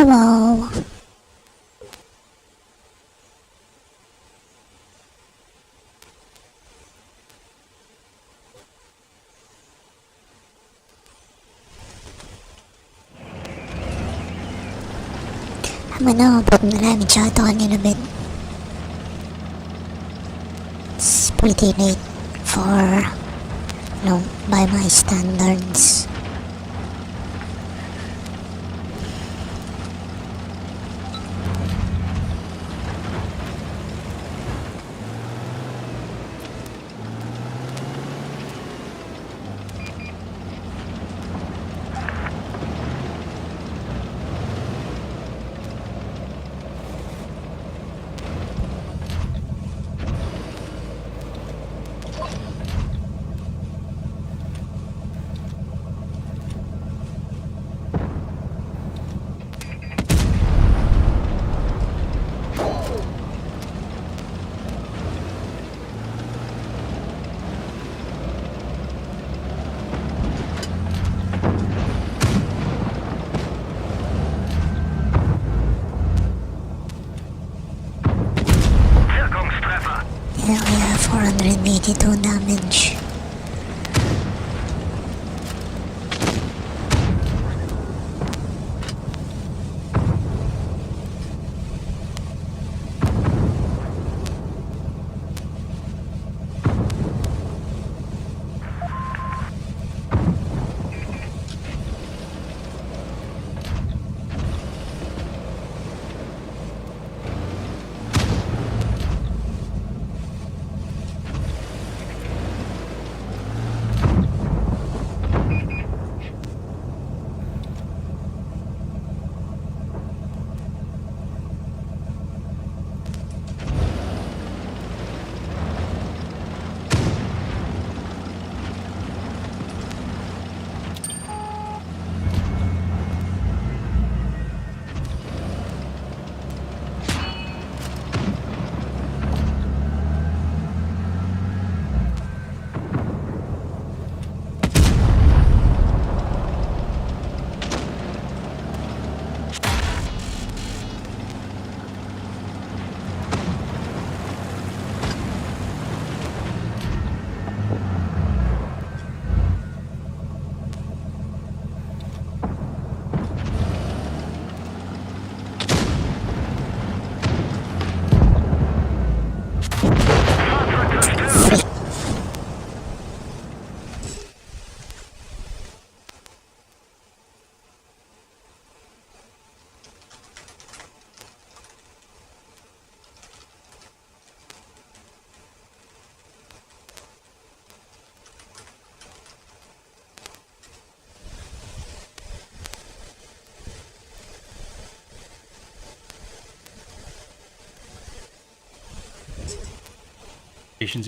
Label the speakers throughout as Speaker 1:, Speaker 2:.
Speaker 1: Hello. I'm gonna put the live chat on in a bit. It's pretty late for, by my standards. Yeah, we have 482 damage.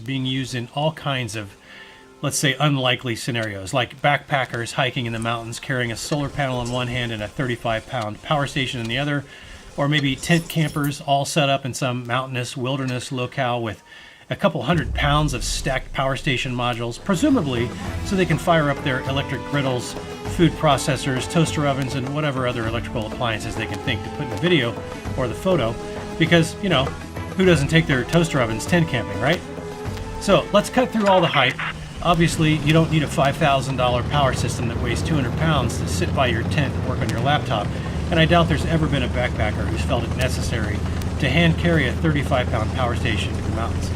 Speaker 2: Being used in all kinds of, let's say, unlikely scenarios, like backpackers hiking in the mountains carrying a solar panel in one hand and a 35-pound power station in the other, or maybe tent campers all set up in some mountainous wilderness locale with a couple 100 pounds of stacked power station modules, presumably so they can fire up their electric griddles, food processors, toaster ovens, and whatever other electrical appliances they can think to put in the video or the photo, because, who doesn't take their toaster ovens tent camping, right? So let's cut through all the hype. Obviously, you don't need a $5,000 power system that weighs 200 pounds to sit by your tent and work on your laptop, and I doubt there's ever been a backpacker who's felt it necessary to hand carry a 35-pound power station to the mountains.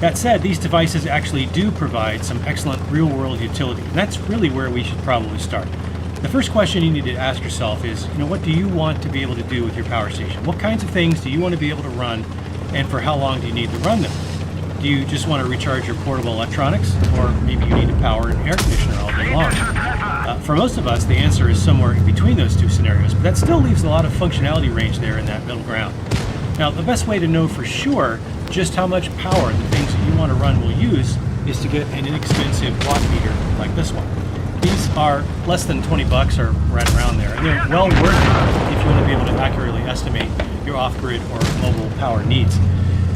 Speaker 2: That said, these devices actually do provide some excellent real-world utility, and that's really where we should probably start. The first question you need to ask yourself is, what do you want to be able to do with your power station? What kinds of things do you want to be able to run, and for how long do you need to run them? Do you just want to recharge your portable electronics, or maybe you need to power an air conditioner all day long? For most of us, the answer is somewhere in between those two scenarios, but that still leaves a lot of functionality range there in that middle ground. Now, the best way to know for sure just how much power the things that you want to run will use is to get an inexpensive watt meter like this one. These are less than 20 bucks or right around there, and they're well worth it if you want to be able to accurately estimate your off-grid or mobile power needs.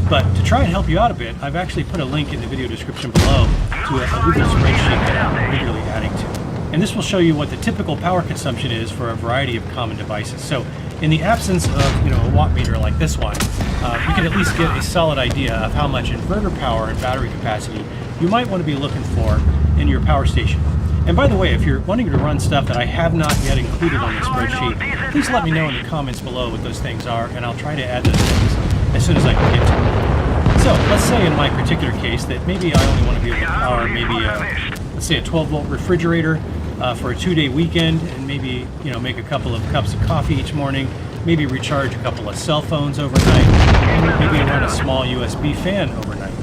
Speaker 2: But to try and help you out a bit, I've actually put a link in the video description below to a Google spreadsheet that I'm regularly adding to. And this will show you what the typical power consumption is for a variety of common devices. So In the absence of a watt meter like this one, you can at least get a solid idea of how much inverter power and battery capacity you might want to be looking for in your power station. And by the way, if you're wanting to run stuff that I have not yet included on this spreadsheet, please let me know in the comments below what those things are, and I'll try to add those things as soon as I can get to them. So let's say in my particular case that maybe I only want to be able to power maybe let's say a 12-volt refrigerator for a 2-day weekend, and maybe make a couple of cups of coffee each morning, maybe recharge a couple of cell phones overnight, and maybe run a small USB fan overnight.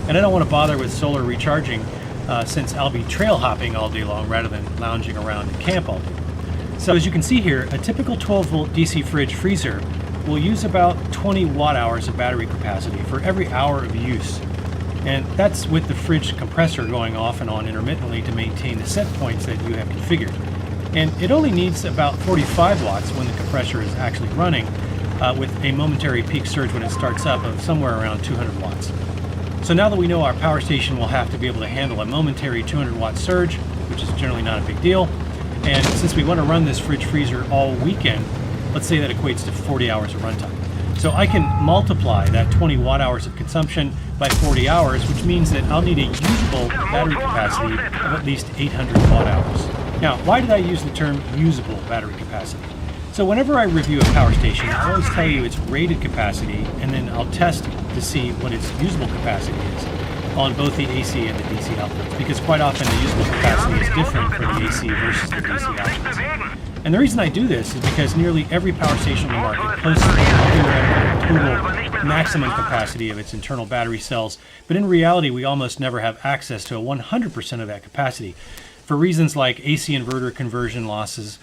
Speaker 2: And I don't want to bother with solar recharging since I'll be trail hopping all day long rather than lounging around in camp all day. So as you can see here, a typical 12-volt DC fridge freezer will use about 20 watt-hours of battery capacity for every hour of use. And that's with the fridge compressor going off and on intermittently to maintain the set points that you have configured. And it only needs about 45 watts when the compressor is actually running, with a momentary peak surge when it starts up of somewhere around 200 watts. So now that we know our power station will have to be able to handle a momentary 200 watt surge, which is generally not a big deal, and since we want to run this fridge freezer all weekend, let's say that equates to 40 hours of runtime. So I can multiply that 20 watt hours of consumption by 40 hours, which means that I'll need a usable battery capacity of at least 800 watt hours. Now, why did I use the term usable battery capacity? So whenever I review a power station, I always tell you its rated capacity, and then I'll test to see what its usable capacity is on both the AC and the DC outputs, because quite often the usable capacity is different for the AC versus the DC outputs. And the reason I do this is because nearly every power station on the market posts a theoretical total maximum capacity of its internal battery cells, but in reality we almost never have access to 100% of that capacity for reasons like AC inverter conversion losses,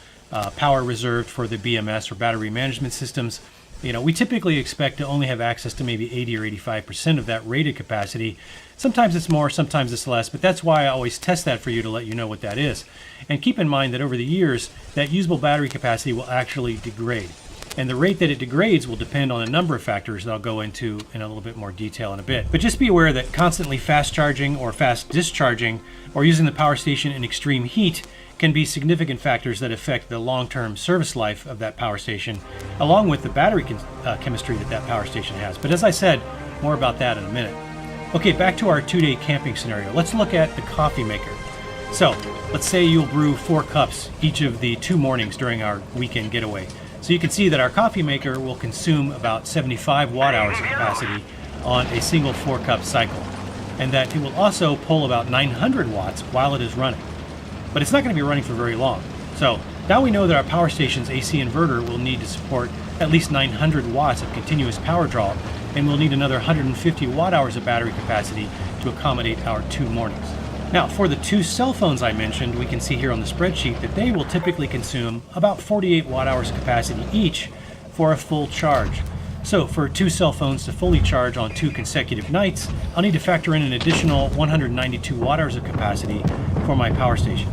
Speaker 2: power reserved for the BMS or battery management systems. We typically expect to only have access to maybe 80 or 85% of that rated capacity. Sometimes it's more, sometimes it's less, but that's why I always test that for you to let you know what that is. And keep in mind that over the years, that usable battery capacity will actually degrade. And the rate that it degrades will depend on a number of factors that I'll go into in a little bit more detail in a bit. But just be aware that constantly fast charging or fast discharging or using the power station in extreme heat can be significant factors that affect the long-term service life of that power station, along with the battery chemistry that power station has. But as I said, more about that in a minute. Okay, back to our 2-day camping scenario. Let's look at the coffee maker. So let's say you'll brew 4 cups each of the 2 mornings during our weekend getaway. So you can see that our coffee maker will consume about 75 watt hours of capacity on a single 4-cup cycle, and that it will also pull about 900 watts while it is running. But it's not going to be running for very long. So now we know that our power station's AC inverter will need to support at least 900 watts of continuous power draw, and we'll need another 150 watt hours of battery capacity to accommodate our 2 mornings. Now, for the 2 cell phones I mentioned, we can see here on the spreadsheet that they will typically consume about 48 watt hours of capacity each for a full charge. So for 2 cell phones to fully charge on 2 consecutive nights, I'll need to factor in an additional 192 watt hours of capacity for my power station.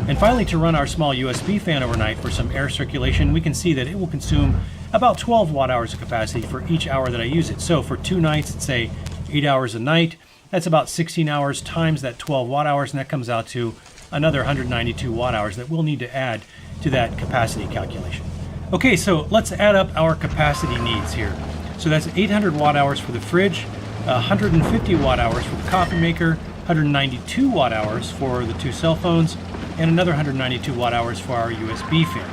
Speaker 2: And finally, to run our small USB fan overnight for some air circulation, we can see that it will consume about 12 watt hours of capacity for each hour that I use it. So for 2 nights, it's say 8 hours a night. That's about 16 hours times that 12 watt hours, and that comes out to another 192 watt hours that we'll need to add to that capacity calculation. Okay, so let's add up our capacity needs here. So that's 800 watt hours for the fridge, 150 watt hours for the coffee maker, 192 watt hours for the 2 cell phones, and another 192 watt hours for our USB fan.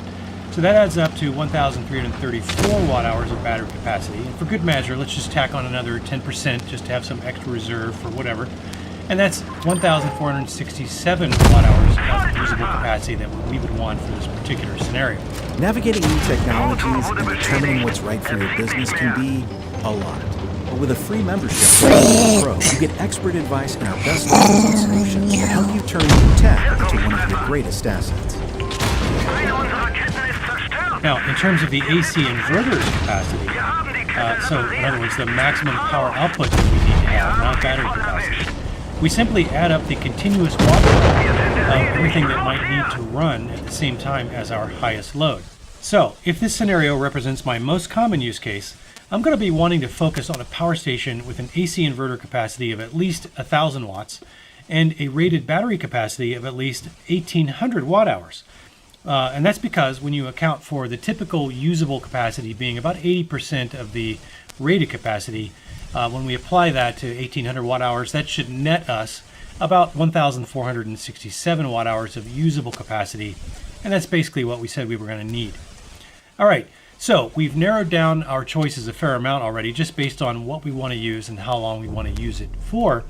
Speaker 2: So that adds up to 1,334 watt hours of battery capacity. And for good measure, let's just tack on another 10% just to have some extra reserve for whatever. And that's 1,467 watt hours of usable capacity that we would want for this particular scenario.
Speaker 3: Navigating new technologies and determining what's right for your business can be a lot. But with a free membership to Pro, you get expert advice and our best offers and solutions that help you turn new tech into one of your greatest assets.
Speaker 2: Now, in terms of the AC inverter's capacity, so in other words, the maximum power output that we need to have, not battery capacity, we simply add up the continuous watt of everything that might need to run at the same time as our highest load. So, if this scenario represents my most common use case, I'm going to be wanting to focus on a power station with an AC inverter capacity of at least 1,000 watts and a rated battery capacity of at least 1,800 watt hours. And that's because when you account for the typical usable capacity being about 80% of the rated capacity, when we apply that to 1800 watt hours, that should net us about 1,467 watt hours of usable capacity. And that's basically what we said we were going to need. All right, so we've narrowed down our choices a fair amount already just based on what we want to use and how long we want to use it for.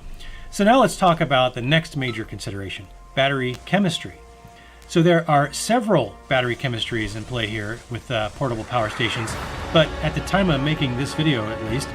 Speaker 2: So now let's talk about the next major consideration, battery chemistry. So there are several battery chemistries in play here with portable power stations, but at the time of making this video at least,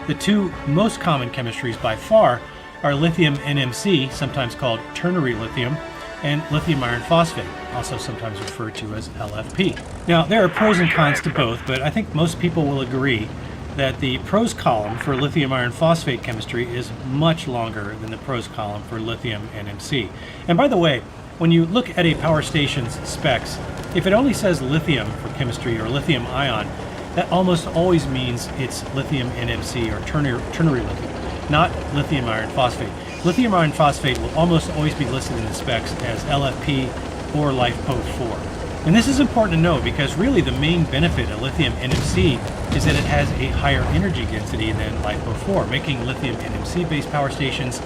Speaker 2: the two most common chemistries by far are lithium NMC, sometimes called ternary lithium, and lithium iron phosphate, also sometimes referred to as LFP. Now, there are pros and cons to both, but I think most people will agree that the pros column for lithium iron phosphate chemistry is much longer than the pros column for lithium NMC. And by the way, when you look at a power station's specs, if it only says lithium for chemistry or lithium ion, that almost always means it's lithium NMC or ternary lithium, not lithium iron phosphate. Lithium iron phosphate will almost always be listed in the specs as LFP or LiFePO4. And this is important to know because really the main benefit of lithium NMC is that it has a higher energy density than LiFePO4, making lithium NMC based power stations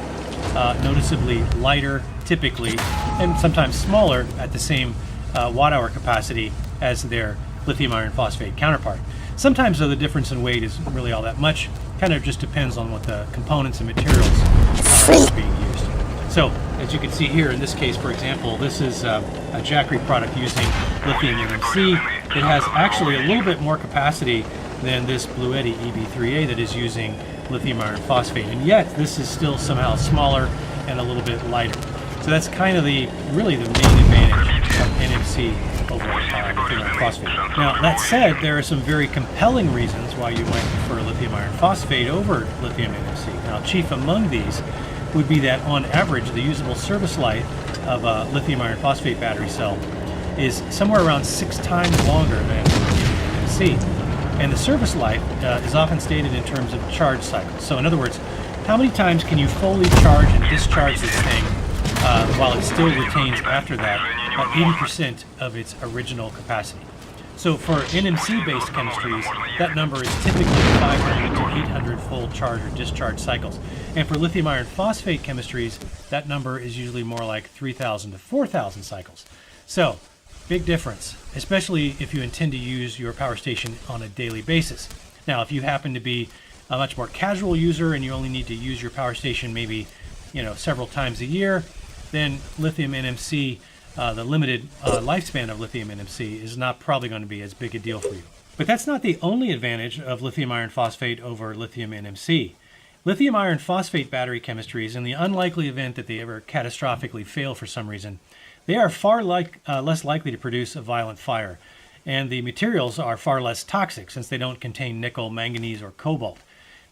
Speaker 2: noticeably lighter typically, and sometimes smaller at the same watt hour capacity as their lithium iron phosphate counterpart. Sometimes though the difference in weight isn't really all that much, kind of just depends on what the components and materials are being used. So as you can see here in this case, for example, this is a Jackery product using lithium NMC. It has actually a little bit more capacity than this Bluetti EB3A that is using lithium iron phosphate, and yet this is still somehow smaller and a little bit lighter. So that's kind of really the main advantage of NMC over lithium iron phosphate. Now that said, there are some very compelling reasons why you might prefer lithium iron phosphate over lithium NMC. Now chief among these would be that on average the usable service life of a lithium iron phosphate battery cell is somewhere around 6 times longer than NMC. And the service life is often stated in terms of charge cycles. So in other words, how many times can you fully charge and discharge this thing while it still retains after that 80% of its original capacity? So for NMC-based chemistries, that number is typically 500 to 800 full charge or discharge cycles. And for lithium iron phosphate chemistries, that number is usually more like 3,000 to 4,000 cycles. So big difference, especially if you intend to use your power station on a daily basis. Now, if you happen to be a much more casual user and you only need to use your power station maybe, several times a year, then lithium NMC, the limited lifespan of lithium NMC is not probably going to be as big a deal for you. But that's not the only advantage of lithium iron phosphate over lithium NMC. Lithium iron phosphate battery chemistries, in the unlikely event that they ever catastrophically fail for some reason, they are far less likely to produce a violent fire, and the materials are far less toxic since they don't contain nickel, manganese, or cobalt.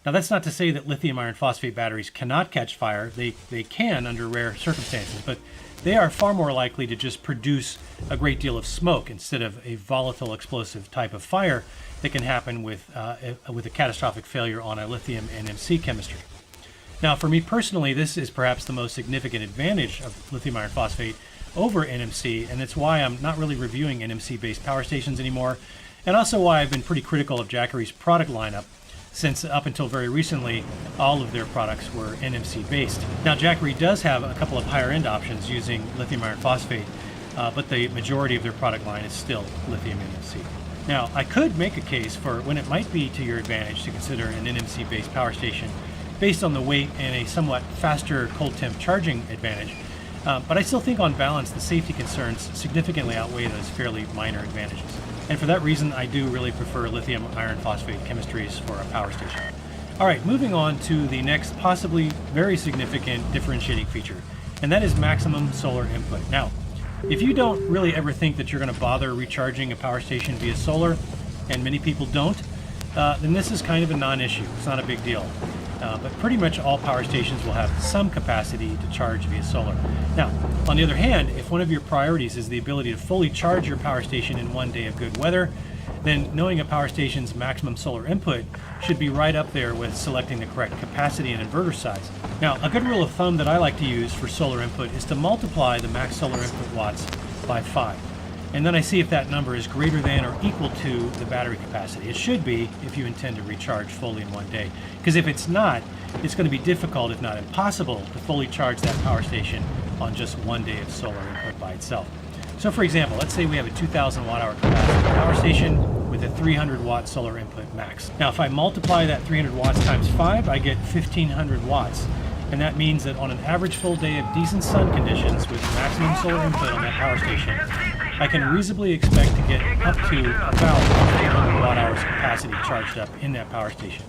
Speaker 2: Now that's not to say that lithium iron phosphate batteries cannot catch fire. They can under rare circumstances, but they are far more likely to just produce a great deal of smoke instead of a volatile explosive type of fire that can happen with a catastrophic failure on a lithium NMC chemistry. Now for me personally, this is perhaps the most significant advantage of lithium iron phosphate over NMC, and it's why I'm not really reviewing NMC-based power stations anymore, and also why I've been pretty critical of Jackery's product lineup, since up until very recently, all of their products were NMC-based. Now, Jackery does have a couple of higher-end options using lithium iron phosphate, but the majority of their product line is still lithium NMC. Now, I could make a case for when it might be to your advantage to consider an NMC-based power station based on the weight and a somewhat faster cold temp charging advantage. But I still think on balance the safety concerns significantly outweigh those fairly minor advantages. And for that reason, I do really prefer lithium iron phosphate chemistries for a power station. All right, moving on to the next possibly very significant differentiating feature, and that is maximum solar input. Now, if you don't really ever think that you're going to bother recharging a power station via solar, and many people don't, then this is kind of a non-issue. It's not a big deal. But pretty much all power stations will have some capacity to charge via solar. Now, on the other hand, if one of your priorities is the ability to fully charge your power station in one day of good weather, then knowing a power station's maximum solar input should be right up there with selecting the correct capacity and inverter size. Now, a good rule of thumb that I like to use for solar input is to multiply the max solar input watts by 5. and then I see if that number is greater than or equal to the battery capacity. It should be if you intend to recharge fully in one day, because if it's not, it's going to be difficult, if not impossible, to fully charge that power station on just one day of solar input by itself. So for example, let's say we have a 2,000 watt hour capacity power station with a 300 watt solar input max. Now if I multiply that 300 watts times 5, I get 1,500 watts. And that means that on an average full day of decent sun conditions with maximum solar input on that power station, I can reasonably expect to get up to about 1,500 watt hours capacity charged up in that power station,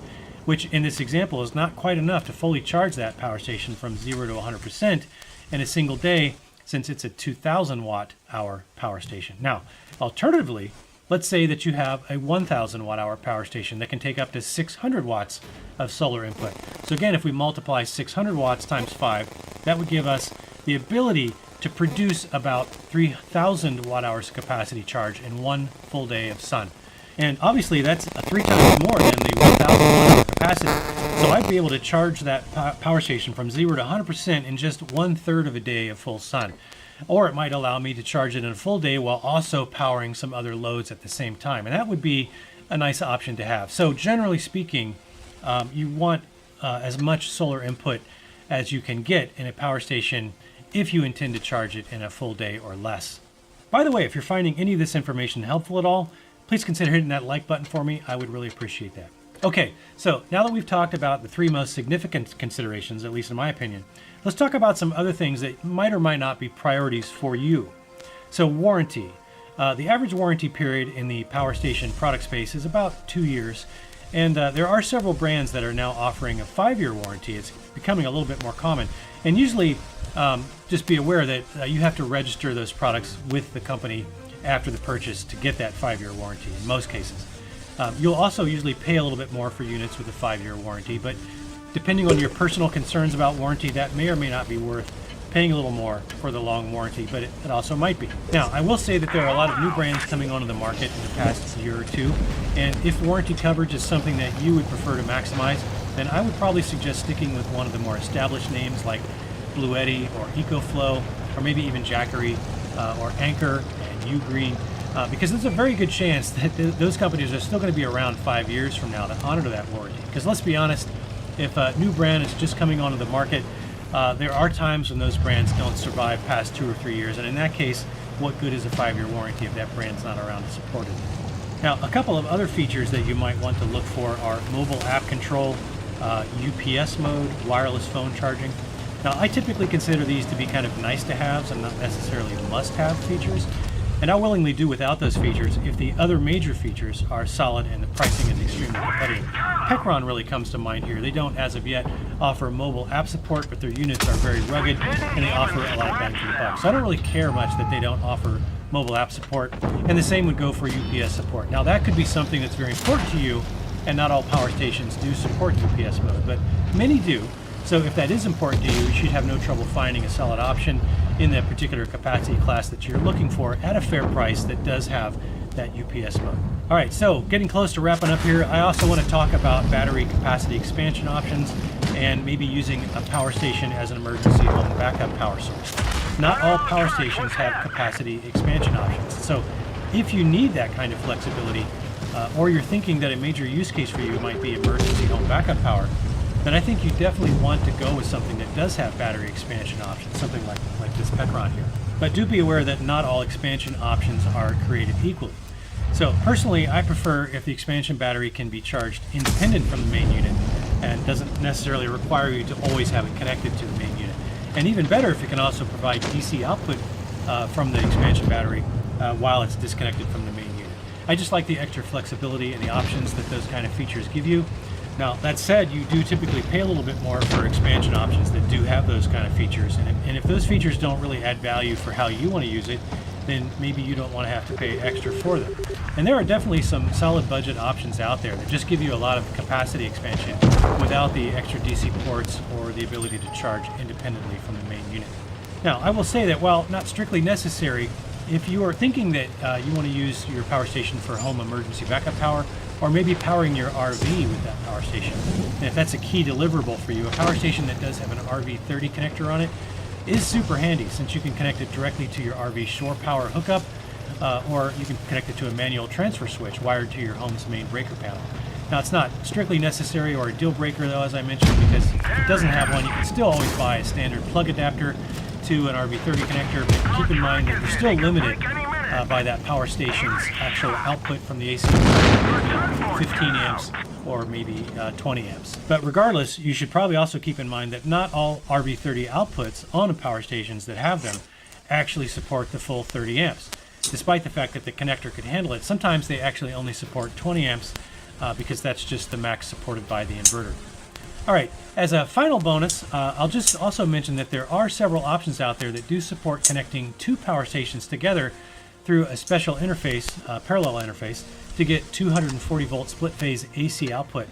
Speaker 2: which in this example is not quite enough to fully charge that power station from 0 to 100% in a single day, since it's a 2,000 watt hour power station. Now, alternatively, let's say that you have a 1,000 watt hour power station that can take up to 600 watts of solar input. So again, if we multiply 600 watts times 5, that would give us the ability to produce about 3,000 watt hours capacity charge in one full day of sun. And obviously that's 3 times more than the 1,000 watt hour capacity. So I'd be able to charge that power station from 0 to 100% in just 1/3 of a day of full sun. Or it might allow me to charge it in a full day while also powering some other loads at the same time. And that would be a nice option to have. So generally speaking, you want as much solar input as you can get in a power station if you intend to charge it in a full day or less. By the way, if you're finding any of this information helpful at all, please consider hitting that like button for me. I would really appreciate that. Okay, so now that we've talked about the 3 most significant considerations, at least in my opinion, let's talk about some other things that might or might not be priorities for you. So warranty. The average warranty period in the power station product space is about 2 years. And there are several brands that are now offering a 5-year warranty. It's becoming a little bit more common. And usually, just be aware that you have to register those products with the company after the purchase to get that 5-year warranty in most cases. You'll also usually pay a little bit more for units with a 5-year warranty, but depending on your personal concerns about warranty, that may or may not be worth paying a little more for the long warranty, but it also might be. Now, I will say that there are a lot of new brands coming onto the market in the past year or two, and if warranty coverage is something that you would prefer to maximize, then I would probably suggest sticking with one of the more established names like Bluetti or EcoFlow, or maybe even Jackery or Anchor and Ugreen, because there's a very good chance that those companies are still going to be around 5 years from now to honor that warranty. Because let's be honest, if a new brand is just coming onto the market, there are times when those brands don't survive past 2 or 3 years, and in that case, what good is a 5-year warranty if that brand's not around to support it? Now, a couple of other features that you might want to look for are mobile app control, UPS mode, wireless phone charging. Now, I typically consider these to be kind of nice to haves and not necessarily must-have features, and I'll willingly do without those features if the other major features are solid and the pricing is extremely competitive. Pecron really comes to mind here. They don't, as of yet, offer mobile app support, but their units are very rugged and they offer a lot of bang for the buck. So I don't really care much that they don't offer mobile app support, and the same would go for UPS support. Now, that could be something that's very important to you, and not all power stations do support UPS mode, but many do. So if that is important to you, you should have no trouble finding a solid option in that particular capacity class that you're looking for at a fair price that does have that UPS mode. All right, so getting close to wrapping up here, I also want to talk about battery capacity expansion options and maybe using a power station as an emergency home backup power source. Not all power stations have capacity expansion options. So if you need that kind of flexibility, or you're thinking that a major use case for you might be emergency home backup power, then I think you definitely want to go with something that does have battery expansion options, something like this Pecron here. But do be aware that not all expansion options are created equally. So personally, I prefer if the expansion battery can be charged independent from the main unit and doesn't necessarily require you to always have it connected to the main unit. And even better if it can also provide DC output from the expansion battery while it's disconnected from the main unit. I just like the extra flexibility and the options that those kind of features give you. Now, that said, you do typically pay a little bit more for expansion options that do have those kind of features. And if those features don't really add value for how you want to use it, then maybe you don't want to have to pay extra for them. And there are definitely some solid budget options out there that just give you a lot of capacity expansion without the extra DC ports or the ability to charge independently from the main unit. Now, I will say that while not strictly necessary, if you are thinking that you want to use your power station for home emergency backup power, or maybe powering your RV with that power station, and if that's a key deliverable for you, a power station that does have an RV30 connector on it is super handy, since you can connect it directly to your RV shore power hookup, or you can connect it to a manual transfer switch wired to your home's main breaker panel. Now, it's not strictly necessary or a deal breaker, though, as I mentioned, because if it doesn't have one, you can still always buy a standard plug adapter to an RB30 connector, but keep in mind that you're still limited by that power station's actual output from the AC, 15 amps or maybe 20 amps. But regardless, you should probably also keep in mind that not all RB30 outputs on power stations that have them actually support the full 30 amps. Despite the fact that the connector could handle it, sometimes they actually only support 20 amps because that's just the max supported by the inverter. All right, as a final bonus, I'll just also mention that there are several options out there that do support connecting two power stations together through a special interface, parallel interface, to get 240 volt split phase AC output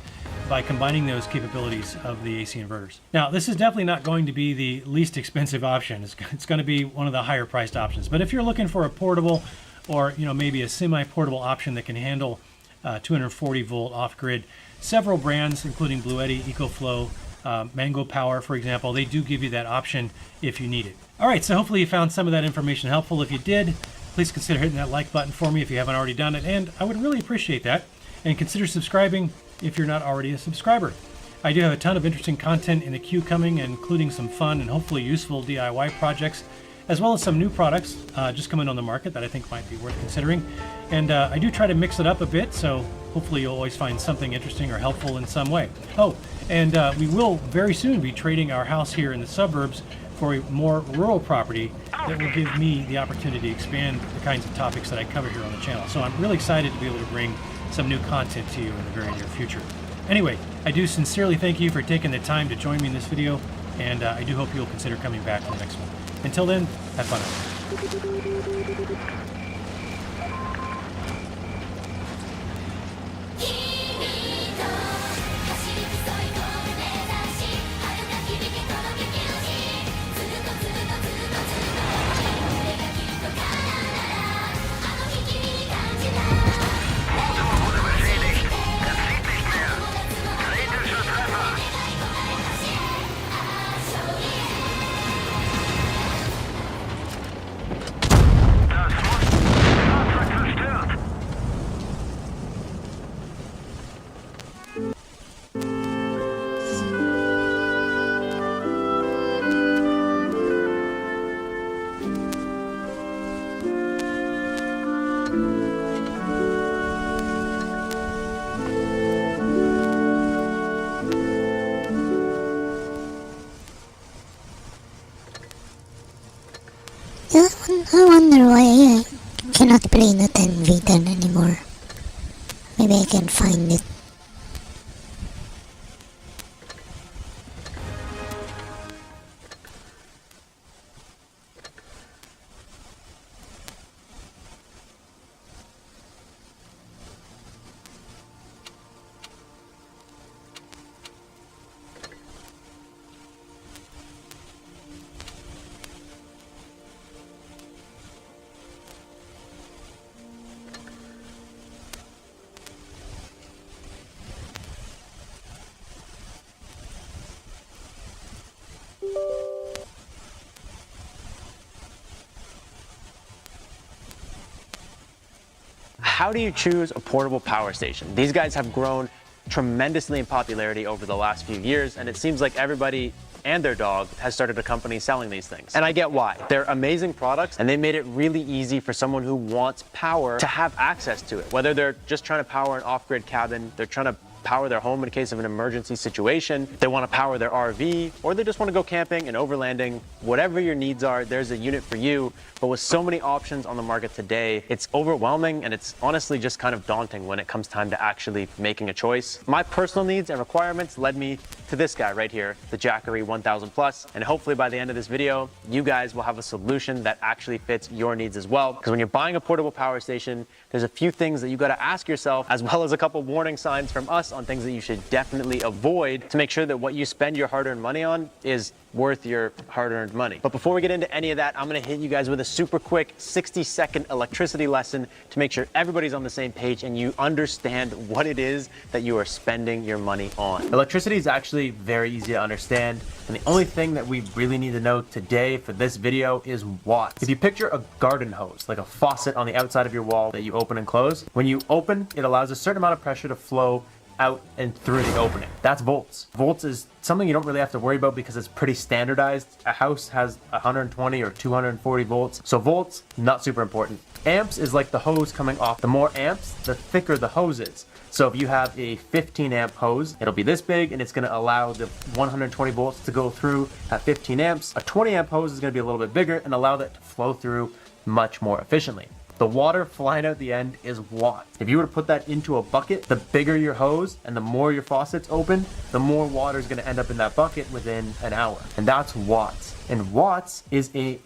Speaker 2: by combining those capabilities of the AC inverters. Now, this is definitely not going to be the least expensive option. It's going to be one of the higher priced options. But if you're looking for a portable or maybe a semi-portable option that can handle 240 volt off-grid, several brands, including Bluetti, EcoFlow, Mango Power, for example, they do give you that option if you need it. All right, so hopefully you found some of that information helpful. If you did, please consider hitting that like button for me if you haven't already done it, and I would really appreciate that. And consider subscribing if you're not already a subscriber. I do have a ton of interesting content in the queue coming, including some fun and hopefully useful DIY projects, as well as some new products just coming on the market that I think might be worth considering. And I do try to mix it up a bit, so hopefully you'll always find something interesting or helpful in some way. Oh, and we will very soon be trading our house here in the suburbs for a more rural property that will give me the opportunity to expand the kinds of topics that I cover here on the channel. So I'm really excited to be able to bring some new content to you in the very near future. Anyway, I do sincerely thank you for taking the time to join me in this video, and I do hope you'll consider coming back for the next one. Until then, have fun.
Speaker 1: Yeah, I wonder why I cannot play the 10v10 anymore. Maybe I can find it.
Speaker 4: How do you choose a portable power station? These guys have grown tremendously in popularity over the last few years, and it seems like everybody and their dog has started a company selling these things. And I get why. They're amazing products, and they made it really easy for someone who wants power to have access to it. Whether they're just trying to power an off-grid cabin, they're trying to power their home in case of an emergency situation, they want to power their RV, or they just want to go camping and overlanding. Whatever your needs are, there's a unit for you. But with so many options on the market today, it's overwhelming, and it's honestly just kind of daunting when it comes time to actually making a choice. My personal needs and requirements led me to this guy right here, the Jackery 1000 Plus, and hopefully by the end of this video, you guys will have a solution that actually fits your needs as well. Because when you're buying a portable power station, there's a few things that you got to ask yourself, as well as a couple warning signs from us on things that you should definitely avoid to make sure that what you spend your hard-earned money on is worth your hard-earned money. But before we get into any of that, I'm gonna hit you guys with a super quick 60-second electricity lesson to make sure everybody's on the same page and you understand what it is that you are spending your money on. Electricity is actually very easy to understand, and the only thing that we really need to know today for this video is watts. If you picture a garden hose, like a faucet on the outside of your wall that you open and close, when you open, it allows a certain amount of pressure to flow out and through the opening. That's volts. Volts is something you don't really have to worry about because it's pretty standardized. A house has 120 or 240 volts. So volts, not super important. Amps is like the hose coming off. The more amps, the thicker the hose is. So if you have a 15 amp hose, it'll be this big and it's gonna allow the 120 volts to go through at 15 amps. A 20 amp hose is gonna be a little bit bigger and allow that to flow through much more efficiently. The water flying out the end is watts. If you were to put that into a bucket, the bigger your hose and the more your faucet's open, the more water is gonna end up in that bucket within an hour. And that's watts. And watts is a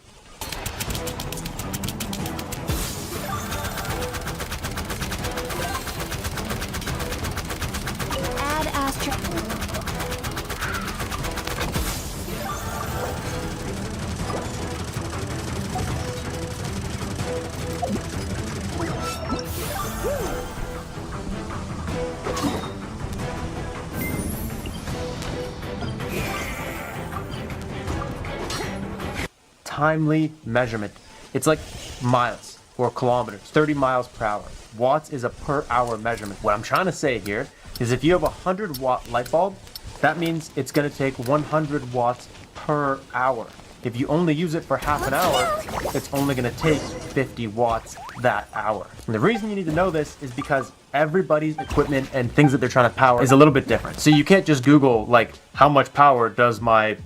Speaker 4: timely measurement. It's like miles or kilometers, 30 miles per hour. Watts is a per hour measurement. What I'm trying to say here is if you have a 100-watt light bulb, that means it's going to take 100 watts per hour. If you only use it for half an hour, it's only going to take 50 watts that hour. And the reason you need to know this is because everybody's equipment and things that they're trying to power is a little bit different. So you can't just Google like how much power does my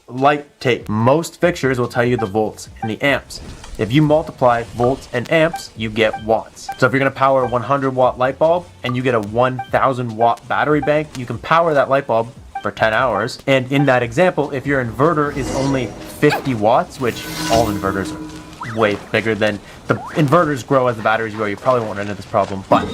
Speaker 4: light take. Most fixtures will tell you the volts and the amps. If you multiply volts and amps, you get watts. So if you're gonna power a 100-watt light bulb and you get a 1,000-watt battery bank, you can power that light bulb for 10 hours. And in that example, if your inverter is only 50 watts, which all inverters are way bigger than, the inverters grow as the batteries grow, you probably won't run into this problem, but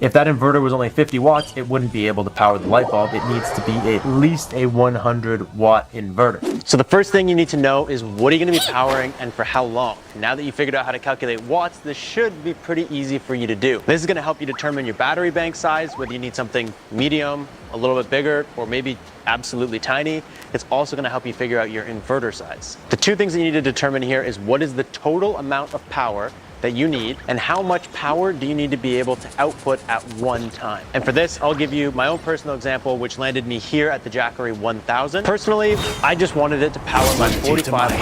Speaker 4: if that inverter was only 50 watts, it wouldn't be able to power the light bulb. It needs to be at least a 100-watt inverter. So the first thing you need to know is what are you going to be powering and for how long? Now that you figured out how to calculate watts, this should be pretty easy for you to do. This is going to help you determine your battery bank size, whether you need something medium, a little bit bigger, or maybe absolutely tiny. It's also going to help you figure out your inverter size. The two things that you need to determine here is what is the total amount of power that you need and how much power do you need to be able to output at one time. And for this, I'll give you my own personal example, which landed me here at the Jackery 1000. Personally, I just wanted it to power my 45-watt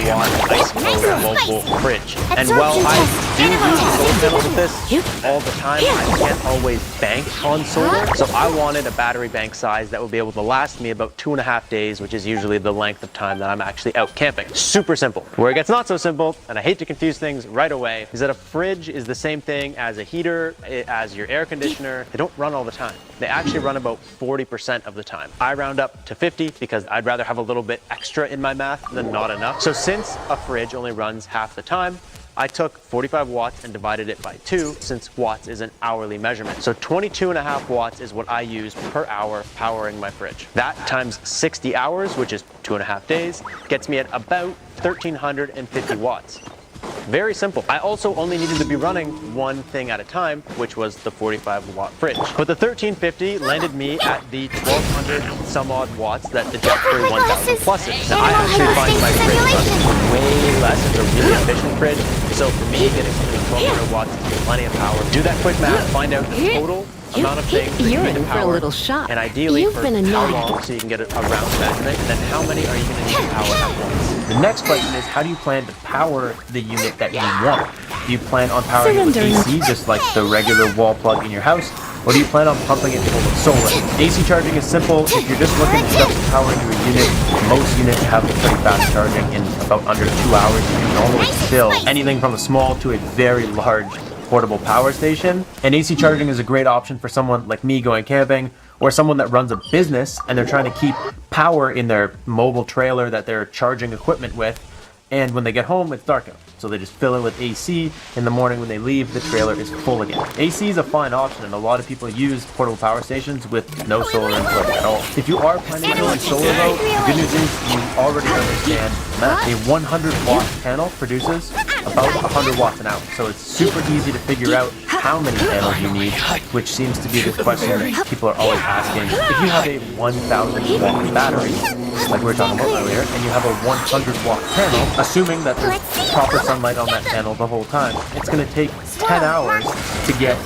Speaker 4: ice cold local fridge. And while I do use solar panels with this all the time, I can't always bank on solar. So I wanted a battery bank size that would be able to last me about 2.5 days, which is usually the length of time that I'm actually out camping. Super simple. Where it gets not so simple, and I hate to confuse things right away, is that a fridge is the same thing as a heater, as your air conditioner. They don't run all the time. They actually run about 40% of the time. I round up to 50 because I'd rather have a little bit extra in my math than not enough. So since a fridge only runs half the time, I took 45 watts and divided it by 2 since watts is an hourly measurement. So 22.5 watts is what I use per hour powering my fridge. That times 60 hours, which is 2.5 days, gets me at about 1,350 watts. Very simple. I also only needed to be running one thing at a time, which was the 45-watt fridge. But the 1350 landed me at the 1200 some odd watts that the Jackery 1000 Plus is. Now I actually find my fridge runs way less. It's a really efficient fridge. So for me, getting something 1200 watts is plenty of power. Do that quick math, find out the total amount of things that you need to power,
Speaker 5: for a little shot.
Speaker 4: and ideally for how long, so you can get a round measurement, and then how many are you going to need to power at once. The next question is, how do you plan to power the unit that you want? Do you plan on powering it with AC, just like the regular wall plug in your house, or do you plan on pumping it full of solar? AC charging is simple. If you're just looking to just power into a unit, most units have pretty fast charging in about under 2 hours. You can normally fill anything from a small to a very large portable power station. And AC charging is a great option for someone like me going camping, or someone that runs a business and they're trying to keep power in their mobile trailer that they're charging equipment with, and when they get home it's dark out. So they just fill it with AC. In the morning when they leave, the trailer is full again. AC is a fine option, and a lot of people use portable power stations with no solar input at all. If you are planning to go in solar though, the good news is you already understand that a 100 watt panel produces about 100 watts an hour. So it's super easy to figure out how many panels you need, which seems to be the question that people are always asking. If you have a 1,000 watt battery, like we were talking about earlier, and you have a 100 watt panel, assuming that there's proper sunlight on that panel the whole time, it's going to take 10 hours to get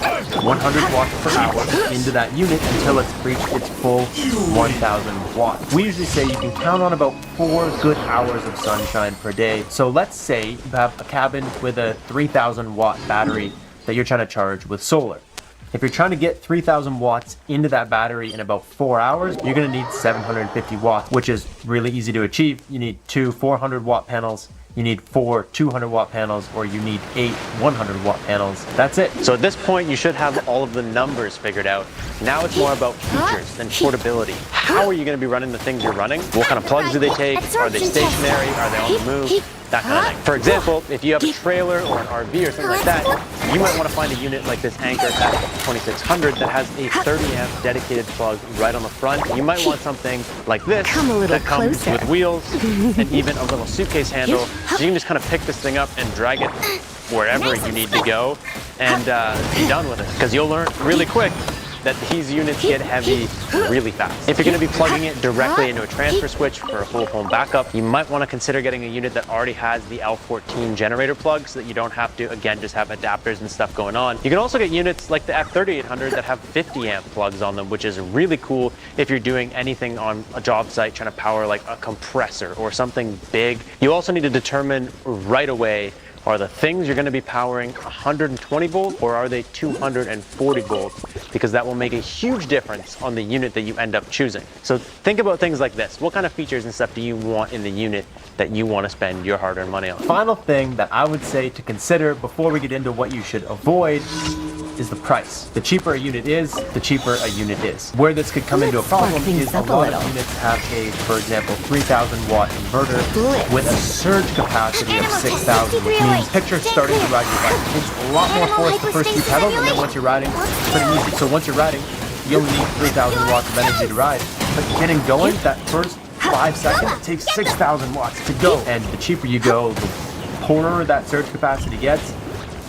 Speaker 4: 100 watts per hour into that unit until it's reached its full 1,000 watts. We usually say you can count on about 4 good hours of sunshine per day. So let's say you have a cabin with a 3,000 watt battery that you're trying to charge with solar. If you're trying to get 3,000 watts into that battery in about 4 hours, you're going to need 750 watts, which is really easy to achieve. You need 2 400 watt panels, you need 4 200 watt panels, or you need 8 100 watt panels. That's it. So at this point, you should have all of the numbers figured out. Now it's more about features than portability. How are you going to be running the things you're running? What kind of plugs do they take? Are they stationary? Are they on the move? That kind of thing. For example, if you have a trailer or an RV or something like that, you might want to find a unit like this Anchor F2600 that has a 30 amp dedicated plug right on the front. You might want something like this that comes with wheels and even a little suitcase handle, so you can just kind of pick this thing up and drag it wherever you need to go and be done with it. Because you'll learn really quick that these units get heavy really fast. If you're going to be plugging it directly into a transfer switch for a whole home backup, you might want to consider getting a unit that already has the L14 generator plug so that you don't have to, again, just have adapters and stuff going on. You can also get units like the F3800 that have 50 amp plugs on them, which is really cool if you're doing anything on a job site trying to power like a compressor or something big. You also need to determine right away, are the things you're going to be powering 120 volt or are they 240 volts? Because that will make a huge difference on the unit that you end up choosing. So think about things like this. What kind of features and stuff do you want in the unit that you want to spend your hard-earned money on? Final thing that I would say to consider before we get into what you should avoid is the price. The cheaper a unit is, the cheaper a unit is. Where this could come into a problem is a lot of units have a, for example, 3,000 watt inverter with a surge capacity of 6,000, which means picture starting to ride your bike. It's a lot more force the first few pedals, and then once you're riding, it's pretty easy. So once you're riding, you only need 3,000 watts of energy to ride. But getting going, that first 5 seconds, it takes 6,000 watts to go. And the cheaper you go, the poorer that surge capacity gets.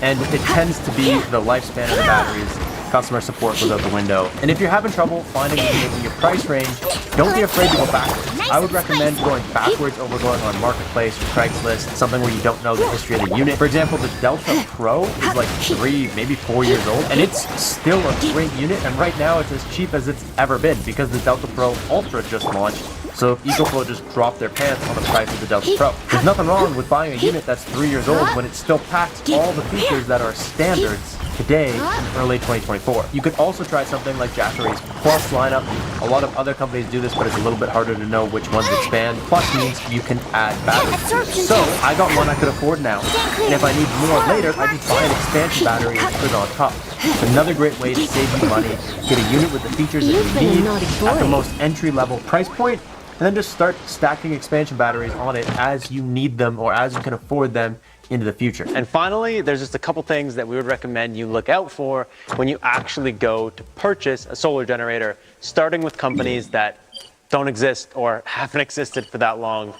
Speaker 4: And it tends to be the lifespan of the batteries. Customer support goes out the window. And if you're having trouble finding a unit in your price range, don't be afraid to go backwards. I would recommend going backwards over going on Marketplace or Craigslist, something where you don't know the history of the unit. For example, the Delta Pro is like 3, maybe 4 years old, and it's still a great unit, and right now it's as cheap as it's ever been because the Delta Pro Ultra just launched. So EcoFlow just dropped their pants on the price of the Delta Pro. There's nothing wrong with buying a unit that's 3 years old when it still packs all the features that are standards today in early 2024. You could also try something like Jackery's Plus lineup. A lot of other companies do this, but it's a little bit harder to know which ones expand. Plus means you can add batteries to it. So I got one I could afford now, and if I need more later, I just buy an expansion battery and put it on top. It's another great way to save you money, get a unit with the features that you need at the most entry-level price point, and then just start stacking expansion batteries on it as you need them or as you can afford them into the future. And finally, there's just a couple things that we would recommend you look out for when you actually go to purchase a solar generator, starting with companies that don't exist or haven't existed for that long,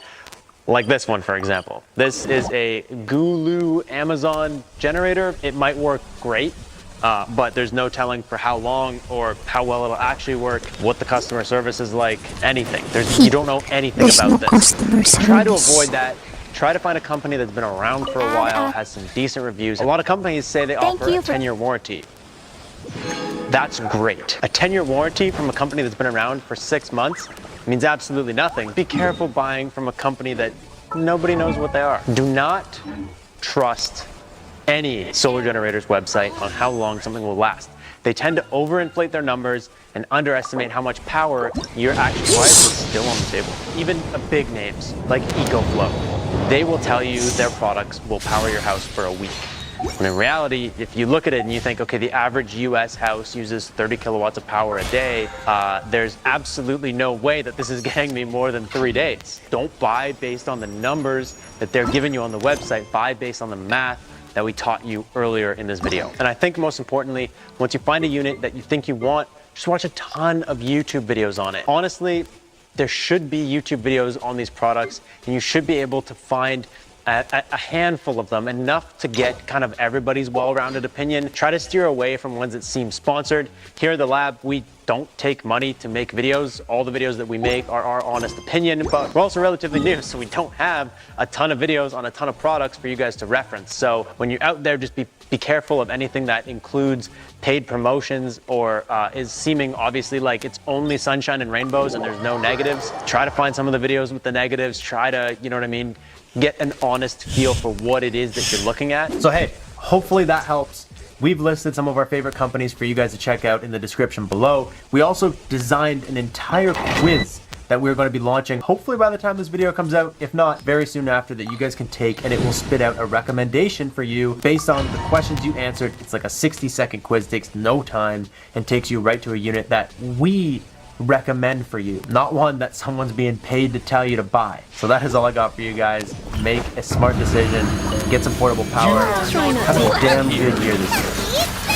Speaker 4: like this one, for example. This is a Gulu Amazon generator. It might work great, but there's no telling for how long or how well it'll actually work, what the customer service is like, anything. You don't know anything about this. Try to avoid that. Try to find a company that's been around for a while, has some decent reviews. A lot of companies say they offer a 10-year warranty. That's great. A 10-year warranty from a company that's been around for 6 months means absolutely nothing. Be careful buying from a company that nobody knows what they are. Do not trust any solar generator's website on how long something will last. They tend to overinflate their numbers and underestimate how much power you're actually, why is this still on the table? Even big names like EcoFlow, they will tell you their products will power your house for a week. When in reality, if you look at it and you think, okay, the average US house uses 30 kilowatts of power a day, there's absolutely no way that this is getting me more than 3 days. Don't buy based on the numbers that they're giving you on the website, buy based on the math that we taught you earlier in this video. And I think most importantly, once you find a unit that you think you want, just watch a ton of YouTube videos on it. Honestly, there should be YouTube videos on these products, and you should be able to find a handful of them, enough to get kind of everybody's well-rounded opinion. Try to steer away from ones that seem sponsored. Here at the lab, we don't take money to make videos. All the videos that we make are our honest opinion, but we're also relatively new, so we don't have a ton of videos on a ton of products for you guys to reference. So when you're out there, just be careful of anything that includes paid promotions or is seeming obviously like it's only sunshine and rainbows and there's no negatives. Try to find some of the videos with the negatives. Try to, you know what I mean, get an honest feel for what it is that you're looking at. So hey, hopefully that helps. We've listed some of our favorite companies for you guys to check out in the description below. We also designed an entire quiz that we're going to be launching hopefully by the time this video comes out, if not very soon after, that you guys can take, and it will spit out a recommendation for you based on the questions you answered. It's like a 60-second quiz, takes no time, and takes you right to a unit that we recommend for you, not one that someone's being paid to tell you to buy. So that is all I got for you guys. Make a smart decision, get some portable power, have a damn good year this year.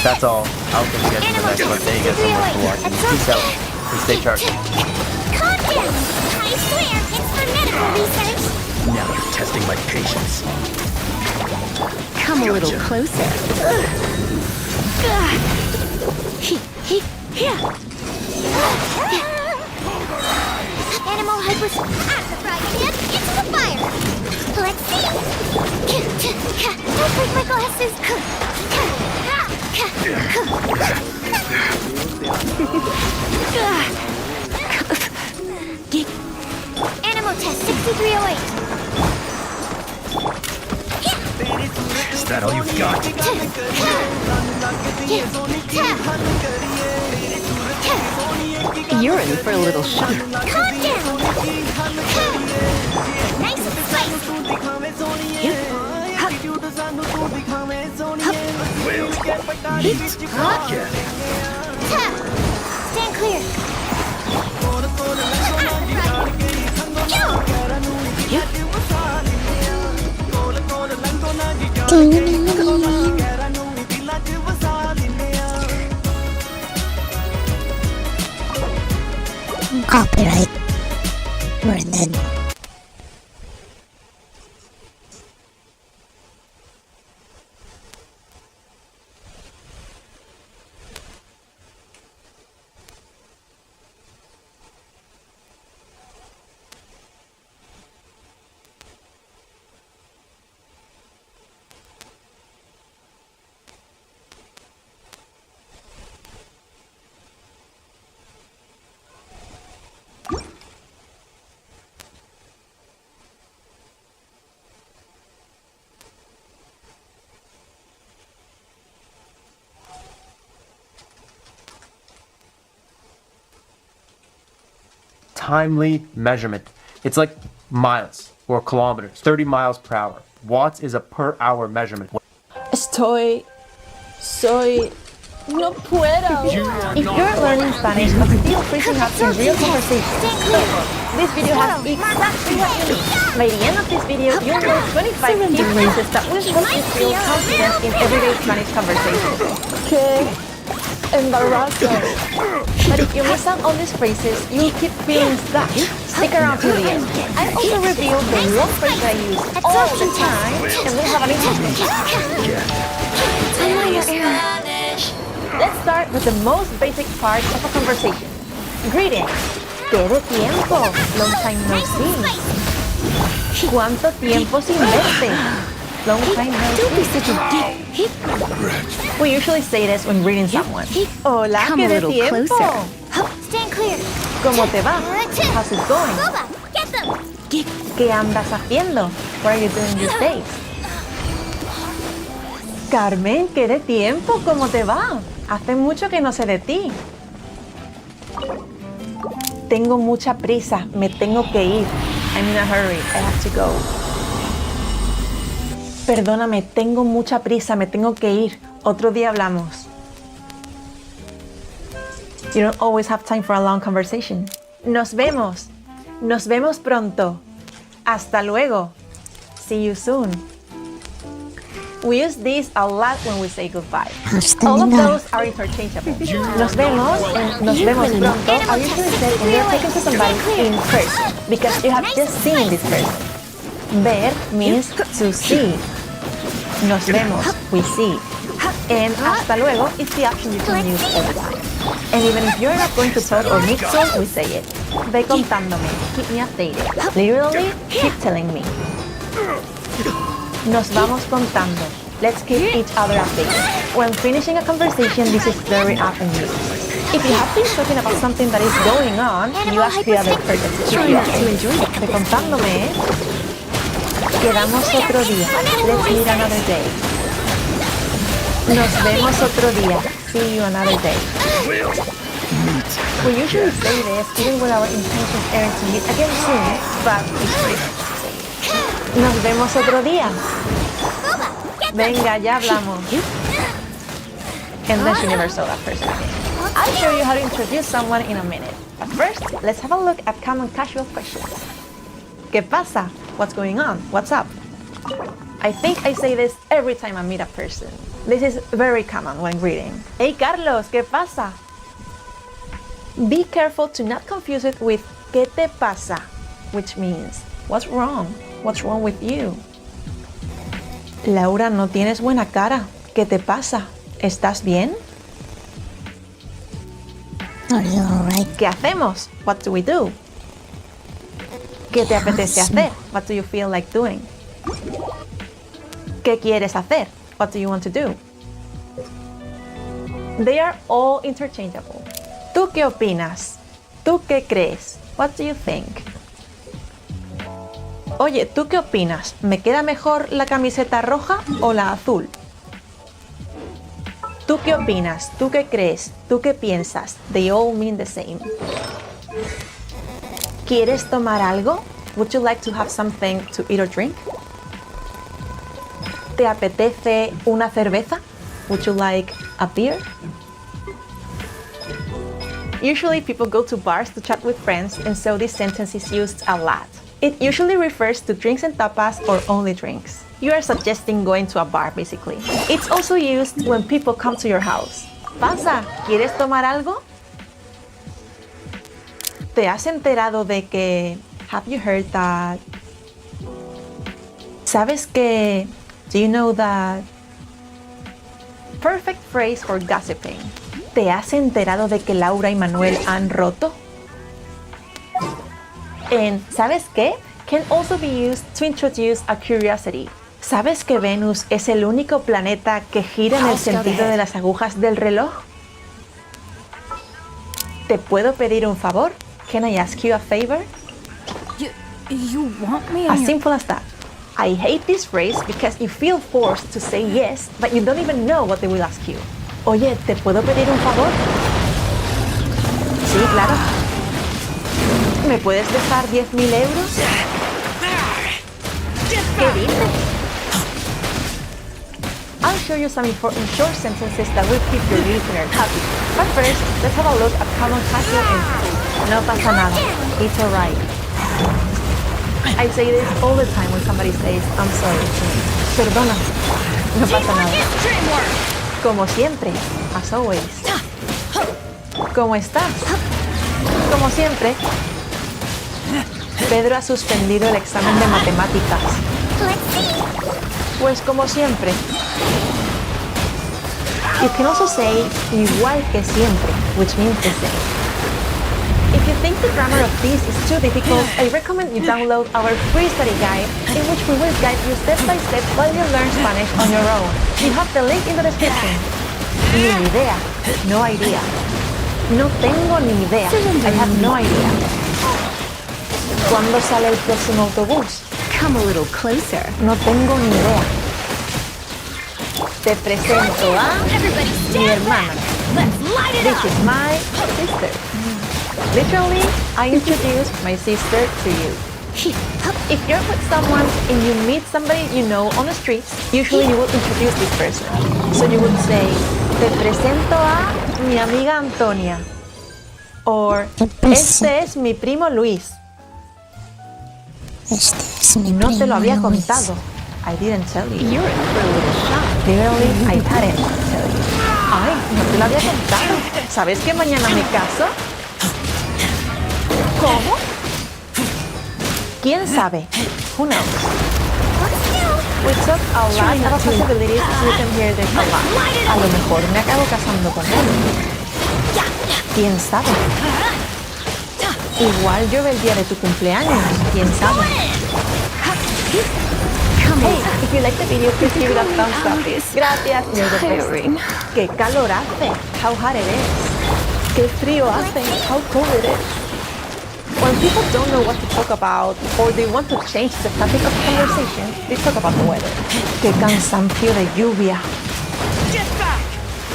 Speaker 4: That's all. I'll catch you guys in the next one. Thank you guys so much for watching. Peace out and stay charged.
Speaker 5: Calm down! I swear, it's for medical research!
Speaker 3: Now you're testing my patience.
Speaker 6: Come a little closer.
Speaker 5: Animal hyper... I'm the frying pan! Into the fire! Let's see! Don't break my glasses! Animal test 6308.
Speaker 3: Is that all you've got?
Speaker 6: You're in for a little shock.
Speaker 5: Calm down! Nice and spicy! Stand clear!
Speaker 1: Copyright. We're done.
Speaker 4: Timely measurement. It's like miles or kilometers, 30 miles per hour. Watts is a per hour measurement.
Speaker 6: No puedo. If you're learning Spanish but still freezing up in real conversation, this video has exactly what you need. By the end of this video, you'll know 25 key phrases that will help you feel confident in everyday Spanish conversation. Que embarazo. But if you miss out on these phrases, you'll keep feeling stuck. Stick around till the end. I also reveal the one phrase I use all the time, and we'll have an interesting Let's start with the most basic part of a conversation. Greetings. ¿Qué de tiempo? Long time no see. ¿Cuánto tiempo sin verte? Long time no see. Don't be such a dick. We usually say this when greeting someone. Hola, Come
Speaker 5: ¿qué
Speaker 6: a
Speaker 5: de
Speaker 6: little
Speaker 5: tiempo?
Speaker 6: closer.
Speaker 5: Stand clear.
Speaker 6: ¿Cómo te va? How's it going?
Speaker 5: Boba, get them.
Speaker 6: ¿Qué andas haciendo? What are you doing these days? Carmen, ¿qué de tiempo? ¿Cómo te va? Hace mucho que no sé de ti. Tengo mucha prisa. Me tengo que ir. I'm in a hurry. I have to go. Perdóname, tengo mucha prisa, me tengo que ir. Otro día hablamos. You don't always have time for a long conversation. Nos vemos. Nos vemos pronto. Hasta luego. See you soon. We use these a lot when we say goodbye.
Speaker 1: Hasta
Speaker 6: All of
Speaker 1: luego.
Speaker 6: those are interchangeable. Nos vemos and nos vemos pronto are usually said when you're talking to somebody in person because you have just seen this person. Ver means to see. Nos vemos, we see. And hasta luego is the option you can use all the time. And even if you're not going to talk or meet soon, we say it. Ve contándome, keep me updated. Literally, keep telling me. Nos vamos contando. Let's keep each other updated. When finishing a conversation, this is very often used. If you have been talking about something that is going on, you ask the other person to keep you updated. Ve contándome. Quedamos otro día. Let's meet another day. Nos vemos otro día. See you another day. We usually say this even when our intentions aren't to meet again soon, but it's pretty hard to say. Nos vemos otro día. Venga, ya hablamos. And then she never saw that person again. I'll show you how to introduce someone in a minute. But first, let's have a look at common casual questions. ¿Qué pasa? What's going on? What's up? I think I say this every time I meet a person. This is very common when greeting. Hey Carlos, ¿qué pasa? Be careful to not confuse it with ¿qué te pasa? Which means, what's wrong? What's wrong with you? Laura, no tienes buena cara. ¿Qué te pasa? ¿Estás bien?
Speaker 1: Are you alright?
Speaker 6: ¿Qué hacemos? What do we do? ¿Qué te apetece hacer? What do you feel like doing? ¿Qué quieres hacer? What do you want to do? They are all interchangeable. ¿Tú qué opinas? ¿Tú qué crees? What do you think? Oye, ¿tú qué opinas? ¿Me queda mejor la camiseta roja o la azul? ¿Tú qué opinas? ¿Tú qué crees? ¿Tú qué piensas? They all mean the same. ¿Quieres tomar algo? Would you like to have something to eat or drink? ¿Te apetece una cerveza? Would you like a beer? Usually people go to bars to chat with friends, and so this sentence is used a lot. It usually refers to drinks and tapas or only drinks. You are suggesting going to a bar, basically. It's also used when people come to your house. Pasa, ¿quieres tomar algo? ¿Te has enterado de que... Have you heard that... ¿Sabes que... Do you know that... Perfect phrase for gossiping. ¿Te has enterado de que Laura y Manuel han roto? And ¿sabes qué? Can also be used to introduce a curiosity. ¿Sabes que Venus es el único planeta que gira en el sentido de las agujas del reloj? ¿Te puedo pedir un favor? Can I ask you a favor?
Speaker 5: You want me?
Speaker 6: As simple as that. I hate this phrase because you feel forced to say yes, but you don't even know what they will ask you. Oye, ¿te puedo pedir un favor? Sí, claro. ¿Me puedes dejar 10.000 euros? ¿Qué dices? I'll show you some important short sentences that will keep your listener happy. But first, let's have a look at common casual answers. No pasa nada. It's alright. I say this all the time when somebody says, I'm sorry. Perdona. No pasa nada. Como siempre. As always. ¿Cómo estás? Como siempre. Pedro ha suspendido el examen de matemáticas. Pues como siempre. You can also say igual que siempre, which means the same. If you think the grammar of this is too difficult, I recommend you download our free study guide, in which we will guide you step by step while you learn Spanish on your own. You have the link in the description. Ni idea. No idea. No tengo ni idea. I have no idea. ¿Cuándo sale el próximo autobús?
Speaker 5: Come a little closer.
Speaker 6: No tengo ni idea. Te presento a mi hermana.
Speaker 5: Let's light it
Speaker 6: This
Speaker 5: up.
Speaker 6: is my sister. Literally, I introduced my sister to you. If you're with someone and you meet somebody you know on the streets, usually you will introduce this person. So you would say, te presento a mi amiga Antonia. Or, este es mi primo Luis.
Speaker 1: Este es mi
Speaker 6: No te lo había
Speaker 1: primo Luis.
Speaker 6: contado. I didn't tell you. You're in for a little shock. Clearly, I hadn't tell you. Ay, no te lo había contado. ¿Sabes que mañana me caso? ¿Cómo? ¿Quién sabe? Who knows? We talk a lot about possibilities, so you can hear there's a lot. A lo mejor me acabo casando con él. ¿Quién sabe? Igual llueve el día de tu cumpleaños. ¿Quién sabe? Hey, if you like the video, please give it a thumbs up. Gracias, you're the best. ¡Qué calor hace! How hot it is. ¡Qué frío hace! How cold it is. When people don't know what to talk about or they want to change the topic of conversation, they talk about the weather. ¡Qué cansancio de lluvia!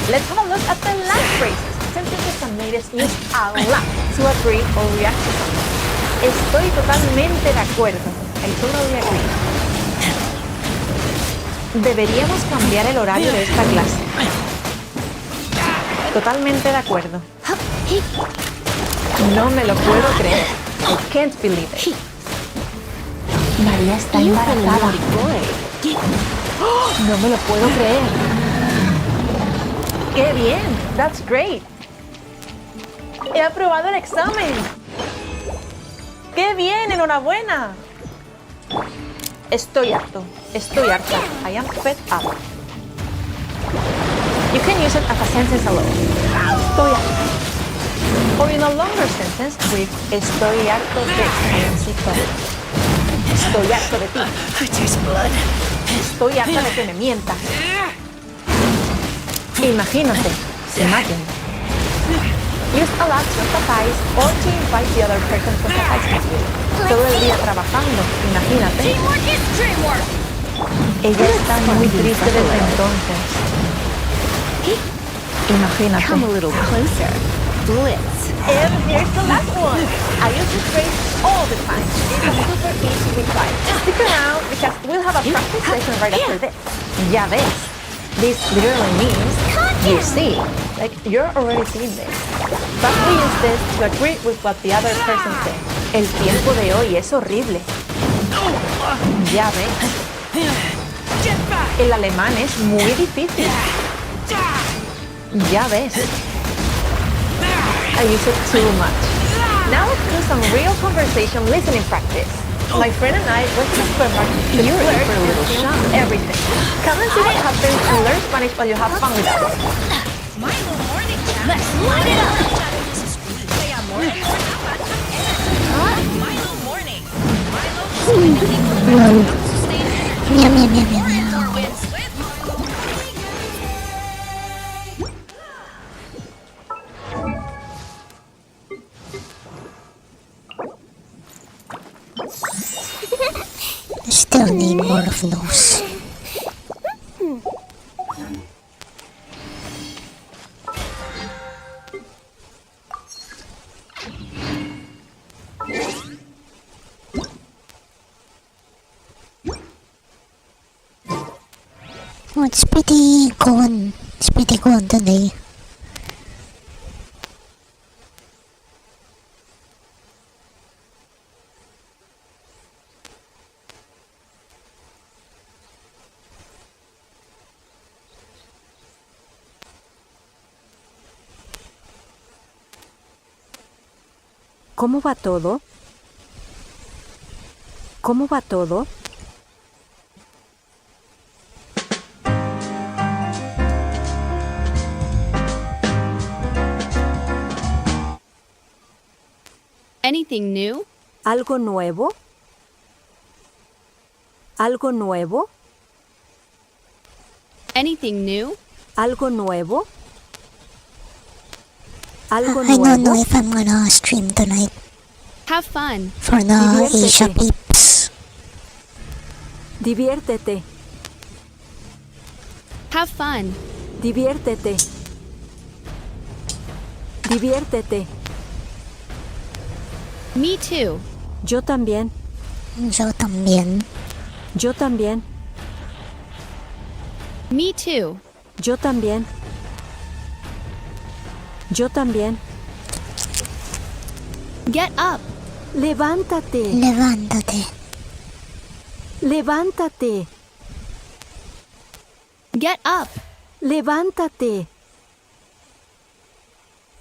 Speaker 6: Let's have a look at the last phrases. Sentences and natives use a lot to agree or react to something. Estoy totalmente de acuerdo. I totally agree. Deberíamos cambiar el horario de esta clase. Totalmente de acuerdo. No me lo puedo creer. I can't believe it. María está embarazada. No me lo puedo creer. ¡Qué bien! That's great. He aprobado el examen. ¡Qué bien! ¡Enhorabuena! Estoy harto. Estoy harta. I am fed up. You can use it as a sentence alone. Estoy harta. Or in a longer sentence with estoy harto de Nancy. Estoy harto de ti. Estoy harta de que me mientas. Imagínate. Imagine. Used a lot to empathize or to invite the other person to empathize with you. Todo el día trabajando. Imagínate. Ella está muy triste desde entonces. Imagínate.
Speaker 5: Come a little closer. Blitz.
Speaker 6: And here's the last one. I use this phrase all the time. It's a super easy reply. Stick around because we'll have a practice session right after this. Ya ves. This literally means you see. Like you're already seeing this. But we use this to agree with what the other person said. El tiempo de hoy es horrible. Ya ves. El alemán es muy difícil. Ya ves. I use it too much. Now let's do some real conversation listening practice. My friend and I went to the supermarket to
Speaker 5: You're in
Speaker 6: flirt
Speaker 5: for a little
Speaker 6: and film
Speaker 5: shock.
Speaker 6: everything. Come and see what happens and learn Spanish while you have fun with us.
Speaker 5: Let's light it up.
Speaker 1: Lol. Miau, miau, miau, miau, miau. I still need more of those. Oh, it's pretty cold. It's pretty cold today.
Speaker 7: ¿Cómo va todo? ¿Cómo va todo?
Speaker 8: Anything new?
Speaker 7: ¿Algo nuevo? ¿Algo nuevo?
Speaker 8: Anything new?
Speaker 7: ¿Algo nuevo? ¿Algo
Speaker 1: I don't know
Speaker 7: nuevo?
Speaker 1: if I'm gonna stream tonight
Speaker 8: Have fun.
Speaker 1: for the
Speaker 7: Diviértete.
Speaker 1: Asia peeps.
Speaker 7: Diviértete,
Speaker 8: Have fun.
Speaker 7: diviértete. Diviértete.
Speaker 8: Me too.
Speaker 7: Yo también.
Speaker 1: Yo también.
Speaker 7: Yo también.
Speaker 8: Me too.
Speaker 7: Yo también. Yo también.
Speaker 8: Get up.
Speaker 7: Levántate.
Speaker 1: Levántate.
Speaker 7: Levántate.
Speaker 8: Get up.
Speaker 7: Levántate.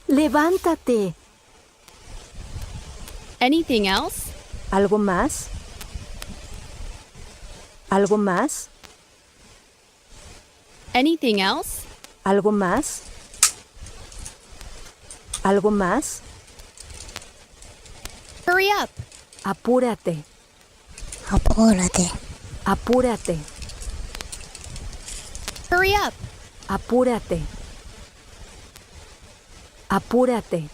Speaker 7: Levántate.
Speaker 8: Anything else?
Speaker 7: ¿Algo más? ¿Algo más?
Speaker 8: Anything else?
Speaker 7: ¿Algo más? ¿Algo más?
Speaker 8: Hurry up.
Speaker 7: Apúrate.
Speaker 1: Apúrate.
Speaker 7: Apúrate.
Speaker 8: Hurry up.
Speaker 7: Apúrate. Apúrate.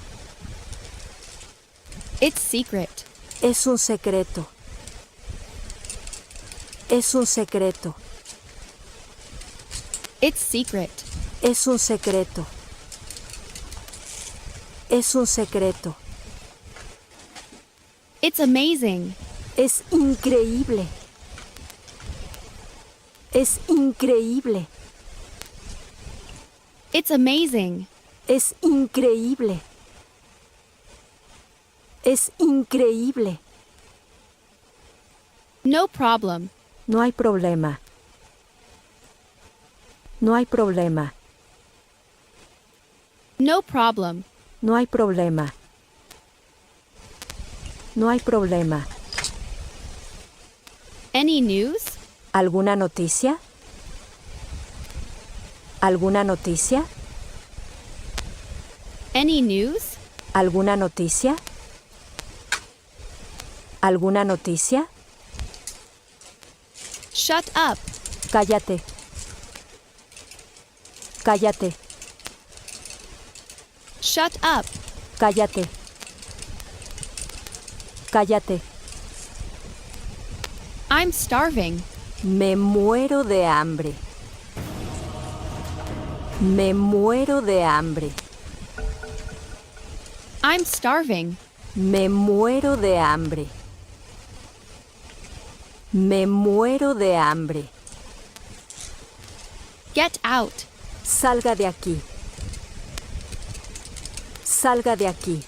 Speaker 8: It's secret.
Speaker 7: Es un secreto. Es un secreto.
Speaker 8: It's secret.
Speaker 7: Es un secreto. Es un secreto.
Speaker 8: It's amazing.
Speaker 7: Es increíble. Es increíble.
Speaker 8: It's amazing.
Speaker 7: Es increíble. Es increíble.
Speaker 8: No problem.
Speaker 7: No hay problema. No hay problema.
Speaker 8: No problem.
Speaker 7: No hay problema. No hay problema.
Speaker 8: Any news?
Speaker 7: ¿Alguna noticia? ¿Alguna noticia?
Speaker 8: Any news?
Speaker 7: ¿Alguna noticia? ¿Alguna noticia?
Speaker 8: Shut up.
Speaker 7: Cállate. Cállate.
Speaker 8: Shut up.
Speaker 7: Cállate. Cállate.
Speaker 8: I'm starving.
Speaker 7: Me muero de hambre. Me muero de hambre.
Speaker 8: I'm starving.
Speaker 7: Me muero de hambre. Me muero de hambre.
Speaker 8: Get out.
Speaker 7: Salga de aquí. Salga de aquí.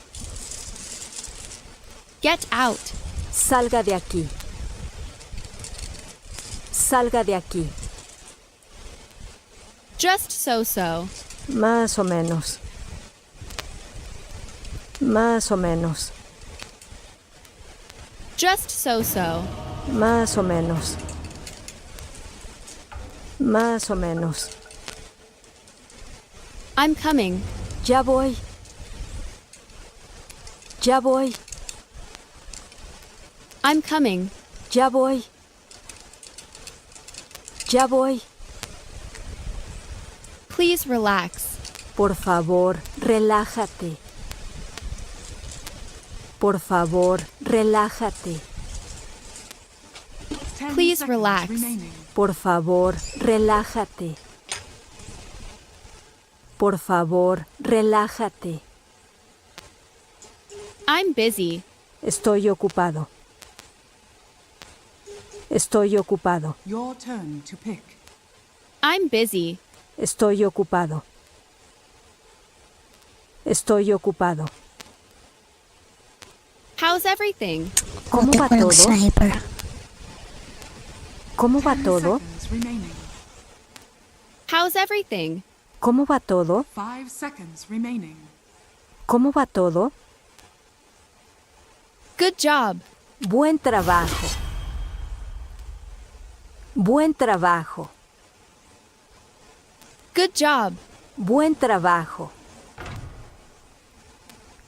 Speaker 8: Get out.
Speaker 7: Salga de aquí. Salga de aquí.
Speaker 8: Just so.
Speaker 7: Más o menos. Más o menos.
Speaker 8: Just so.
Speaker 7: Más o menos. Más o menos.
Speaker 8: I'm coming.
Speaker 7: Ya voy. Ya voy.
Speaker 8: I'm coming.
Speaker 7: Ya voy. Ya voy.
Speaker 8: Please relax.
Speaker 7: Por favor, relájate. Por favor, relájate.
Speaker 8: Please relax.
Speaker 7: Por favor, relájate. Por favor, relájate.
Speaker 8: I'm busy.
Speaker 7: Estoy ocupado. Estoy ocupado.
Speaker 9: Your turn to pick.
Speaker 8: I'm busy.
Speaker 7: Estoy ocupado. Estoy ocupado.
Speaker 8: How's everything?
Speaker 7: ¿Cómo va
Speaker 1: Con el
Speaker 7: todo?
Speaker 1: sniper.
Speaker 7: ¿Cómo va
Speaker 9: 10
Speaker 7: todo?
Speaker 9: seconds remaining.
Speaker 8: How's everything?
Speaker 7: ¿Cómo va todo?
Speaker 9: 5 seconds remaining.
Speaker 7: ¿Cómo va todo?
Speaker 8: Good job.
Speaker 7: Buen trabajo. Buen trabajo.
Speaker 8: Good job.
Speaker 7: Buen trabajo.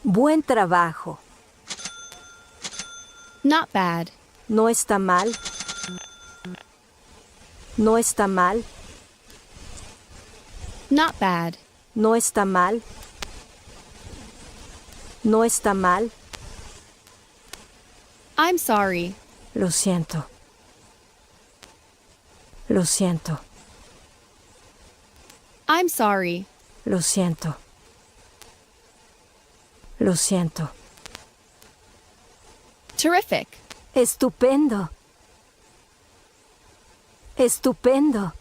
Speaker 7: Buen trabajo.
Speaker 8: Not bad.
Speaker 7: No está mal. No está mal.
Speaker 8: Not bad.
Speaker 7: No está mal. No está mal.
Speaker 8: I'm sorry.
Speaker 7: Lo siento. Lo siento.
Speaker 8: I'm sorry.
Speaker 7: Lo siento. Lo siento.
Speaker 8: Terrific.
Speaker 7: Estupendo. Estupendo.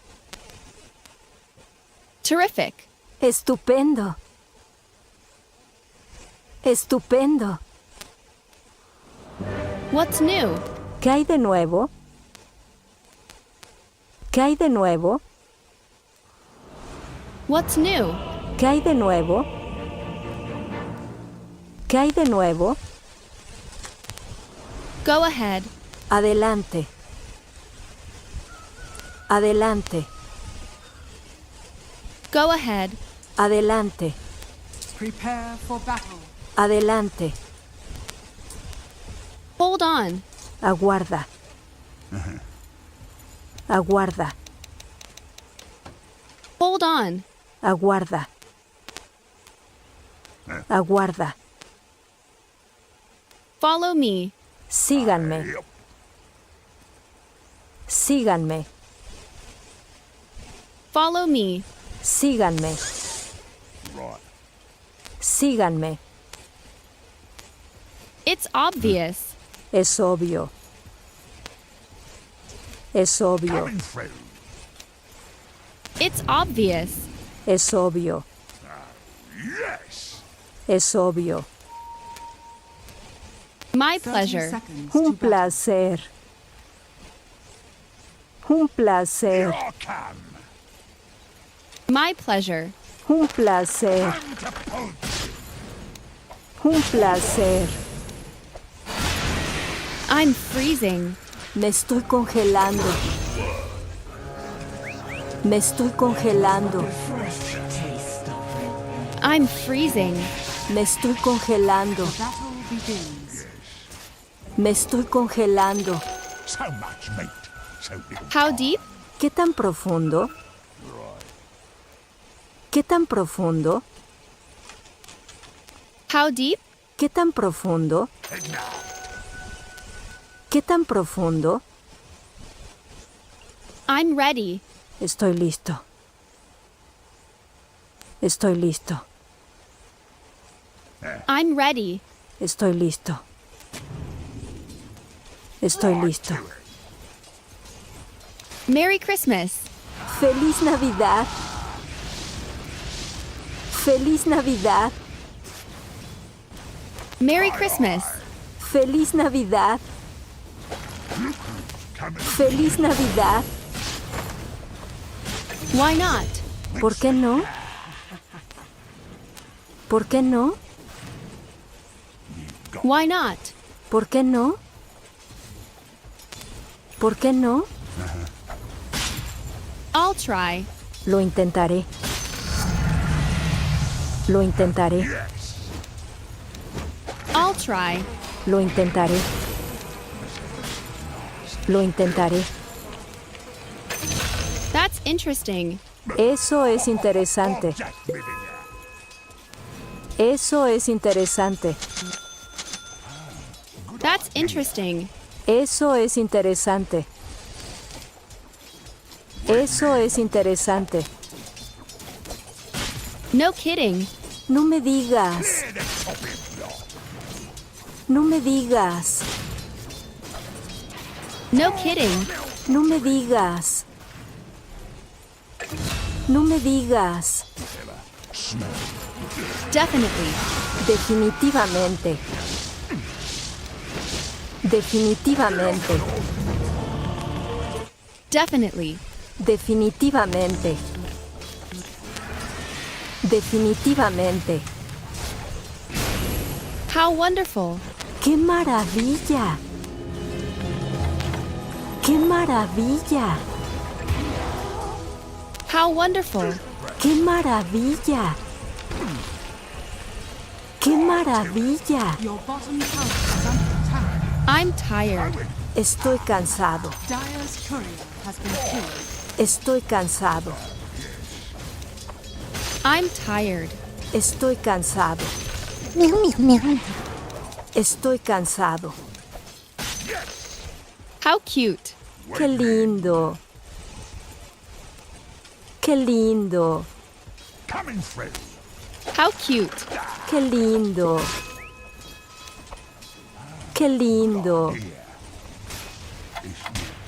Speaker 8: Terrific.
Speaker 7: Estupendo. Estupendo.
Speaker 8: What's new?
Speaker 7: ¿Qué hay de nuevo? ¿Qué hay de nuevo?
Speaker 8: What's new?
Speaker 7: ¿Qué hay de nuevo? ¿Qué hay de nuevo?
Speaker 8: Go ahead.
Speaker 7: Adelante. Adelante.
Speaker 8: Go ahead.
Speaker 7: Adelante.
Speaker 9: Prepare for battle.
Speaker 7: Adelante.
Speaker 8: Hold on.
Speaker 7: Aguarda. Aguarda.
Speaker 8: Hold on.
Speaker 7: Aguarda. Aguarda.
Speaker 8: Follow me.
Speaker 7: Síganme. Síganme.
Speaker 8: Follow me.
Speaker 7: Síganme. Síganme.
Speaker 8: It's obvious.
Speaker 7: Es obvio. Es obvio.
Speaker 8: It's obvious.
Speaker 7: Es obvio. Es obvio.
Speaker 8: My
Speaker 9: 30
Speaker 8: pleasure.
Speaker 9: seconds to
Speaker 7: Un
Speaker 9: battle.
Speaker 7: placer. Un placer.
Speaker 8: My pleasure.
Speaker 7: Un placer. Un placer.
Speaker 8: I'm freezing.
Speaker 7: Me estoy congelando. Me estoy congelando.
Speaker 8: I'm freezing.
Speaker 7: Me estoy congelando.
Speaker 9: Battle begins.
Speaker 7: Me estoy congelando.
Speaker 8: How deep?
Speaker 7: ¿Qué tan profundo? ¿Qué tan profundo?
Speaker 8: How deep?
Speaker 7: ¿Qué tan profundo? ¿Qué tan profundo?
Speaker 8: I'm ready.
Speaker 7: Estoy listo. Estoy listo.
Speaker 8: I'm ready.
Speaker 7: Estoy listo. Estoy listo.
Speaker 8: Merry Christmas.
Speaker 7: ¡Feliz Navidad! ¡Feliz Navidad!
Speaker 8: Merry Christmas.
Speaker 7: ¡Feliz Navidad! ¡Feliz Navidad!
Speaker 8: Why not?
Speaker 7: ¿Por qué no? ¿Por qué no?
Speaker 8: Why not?
Speaker 7: ¿Por qué no? ¿Por qué no?
Speaker 8: I'll try.
Speaker 7: Lo intentaré. Lo intentaré.
Speaker 8: I'll try.
Speaker 7: Lo intentaré. Lo intentaré.
Speaker 8: That's interesting.
Speaker 7: Eso es interesante. Eso es interesante.
Speaker 8: That's interesting.
Speaker 7: Eso es interesante. Eso es interesante.
Speaker 8: No kidding.
Speaker 7: No me digas. No me digas.
Speaker 8: No kidding.
Speaker 7: No me digas. No me digas.
Speaker 8: Definitely.
Speaker 7: Definitivamente. Definitivamente.
Speaker 8: Definitely.
Speaker 7: Definitivamente. Definitivamente.
Speaker 8: How wonderful.
Speaker 7: ¡Qué maravilla! ¡Qué maravilla!
Speaker 8: How wonderful.
Speaker 7: ¡Qué maravilla! ¡Qué maravilla!
Speaker 9: Your bottom tower is under attack.
Speaker 8: I'm tired.
Speaker 7: Estoy cansado.
Speaker 9: Dire's courier has been killed.
Speaker 7: Estoy cansado.
Speaker 8: I'm tired.
Speaker 7: Estoy cansado.
Speaker 1: Miau, miau, miau.
Speaker 7: Estoy cansado.
Speaker 8: How cute.
Speaker 7: ¡Qué lindo! ¡Qué lindo!
Speaker 8: How cute.
Speaker 7: ¡Qué lindo! ¡Qué lindo!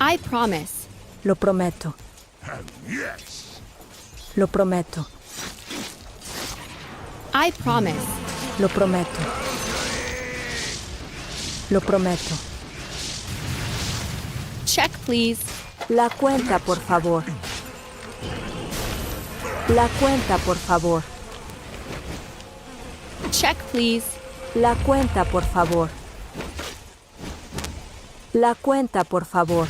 Speaker 8: I promise.
Speaker 7: Lo prometo. Lo prometo.
Speaker 8: I promise.
Speaker 7: Lo prometo. Lo prometo.
Speaker 8: Check, please.
Speaker 7: La cuenta, por favor. La cuenta, por favor.
Speaker 8: Check, please.
Speaker 7: La cuenta, por favor. La cuenta, por favor.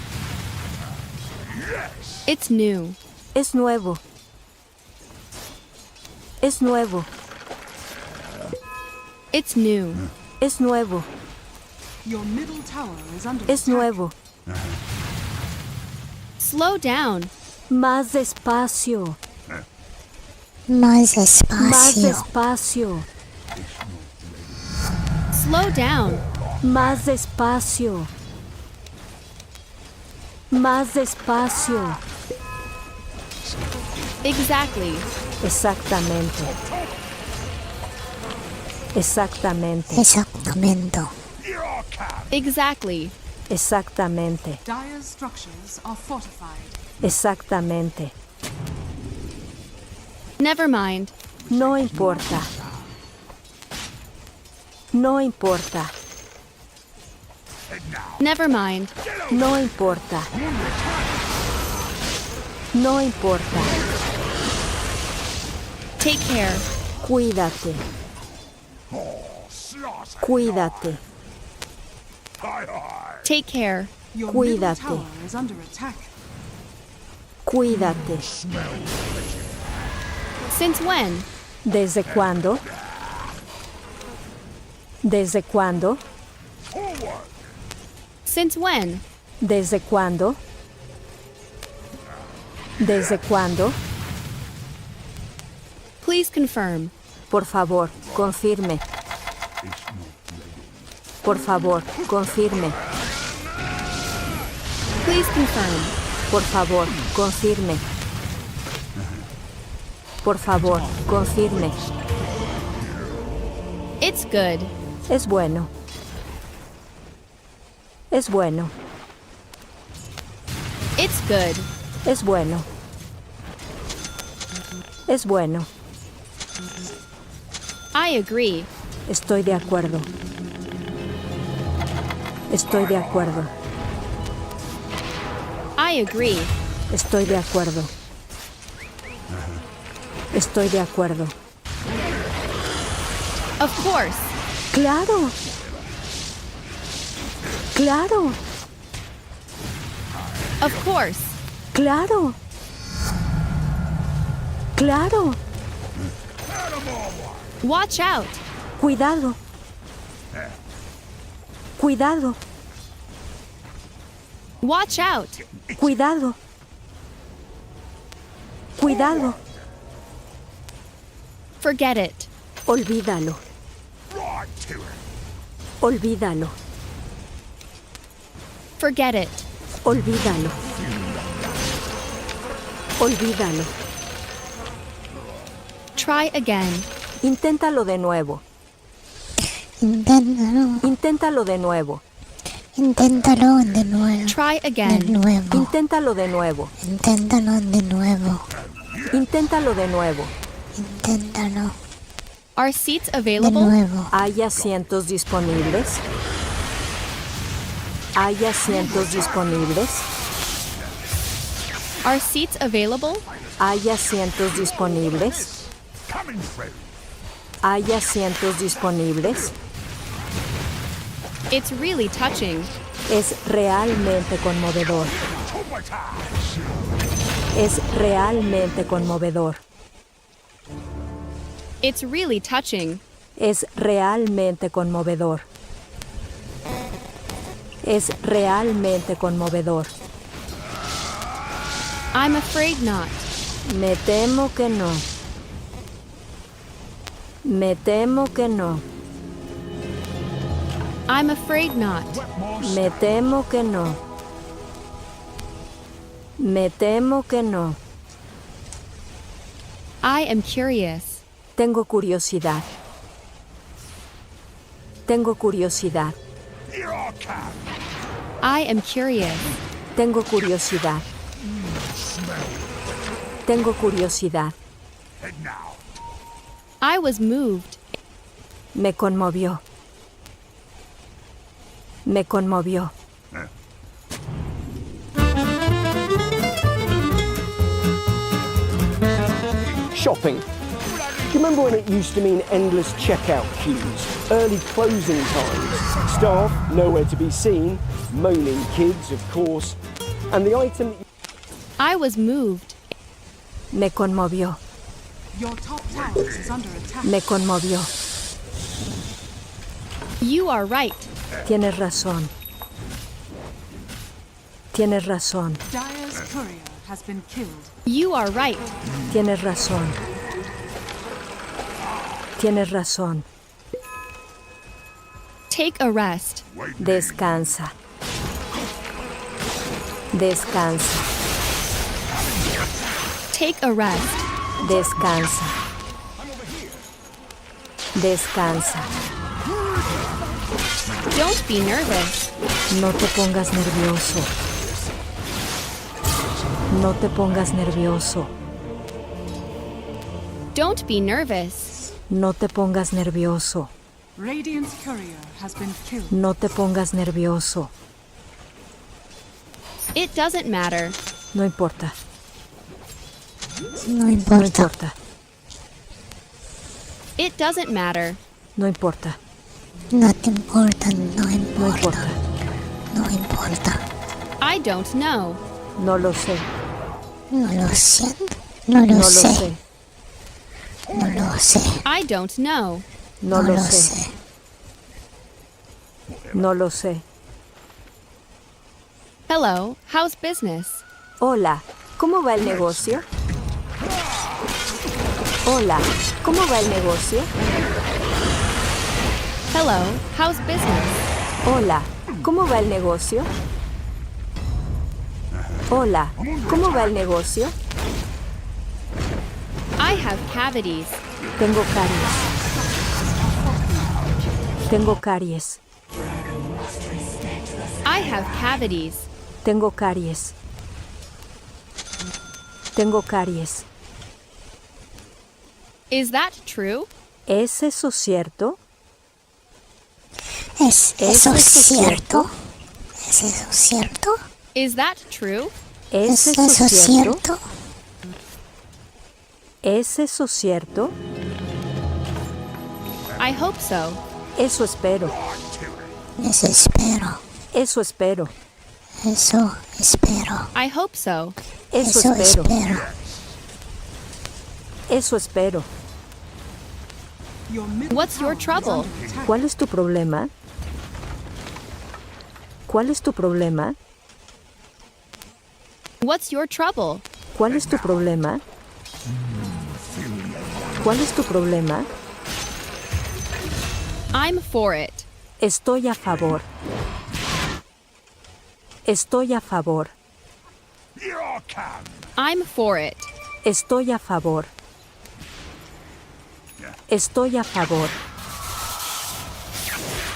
Speaker 8: It's new.
Speaker 7: Es nuevo. Es nuevo.
Speaker 8: It's new.
Speaker 7: Es nuevo.
Speaker 9: Your middle tower is under
Speaker 7: Es
Speaker 9: attack.
Speaker 7: nuevo.
Speaker 8: Slow down.
Speaker 7: Más despacio.
Speaker 1: Más
Speaker 7: Más
Speaker 1: despacio.
Speaker 7: despacio.
Speaker 8: Slow down.
Speaker 7: Más despacio. Más despacio.
Speaker 8: Exactly.
Speaker 7: Exactamente. Exactamente.
Speaker 1: Exactamente.
Speaker 8: Exactly.
Speaker 7: Exactamente.
Speaker 9: Dire structures are fortified.
Speaker 7: Exactamente.
Speaker 8: Never mind.
Speaker 7: No importa. No importa.
Speaker 8: Never mind.
Speaker 7: No importa. No importa.
Speaker 8: Take care.
Speaker 7: Cuídate. Cuídate.
Speaker 8: Take care.
Speaker 9: Your
Speaker 7: Cuídate.
Speaker 9: middle tower is under attack.
Speaker 7: Cuídate.
Speaker 8: Since when?
Speaker 7: ¿Desde cuándo? ¿Desde cuándo?
Speaker 8: Since when?
Speaker 7: ¿Desde cuándo? ¿Desde cuándo?
Speaker 8: Please confirm.
Speaker 7: Por favor, confirme. Por favor, confirme.
Speaker 8: Please confirm.
Speaker 7: Por favor, confirme. Por favor, confirme.
Speaker 8: It's good.
Speaker 7: Es bueno. Es bueno.
Speaker 8: It's good.
Speaker 7: Es bueno. Es bueno.
Speaker 8: I agree.
Speaker 7: Estoy de acuerdo. Estoy de acuerdo.
Speaker 8: I agree.
Speaker 7: Estoy de acuerdo. Estoy de acuerdo.
Speaker 8: Of course.
Speaker 7: Claro. Claro.
Speaker 8: Of course.
Speaker 7: Claro. Claro.
Speaker 8: Watch out.
Speaker 7: Cuidado. Cuidado.
Speaker 8: Watch out.
Speaker 7: Cuidado. Cuidado.
Speaker 8: Forget it.
Speaker 7: Olvídalo. Olvídalo.
Speaker 8: Forget it.
Speaker 7: Olvídalo. Olvídalo.
Speaker 8: Try again.
Speaker 7: Inténtalo de nuevo.
Speaker 1: Inténtalo.
Speaker 7: Inténtalo de nuevo.
Speaker 1: Inténtalo de nuevo.
Speaker 8: Try
Speaker 1: De
Speaker 8: again.
Speaker 1: nuevo.
Speaker 7: Inténtalo de nuevo.
Speaker 1: Inténtalo de nuevo.
Speaker 7: Inténtalo de nuevo.
Speaker 1: Inténtalo
Speaker 8: Are seats
Speaker 1: de
Speaker 8: available?
Speaker 1: nuevo.
Speaker 7: ¿Hay asientos disponibles? ¿Hay asientos disponibles?
Speaker 8: Are seats available?
Speaker 7: ¿Hay asientos disponibles? ¿Hay asientos disponibles?
Speaker 8: It's really touching.
Speaker 7: Es realmente conmovedor. Es realmente conmovedor.
Speaker 8: It's really touching.
Speaker 7: Es realmente conmovedor. Es realmente conmovedor.
Speaker 8: I'm afraid not.
Speaker 7: Me temo que no. Me temo que no.
Speaker 8: I'm afraid not.
Speaker 7: Me temo que no. Me temo que no.
Speaker 8: I am curious.
Speaker 7: Tengo curiosidad. Tengo curiosidad.
Speaker 8: I am curious.
Speaker 7: Tengo curiosidad. Tengo curiosidad.
Speaker 8: I was moved.
Speaker 7: Me conmovió. Me conmovió.
Speaker 10: Shopping. Do you remember when it used to mean endless checkout queues, early closing times, staff nowhere to be seen, moaning kids, of course, and the item that
Speaker 8: I was moved.
Speaker 7: Me conmovió.
Speaker 9: Your top tower is under attack.
Speaker 7: Me conmovió.
Speaker 8: You are right.
Speaker 7: Tienes razón. Tienes razón.
Speaker 9: Dire's courier has been killed.
Speaker 8: You are right.
Speaker 7: Tienes razón. Tienes razón.
Speaker 8: Take a rest.
Speaker 7: Descansa. Descansa.
Speaker 8: Take a rest.
Speaker 7: Descansa. Descansa.
Speaker 8: Don't be nervous.
Speaker 7: No te pongas nervioso. No te pongas nervioso.
Speaker 8: Don't be nervous.
Speaker 7: No te pongas nervioso.
Speaker 9: Radiant's courier has been killed.
Speaker 7: No te pongas nervioso.
Speaker 8: It doesn't matter.
Speaker 7: No importa.
Speaker 1: No
Speaker 7: No
Speaker 1: importa.
Speaker 7: importa.
Speaker 8: It doesn't matter.
Speaker 7: No importa.
Speaker 1: No te importa, no
Speaker 7: No
Speaker 1: importa.
Speaker 7: importa.
Speaker 1: No importa.
Speaker 8: I don't know.
Speaker 7: No lo sé.
Speaker 1: No lo sé. No lo
Speaker 7: No lo
Speaker 1: sé.
Speaker 7: sé.
Speaker 1: No lo sé.
Speaker 8: I don't know.
Speaker 7: No lo sé. No lo sé.
Speaker 8: Hello, how's business?
Speaker 7: Hola, ¿cómo va el negocio? Hola, ¿cómo va el negocio?
Speaker 8: Hello, how's business?
Speaker 7: Hola, ¿cómo va el negocio? Hola, ¿cómo va el negocio?
Speaker 8: I have cavities.
Speaker 7: Tengo caries. Tengo caries.
Speaker 8: I have cavities.
Speaker 7: Tengo caries. Tengo caries.
Speaker 8: Is that true?
Speaker 7: ¿Es eso cierto?
Speaker 1: ¿Es
Speaker 7: eso
Speaker 1: eso
Speaker 7: cierto?
Speaker 1: cierto? ¿Es eso cierto?
Speaker 8: Is that true?
Speaker 7: ¿Es
Speaker 1: ¿Es
Speaker 7: eso
Speaker 1: eso
Speaker 7: cierto?
Speaker 1: cierto?
Speaker 7: ¿Es eso cierto?
Speaker 8: I hope so.
Speaker 7: Eso espero.
Speaker 1: Eso espero.
Speaker 7: Eso espero.
Speaker 1: Eso espero.
Speaker 8: I hope so.
Speaker 7: Eso
Speaker 1: Eso
Speaker 7: espero.
Speaker 1: espero.
Speaker 7: Eso espero.
Speaker 9: Your middle
Speaker 8: What's your
Speaker 9: tower is
Speaker 8: trouble?
Speaker 9: under attack.
Speaker 7: ¿Cuál es tu problema? ¿Cuál es tu problema?
Speaker 8: What's your trouble?
Speaker 7: ¿Cuál es tu problema? ¿Cuál es tu problema?
Speaker 8: I'm for it.
Speaker 7: Estoy a favor. Estoy a favor.
Speaker 8: I'm for it.
Speaker 7: Estoy a favor. Estoy a favor.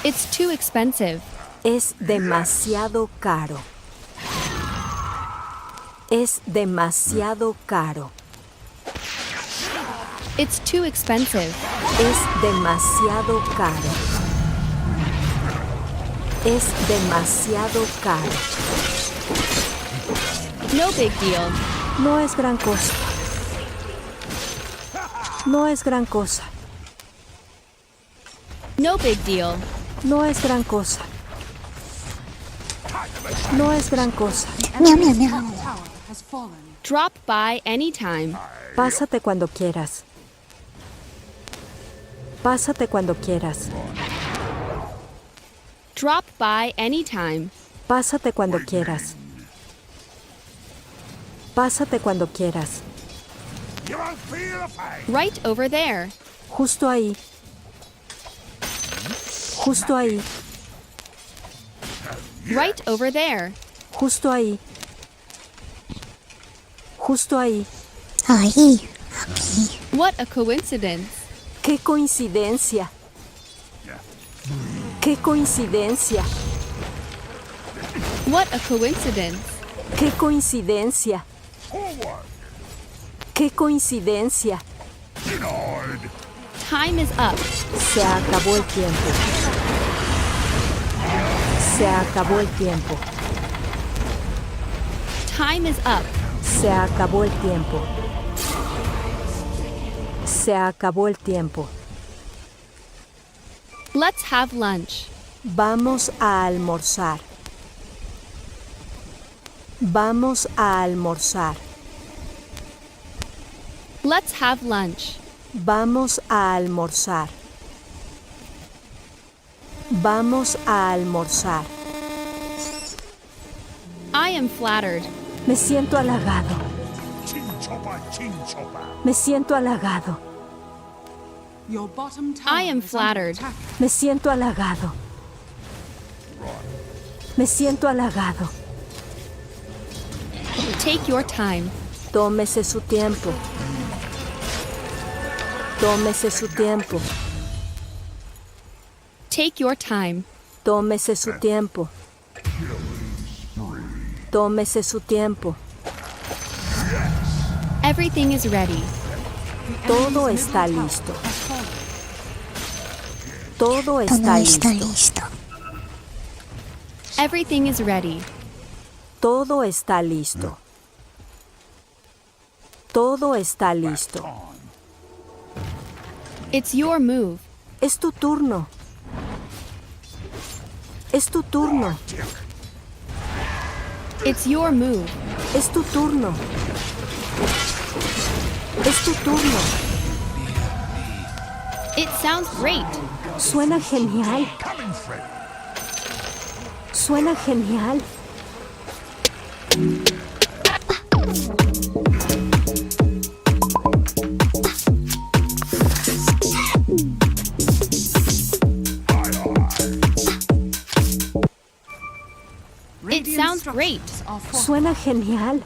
Speaker 8: It's too expensive.
Speaker 7: Es demasiado caro. Es demasiado caro.
Speaker 8: It's too expensive.
Speaker 7: Es demasiado caro. Es demasiado caro.
Speaker 8: No big deal.
Speaker 7: No es gran cosa. No es gran cosa.
Speaker 8: No big deal.
Speaker 7: No es gran cosa. No es gran cosa.
Speaker 1: Miau, miau, miau.
Speaker 9: Top tower has fallen.
Speaker 8: Drop by anytime.
Speaker 7: Pásate cuando quieras. Pásate cuando quieras.
Speaker 8: Drop by anytime.
Speaker 7: Pásate cuando quieras. Pásate cuando quieras.
Speaker 8: Right over there.
Speaker 7: Justo ahí. Justo ahí.
Speaker 8: Right over there.
Speaker 7: Justo ahí. Justo ahí.
Speaker 1: Ahí. Aquí.
Speaker 8: What a coincidence.
Speaker 7: ¡Qué coincidencia! ¡Qué coincidencia!
Speaker 8: What a coincidence.
Speaker 7: ¡Qué coincidencia! ¡Qué coincidencia!
Speaker 8: Time is up.
Speaker 7: Se acabó el tiempo. Se acabó el tiempo.
Speaker 8: Time is up.
Speaker 7: Se acabó el tiempo. Se acabó el tiempo.
Speaker 8: Let's have lunch.
Speaker 7: Vamos a almorzar. Vamos a almorzar.
Speaker 8: Let's have lunch.
Speaker 7: Vamos a almorzar. Vamos a almorzar.
Speaker 8: I am flattered.
Speaker 7: Me siento halagado. Me siento halagado.
Speaker 9: Your bottom tower
Speaker 8: I am
Speaker 9: is under
Speaker 8: flattered.
Speaker 9: attack.
Speaker 7: Me siento halagado. Me siento halagado.
Speaker 8: Take your time.
Speaker 7: Tómese su tiempo. Tómese su tiempo.
Speaker 8: Take your time.
Speaker 7: Tómese su tiempo. Tómese su tiempo.
Speaker 8: Everything is ready.
Speaker 7: Todo está listo. Todo
Speaker 1: Todo
Speaker 7: está
Speaker 1: está
Speaker 7: listo.
Speaker 1: listo.
Speaker 8: Everything is ready.
Speaker 7: Todo está listo. Todo está listo.
Speaker 8: It's your move.
Speaker 7: Es tu turno. Es tu turno.
Speaker 8: It's your move.
Speaker 7: Es tu turno. Es tu turno.
Speaker 8: It sounds great.
Speaker 7: Suena genial. Suena genial.
Speaker 8: It sounds great.
Speaker 9: Are fortified.
Speaker 7: Suena genial.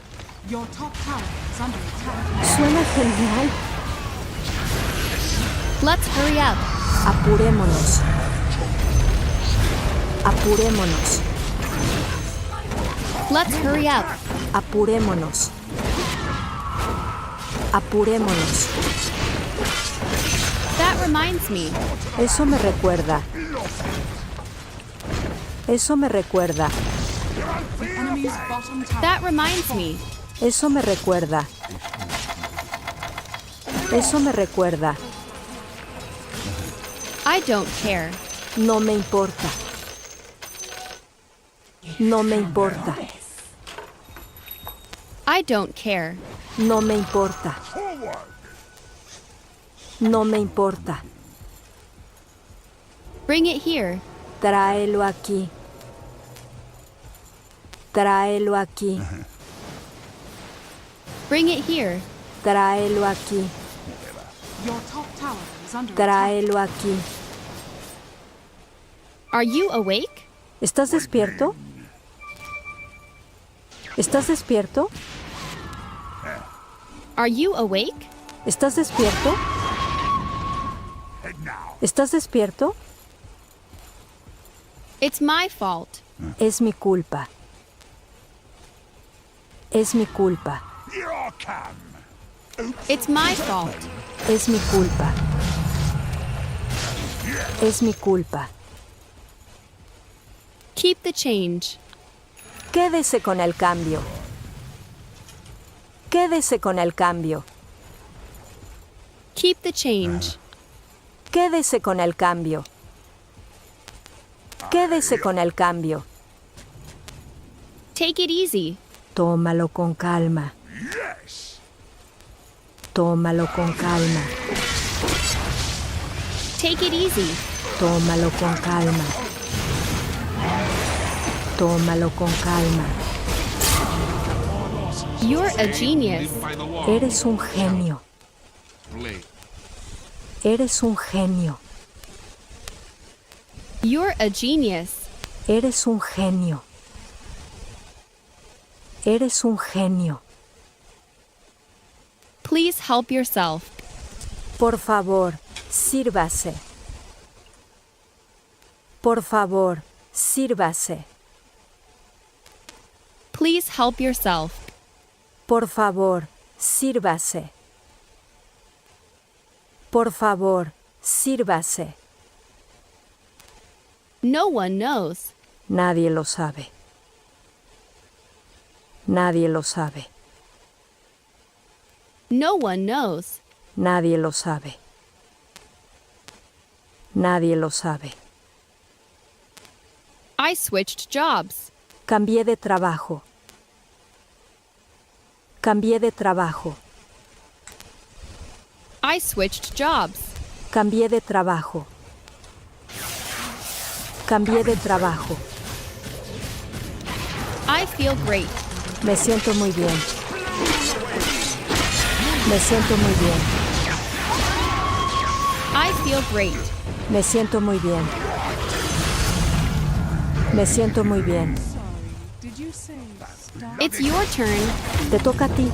Speaker 9: Your top tower is under attack.
Speaker 7: Suena genial.
Speaker 8: Let's hurry up.
Speaker 7: Apurémonos. Apurémonos.
Speaker 8: Let's hurry up.
Speaker 7: Apurémonos. Apurémonos.
Speaker 8: That reminds me.
Speaker 7: Eso me recuerda. Eso me recuerda.
Speaker 9: The enemy's bottom tower.
Speaker 8: That reminds me.
Speaker 7: Eso me recuerda. Eso me recuerda.
Speaker 8: I don't care.
Speaker 7: No me importa. No me importa.
Speaker 8: I don't care.
Speaker 7: No me importa. No me importa.
Speaker 8: Bring it here.
Speaker 7: Tráelo aquí. Tráelo aquí.
Speaker 8: Bring it here.
Speaker 7: Tráelo aquí.
Speaker 9: Your top tower is under attack.
Speaker 7: Tráelo aquí.
Speaker 8: Are you awake?
Speaker 7: ¿Estás despierto? ¿Estás despierto?
Speaker 8: Are you awake?
Speaker 7: ¿Estás despierto? ¿Estás despierto?
Speaker 8: It's my fault.
Speaker 7: Es mi culpa. Es mi culpa.
Speaker 8: It's my fault.
Speaker 7: Es mi culpa. Es mi culpa.
Speaker 8: Keep the change.
Speaker 7: Quédese con el cambio. Quédese con el cambio.
Speaker 8: Keep the change.
Speaker 7: Quédese con el cambio. Quédese con el cambio.
Speaker 8: Take it easy.
Speaker 7: Tómalo con calma. Tómalo con calma.
Speaker 8: Take it easy.
Speaker 7: Tómalo con calma. Tómalo con calma.
Speaker 8: You're a genius.
Speaker 7: Eres un genio. Eres un genio.
Speaker 8: You're a genius.
Speaker 7: Eres un genio. Eres un genio.
Speaker 8: Please help yourself.
Speaker 7: Por favor, sírvase. Por favor, sírvase.
Speaker 8: Please help yourself.
Speaker 7: Por favor, sírvase. Por favor, sírvase.
Speaker 8: No one knows.
Speaker 7: Nadie lo sabe. Nadie lo sabe.
Speaker 8: No one knows.
Speaker 7: Nadie lo sabe. Nadie lo sabe.
Speaker 8: I switched jobs.
Speaker 7: Cambié de trabajo. Cambié de trabajo.
Speaker 8: I switched jobs.
Speaker 7: Cambié de trabajo. Cambié de trabajo.
Speaker 8: I feel great.
Speaker 7: Me siento muy bien. Me siento muy bien.
Speaker 8: I feel great.
Speaker 7: Me siento muy bien. Me siento muy bien.
Speaker 9: Did you say stop?
Speaker 8: It's your turn.
Speaker 7: Te toca a ti.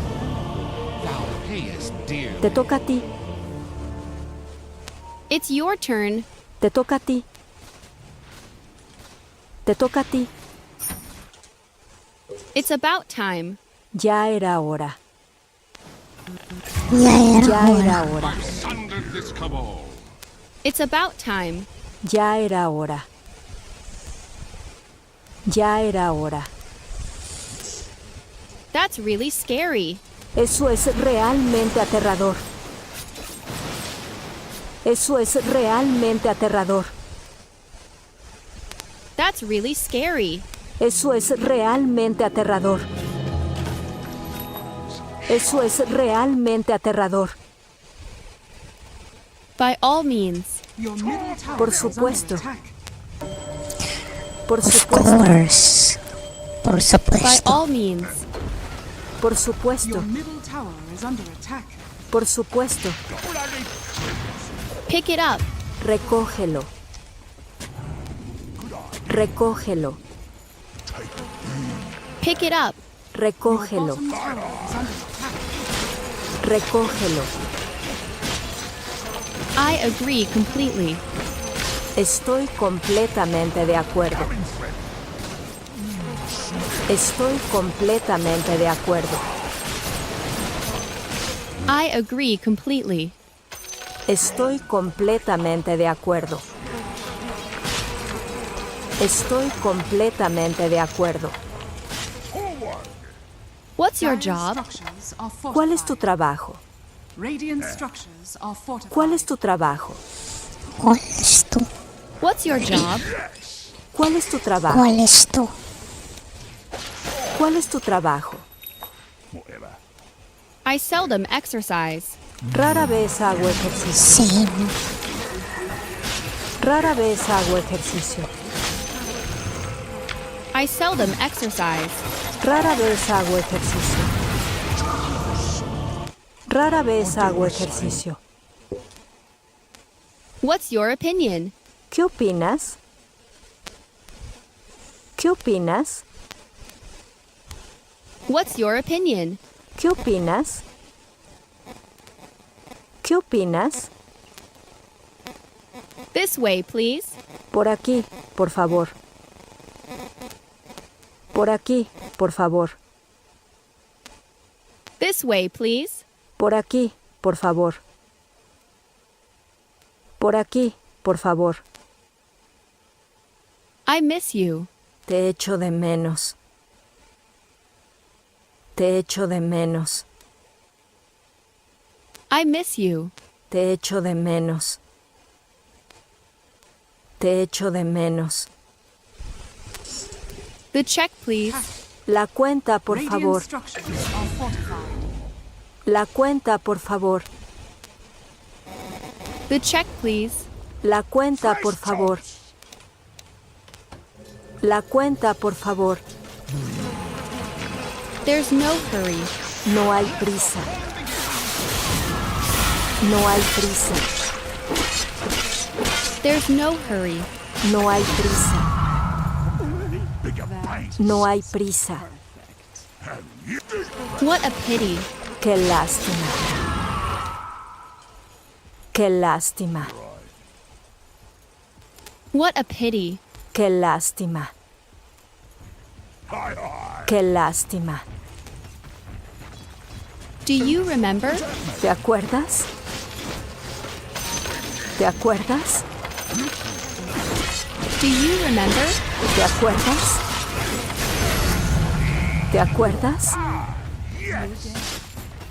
Speaker 7: Te toca a ti.
Speaker 8: It's your turn.
Speaker 7: Te toca a ti. Te toca a ti.
Speaker 8: It's about time.
Speaker 7: Ya era hora.
Speaker 1: Ya era
Speaker 7: Ya
Speaker 1: hora.
Speaker 7: era hora.
Speaker 8: It's about time.
Speaker 7: Ya era hora. Ya era hora.
Speaker 8: That's really scary.
Speaker 7: Eso es realmente aterrador. Eso es realmente aterrador.
Speaker 8: That's really scary.
Speaker 7: Eso es realmente aterrador. Eso es realmente aterrador.
Speaker 8: By all means.
Speaker 9: Your middle tower
Speaker 7: Por
Speaker 9: is under
Speaker 7: supuesto.
Speaker 9: attack.
Speaker 7: Por
Speaker 1: Of
Speaker 7: supuesto.
Speaker 1: course. Por
Speaker 8: By
Speaker 1: supuesto.
Speaker 8: all means.
Speaker 7: Por supuesto.
Speaker 9: Your middle tower is under attack.
Speaker 7: Por supuesto.
Speaker 8: Pick it up.
Speaker 7: Recógelo. Recógelo.
Speaker 8: Pick it up.
Speaker 7: Recógelo.
Speaker 9: Bottom tower is under attack.
Speaker 7: Recógelo.
Speaker 8: I agree completely.
Speaker 7: Estoy completamente de acuerdo. Estoy completamente de acuerdo.
Speaker 8: I agree completely.
Speaker 7: Estoy completamente de acuerdo. Estoy completamente de acuerdo.
Speaker 8: What's your
Speaker 9: Dire
Speaker 8: job?
Speaker 9: structures are
Speaker 7: ¿Cuál es tu
Speaker 9: fortified.
Speaker 7: trabajo?
Speaker 9: Radiant structures are fortified.
Speaker 7: ¿Cuál es tu trabajo?
Speaker 1: ¿Cuál es tu?
Speaker 8: What's your job?
Speaker 7: ¿Cuál es tu trabajo?
Speaker 1: ¿Cuál es tu?
Speaker 7: ¿Cuál es tu trabajo?
Speaker 8: I seldom exercise.
Speaker 7: Rara vez hago ejercicio.
Speaker 1: Sí.
Speaker 7: Rara vez hago ejercicio.
Speaker 8: I seldom exercise.
Speaker 7: Rara vez hago ejercicio. Rara vez hago ejercicio.
Speaker 8: What's your opinion?
Speaker 7: ¿Qué opinas? ¿Qué opinas?
Speaker 8: What's your opinion?
Speaker 7: ¿Qué opinas? ¿Qué opinas?
Speaker 8: This way, please.
Speaker 7: Por aquí, por favor. Por aquí, por favor.
Speaker 8: This way, please.
Speaker 7: Por aquí, por favor. Por aquí, por favor.
Speaker 8: I miss you.
Speaker 7: Te echo de menos. Te echo de menos.
Speaker 8: I miss you.
Speaker 7: Te echo de menos. Te echo de menos.
Speaker 8: The check, please.
Speaker 7: La cuenta, por
Speaker 9: Radiant
Speaker 7: favor.
Speaker 9: structures are fortified.
Speaker 7: La cuenta, por favor.
Speaker 8: The check, please.
Speaker 7: La cuenta, por favor. La cuenta, por favor.
Speaker 8: There's no hurry.
Speaker 7: No hay prisa. No hay prisa.
Speaker 8: There's no hurry.
Speaker 7: No hay prisa. No hay prisa.
Speaker 8: What a pity.
Speaker 7: Qué lástima. Qué lástima.
Speaker 8: What a pity.
Speaker 7: Qué lástima. Qué lástima.
Speaker 8: Do you remember?
Speaker 7: ¿Te acuerdas? ¿Te acuerdas?
Speaker 8: Do you remember?
Speaker 7: ¿Te acuerdas? ¿Te acuerdas?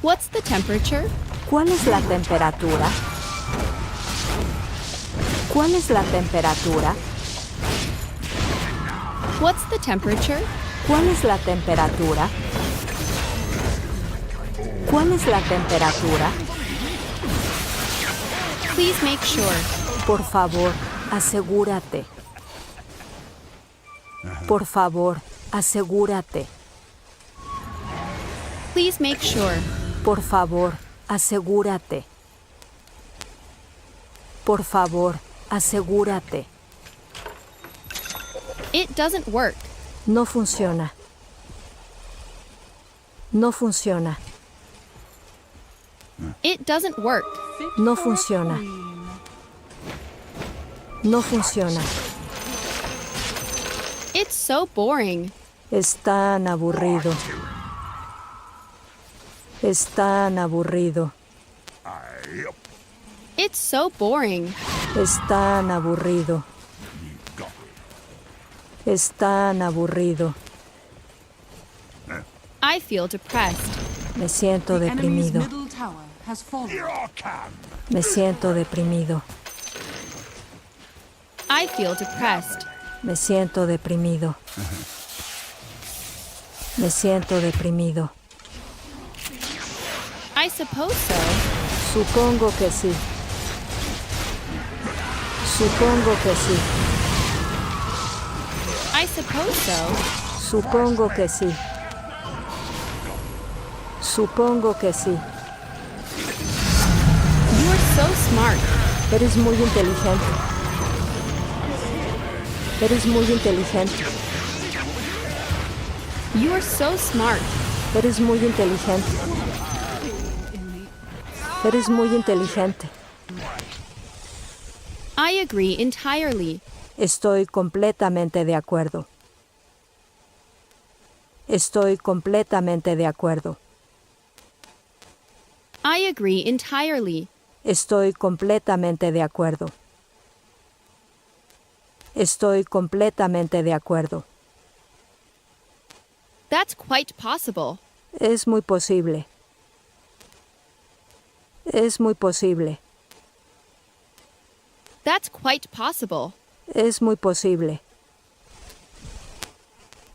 Speaker 8: What's the temperature?
Speaker 7: ¿Cuál es la temperatura? ¿Cuál es la temperatura?
Speaker 8: What's the temperature?
Speaker 7: ¿Cuál es la temperatura? ¿Cuál es la temperatura?
Speaker 8: Please make sure.
Speaker 7: Por favor, asegúrate. Por favor, asegúrate.
Speaker 8: Please make sure.
Speaker 7: Por favor, asegúrate. Por favor, asegúrate.
Speaker 8: It doesn't work.
Speaker 7: No funciona. No funciona.
Speaker 8: It doesn't work.
Speaker 7: No funciona. No funciona.
Speaker 8: It's so boring.
Speaker 7: Es tan aburrido. Es tan aburrido.
Speaker 8: It's so boring.
Speaker 7: Es tan aburrido. Es tan aburrido.
Speaker 8: I feel depressed.
Speaker 7: Me siento
Speaker 9: The enemy's
Speaker 7: deprimido.
Speaker 9: middle tower has fallen.
Speaker 7: Me siento deprimido.
Speaker 8: I feel depressed.
Speaker 7: Me siento deprimido. Me siento deprimido.
Speaker 8: I suppose so.
Speaker 7: Supongo que sí. Supongo que sí.
Speaker 8: I suppose so.
Speaker 7: Supongo que sí. Supongo que sí.
Speaker 8: You're so smart.
Speaker 7: Eres muy inteligente. Eres muy inteligente.
Speaker 8: You're so smart.
Speaker 7: Eres muy inteligente. Eres muy inteligente.
Speaker 8: I agree entirely.
Speaker 7: Estoy completamente de acuerdo. Estoy completamente de acuerdo.
Speaker 8: I agree entirely.
Speaker 7: Estoy completamente de acuerdo. Estoy completamente de acuerdo.
Speaker 8: That's quite possible.
Speaker 7: Es muy posible. Es muy posible.
Speaker 8: That's quite possible.
Speaker 7: Es muy posible.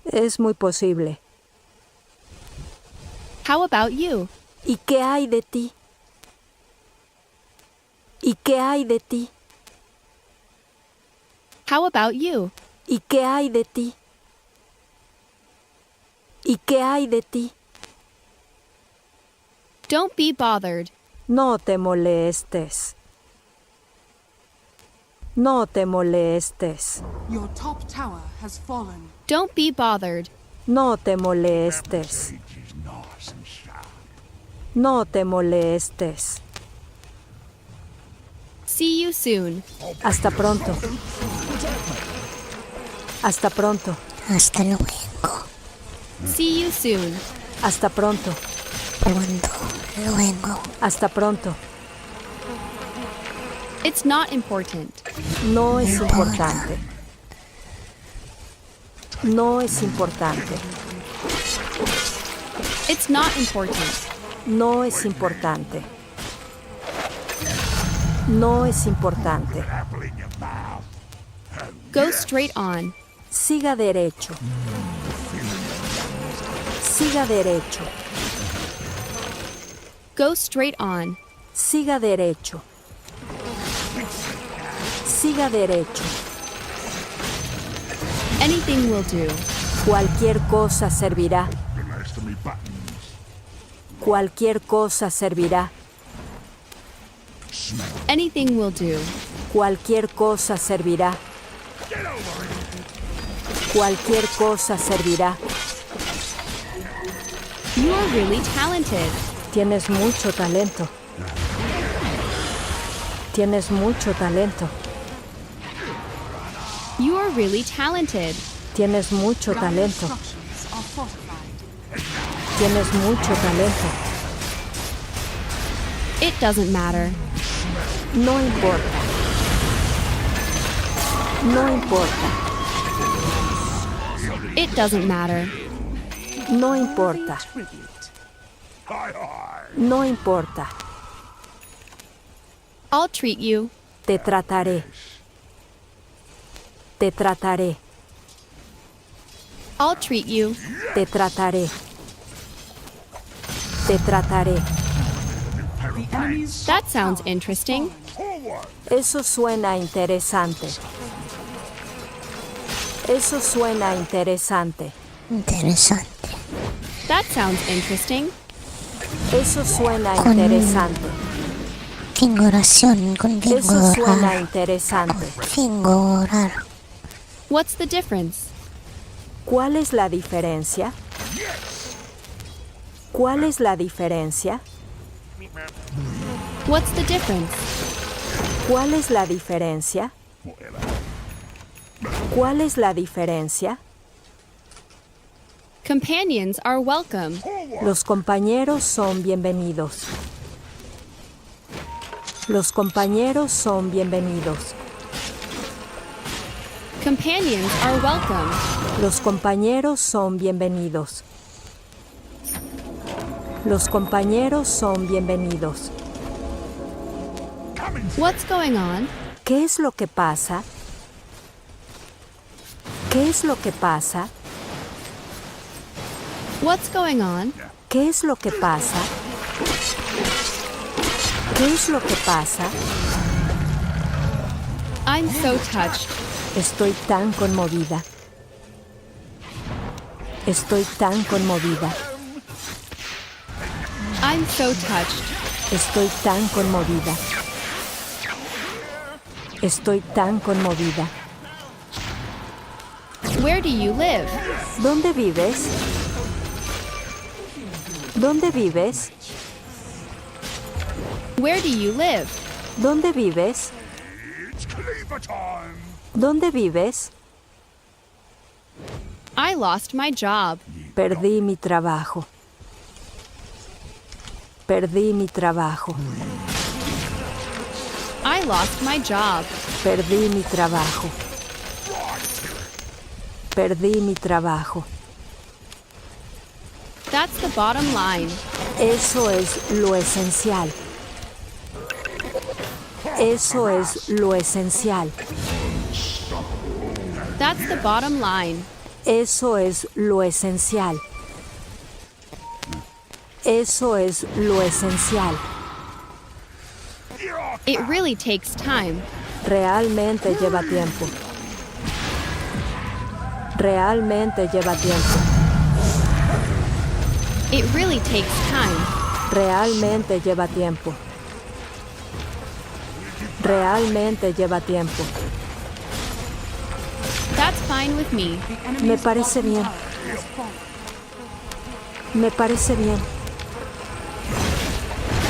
Speaker 7: Es muy posible.
Speaker 8: How about you?
Speaker 7: ¿Y qué hay de ti? ¿Y qué hay de ti?
Speaker 8: How about you?
Speaker 7: ¿Y qué hay de ti? ¿Y qué hay de ti?
Speaker 8: Don't be bothered.
Speaker 7: No te molestes. No te molestes.
Speaker 9: Your top tower has fallen.
Speaker 8: Don't be bothered.
Speaker 7: No te molestes. No te molestes.
Speaker 8: See you soon.
Speaker 7: Hasta pronto. Hasta pronto.
Speaker 1: Hasta luego.
Speaker 8: See you soon.
Speaker 7: Hasta pronto.
Speaker 1: Pronto. Luego.
Speaker 7: Hasta pronto.
Speaker 8: It's not important.
Speaker 7: No es importante. No es importante.
Speaker 8: It's not important.
Speaker 7: No es importante. No es importante.
Speaker 8: Go straight on.
Speaker 7: Siga derecho. Siga derecho.
Speaker 8: Go straight on.
Speaker 7: Siga derecho. Siga derecho.
Speaker 8: Anything will do.
Speaker 7: Cualquier cosa servirá. Cualquier cosa servirá.
Speaker 8: Anything will do.
Speaker 7: Cualquier cosa servirá. Cualquier cosa servirá.
Speaker 8: You are really talented.
Speaker 7: Tienes mucho talento. Tienes mucho talento.
Speaker 8: You are really talented.
Speaker 7: Tienes mucho talento.
Speaker 9: fortified.
Speaker 7: Tienes mucho talento.
Speaker 8: It doesn't matter.
Speaker 7: No importa. No importa.
Speaker 8: It doesn't matter.
Speaker 7: No importa. No importa.
Speaker 8: I'll treat you.
Speaker 7: Te trataré. Te trataré.
Speaker 8: I'll treat you.
Speaker 7: Te trataré. Te trataré.
Speaker 9: The enemy's
Speaker 8: That sounds interesting.
Speaker 7: Eso suena interesante. Eso suena interesante.
Speaker 1: Interesante.
Speaker 8: That sounds interesting.
Speaker 7: Eso suena interesante.
Speaker 1: Figuración con
Speaker 7: Eso suena
Speaker 1: figurar.
Speaker 7: interesante.
Speaker 1: Figurar.
Speaker 8: What's the difference?
Speaker 7: ¿Cuál es la diferencia? ¿Cuál es la diferencia?
Speaker 8: What's the difference?
Speaker 7: ¿Cuál es la diferencia? ¿Cuál es la diferencia?
Speaker 8: Companions are welcome.
Speaker 7: Los compañeros son bienvenidos. Los compañeros son bienvenidos.
Speaker 8: Companions are welcome.
Speaker 7: Los compañeros son bienvenidos. Los compañeros son bienvenidos.
Speaker 8: What's going on?
Speaker 7: ¿Qué es lo que pasa? ¿Qué es lo que pasa?
Speaker 8: What's going on?
Speaker 7: ¿Qué es lo que pasa? ¿Qué es lo que pasa?
Speaker 8: I'm so touched.
Speaker 7: Estoy tan conmovida. Estoy tan conmovida.
Speaker 8: I'm so touched.
Speaker 7: Estoy tan conmovida. Estoy tan conmovida.
Speaker 8: Where do you live?
Speaker 7: ¿Dónde vives? ¿Dónde vives?
Speaker 8: Where do you live?
Speaker 7: ¿Dónde vives? ¿Dónde vives?
Speaker 8: I lost my job.
Speaker 7: Perdí mi trabajo. Perdí mi trabajo.
Speaker 8: I lost my job.
Speaker 7: Perdí mi trabajo. Perdí mi trabajo.
Speaker 8: That's the bottom line.
Speaker 7: Eso es lo esencial. Eso es lo esencial.
Speaker 8: That's the bottom line.
Speaker 7: Eso es lo esencial. Eso es lo esencial.
Speaker 8: It really takes time.
Speaker 7: Realmente lleva tiempo. Realmente lleva tiempo.
Speaker 8: It really takes time.
Speaker 7: Realmente lleva tiempo. Realmente lleva tiempo.
Speaker 8: That's fine with me.
Speaker 7: Me parece bien. Me parece bien.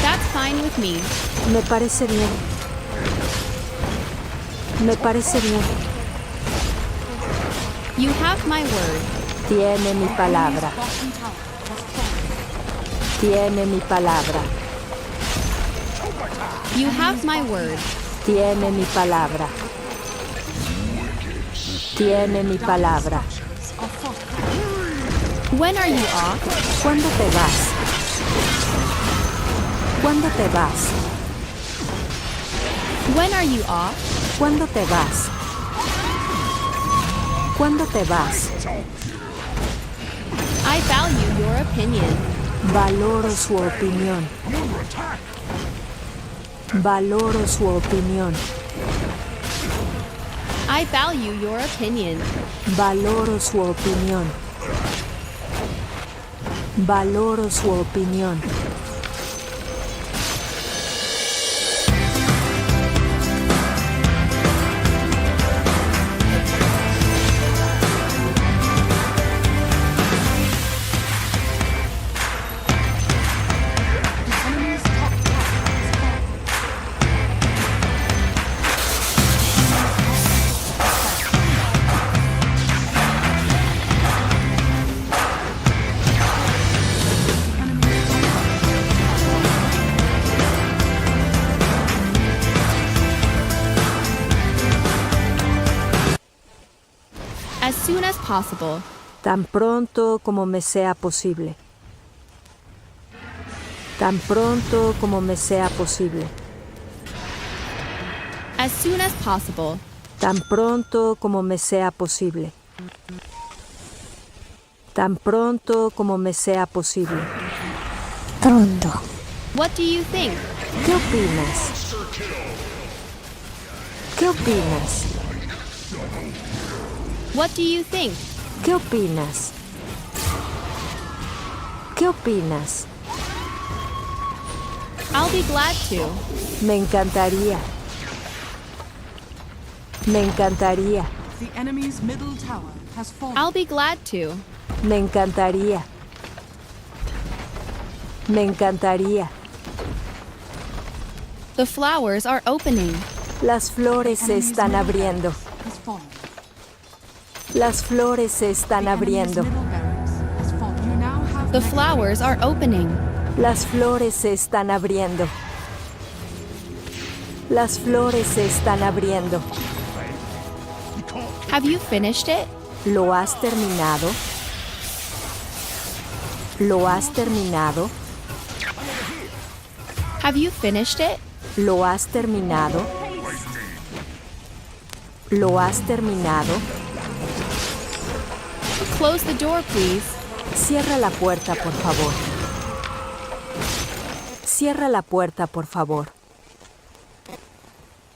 Speaker 8: That's fine with me.
Speaker 7: Me parece bien. Me parece bien.
Speaker 8: You have my word.
Speaker 7: Tiene mi palabra. Tiene mi palabra.
Speaker 8: You have my word.
Speaker 7: Tiene mi palabra. Tiene mi palabra.
Speaker 8: When are you off?
Speaker 7: ¿Cuándo te vas? ¿Cuándo te vas?
Speaker 8: When are you off?
Speaker 7: ¿Cuándo te vas? ¿Cuándo te vas?
Speaker 8: I value your opinion.
Speaker 7: Valoro su opinión. Valoro su opinión.
Speaker 8: I value your opinion.
Speaker 7: Valoro su opinión. Valoro su opinión.
Speaker 8: as possible.
Speaker 7: Tan pronto como me sea posible. Tan pronto como me sea posible.
Speaker 8: As soon as possible.
Speaker 7: Tan pronto como me sea posible. Tan pronto como me sea posible.
Speaker 1: Pronto.
Speaker 8: What do you think?
Speaker 7: ¿Qué opinas? ¿Qué opinas?
Speaker 8: What do you think?
Speaker 7: ¿Qué opinas? ¿Qué opinas?
Speaker 8: I'll be glad to.
Speaker 7: Me encantaría. Me encantaría.
Speaker 9: The enemy's middle tower has fallen.
Speaker 8: I'll be glad to.
Speaker 7: Me encantaría. Me encantaría.
Speaker 8: The flowers are opening.
Speaker 7: Las flores se
Speaker 9: Enemy's
Speaker 7: están
Speaker 9: middle
Speaker 7: abriendo.
Speaker 9: barracks has fallen.
Speaker 7: Las flores se están
Speaker 9: The enemy's
Speaker 7: abriendo.
Speaker 9: middle barracks has fallen. You now have
Speaker 8: The
Speaker 9: mega
Speaker 8: flowers are opening.
Speaker 7: Las flores se están abriendo. Las flores se están abriendo.
Speaker 8: Have you finished it?
Speaker 7: ¿Lo has terminado? ¿Lo has terminado?
Speaker 8: Have you finished it?
Speaker 7: ¿Lo has terminado? ¿Lo has terminado?
Speaker 8: Close the door, please.
Speaker 7: Cierra la puerta, por favor. Cierra la puerta, por favor.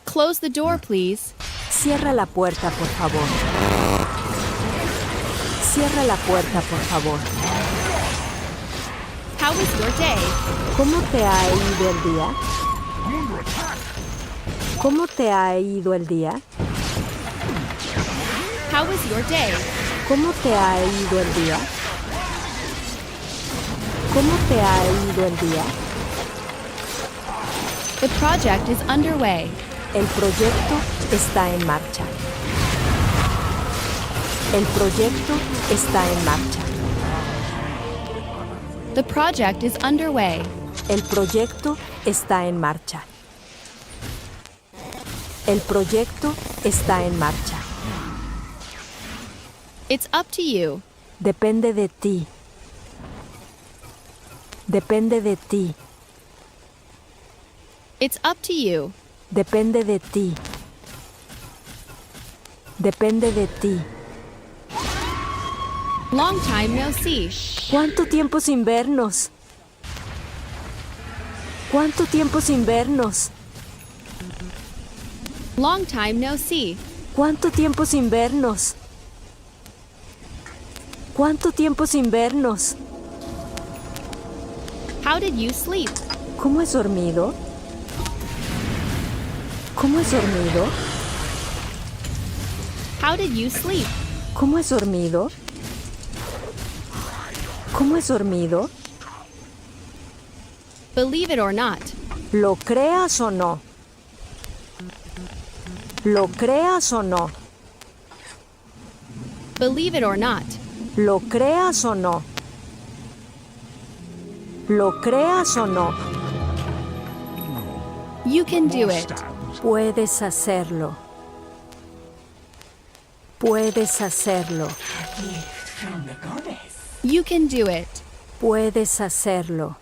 Speaker 8: Close the door, please.
Speaker 7: Cierra la puerta, por favor. Cierra la puerta, por favor.
Speaker 8: How was your day?
Speaker 7: ¿Cómo te ha ido el día? ¿Cómo te ha ido el día?
Speaker 8: How was your day?
Speaker 7: ¿Cómo te ha ido el día? ¿Cómo te ha ido el día?
Speaker 8: The project is underway.
Speaker 7: El proyecto está en marcha. El proyecto está en marcha.
Speaker 8: The project is underway.
Speaker 7: El proyecto está en marcha. El proyecto está en marcha.
Speaker 8: It's up to you.
Speaker 7: Depende de ti. Depende de ti.
Speaker 8: It's up to you.
Speaker 7: Depende de ti. Depende de ti.
Speaker 8: Long time no see.
Speaker 7: ¿Cuánto tiempo sin vernos? ¿Cuánto tiempo sin vernos?
Speaker 8: Long time no see.
Speaker 7: ¿Cuánto tiempo sin vernos? ¿Cuánto tiempo sin vernos?
Speaker 8: How did you sleep?
Speaker 7: ¿Cómo has dormido? ¿Cómo has dormido?
Speaker 8: How did you sleep?
Speaker 7: ¿Cómo has dormido? ¿Cómo has dormido?
Speaker 8: Believe it or not.
Speaker 7: ¿Lo creas o no? ¿Lo creas o no?
Speaker 8: Believe it or not.
Speaker 7: ¿Lo creas o no? ¿Lo creas o no?
Speaker 8: You can do it.
Speaker 7: Puedes hacerlo. Puedes hacerlo.
Speaker 8: You can do it.
Speaker 7: Puedes hacerlo.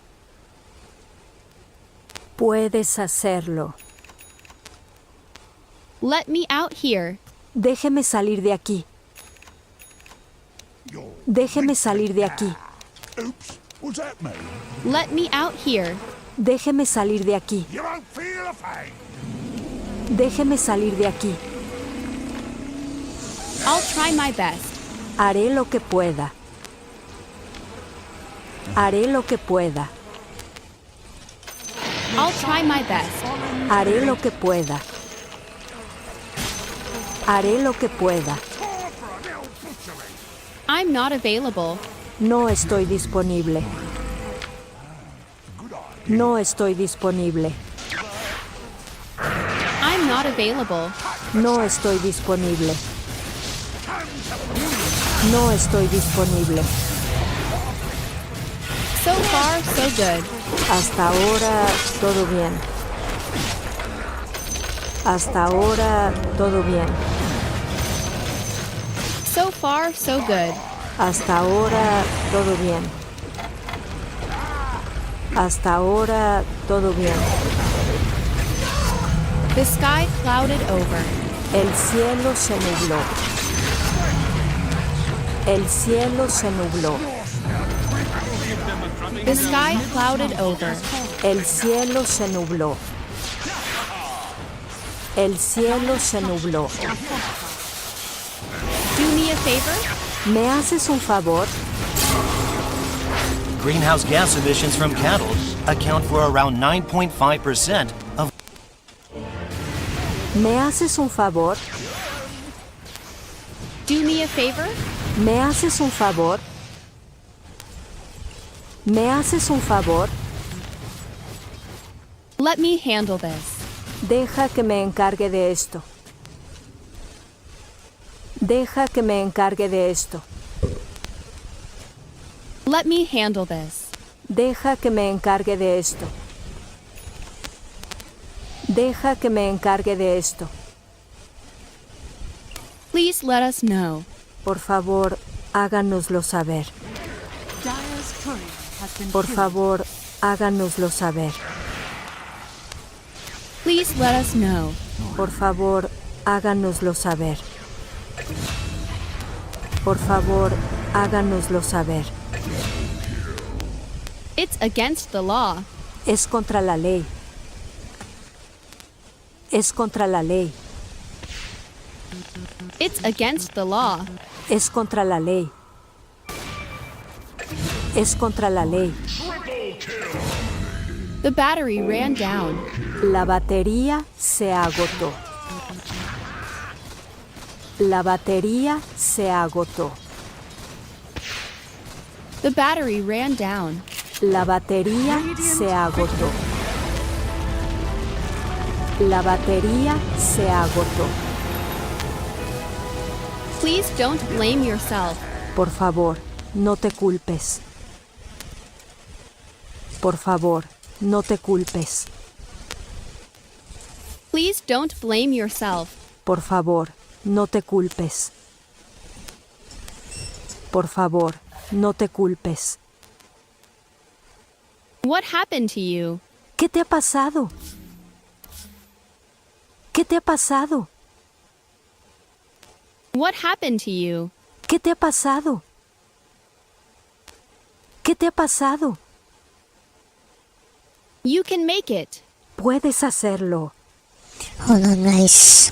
Speaker 7: Puedes hacerlo.
Speaker 8: Let me out here.
Speaker 7: Déjeme salir de aquí. Déjeme salir de aquí.
Speaker 11: Oops, was that me?
Speaker 8: Let me out here.
Speaker 7: Déjeme salir de aquí.
Speaker 11: You won't feel a thing.
Speaker 7: Déjeme salir de aquí.
Speaker 8: I'll try my best.
Speaker 7: Haré lo que pueda. Haré lo que pueda.
Speaker 8: I'll try my best.
Speaker 7: Haré lo que pueda. Haré lo que pueda.
Speaker 8: I'm not available.
Speaker 7: No estoy disponible. No estoy disponible.
Speaker 8: I'm not available.
Speaker 7: No estoy disponible. No estoy disponible.
Speaker 8: So far, so good.
Speaker 7: Hasta ahora, todo bien. Hasta ahora, todo bien.
Speaker 8: So far, so good.
Speaker 7: Hasta ahora todo bien. Hasta ahora todo bien.
Speaker 8: The sky clouded over.
Speaker 7: El cielo se nubló. El cielo se nubló.
Speaker 8: The sky clouded over.
Speaker 7: El cielo se nubló. El cielo se nubló.
Speaker 8: Do me a favor?
Speaker 7: ¿Me haces un favor?
Speaker 12: Greenhouse gas emissions from cattle account for around 9.5% of.
Speaker 7: ¿Me haces un favor?
Speaker 8: Do me a favor?
Speaker 7: ¿Me haces un favor? ¿Me haces un favor?
Speaker 8: Let me handle this.
Speaker 7: Deja que me encargue de esto. Deja que me encargue de esto.
Speaker 8: Let me handle this.
Speaker 7: Deja que me encargue de esto. Deja que me encargue de esto.
Speaker 8: Please let us know.
Speaker 7: Por favor, háganoslo saber.
Speaker 9: Dire's courier has been
Speaker 7: Por
Speaker 9: killed.
Speaker 7: favor, háganoslo saber.
Speaker 8: Please let us know.
Speaker 7: Por favor, háganoslo saber. Por favor, háganoslo saber.
Speaker 8: It's against the law.
Speaker 7: Es contra la ley. Es contra la ley.
Speaker 8: It's against the law.
Speaker 7: Es contra la ley. Es contra la ley.
Speaker 8: The battery ran down.
Speaker 7: La batería se agotó. La batería se agotó.
Speaker 8: The battery ran down.
Speaker 7: La batería se agotó. La batería se agotó.
Speaker 8: Please don't blame yourself.
Speaker 7: Por favor, no te culpes. Por favor, no te culpes.
Speaker 8: Please don't blame yourself.
Speaker 7: Por favor, no te culpes. Por favor, no te culpes.
Speaker 8: What happened to you?
Speaker 7: ¿Qué te ha pasado? ¿Qué te ha pasado?
Speaker 8: What happened to you?
Speaker 7: ¿Qué te ha pasado? ¿Qué te ha pasado?
Speaker 8: You can make it.
Speaker 7: Puedes hacerlo.
Speaker 1: Hold on, guys.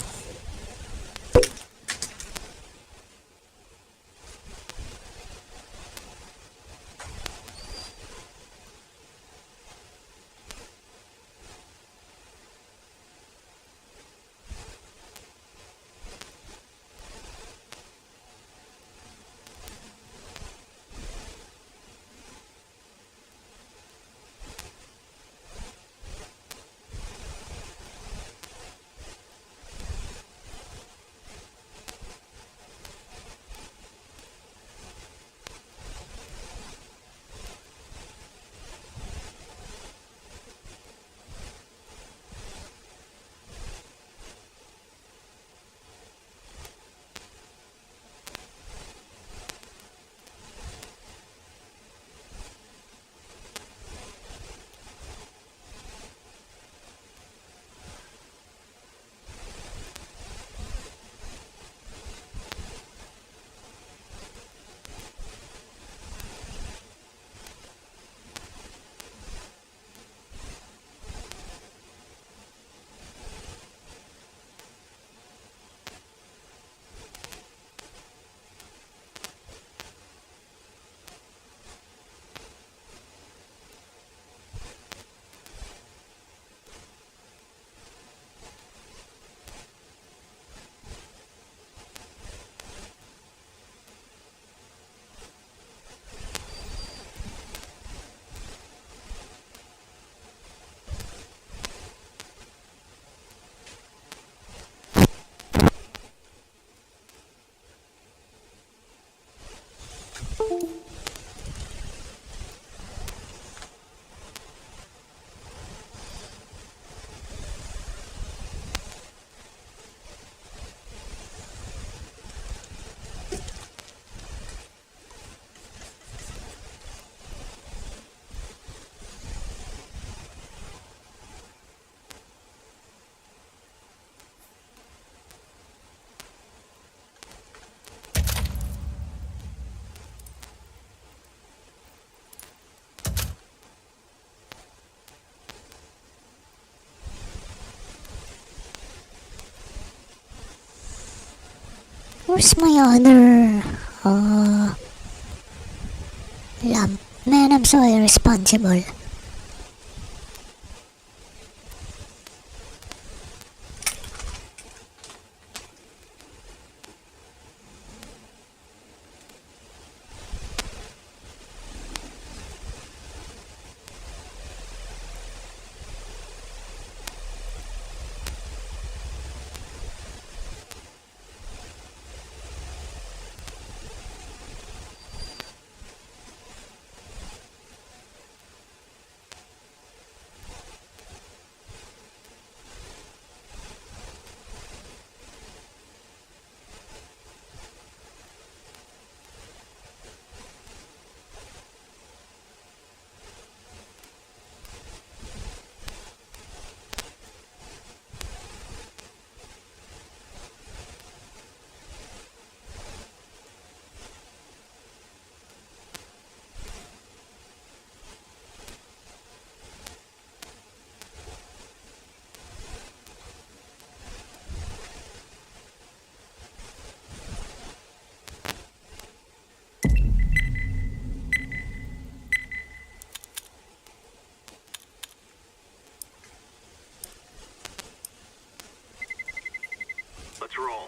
Speaker 1: Where's my other lamp? Man, I'm so irresponsible.
Speaker 13: Let's roll.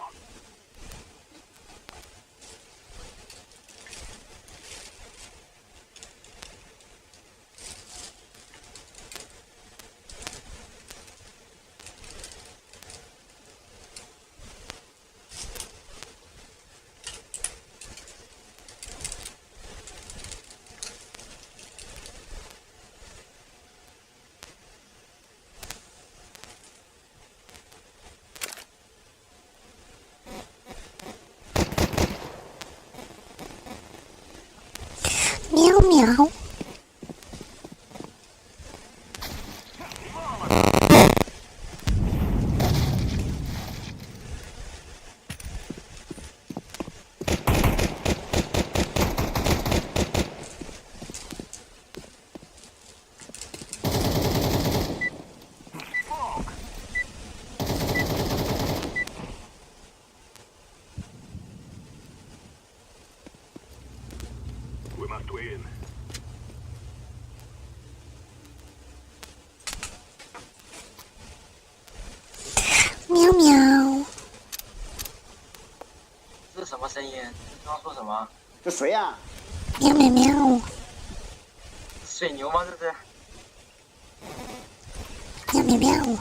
Speaker 1: Meow meow.
Speaker 13: We must win.
Speaker 1: Meow meow.
Speaker 14: 这是什么声音？刚刚说什么？
Speaker 15: 这谁呀？
Speaker 1: 喵喵喵。
Speaker 14: 水牛吗？这是？
Speaker 1: 喵喵喵。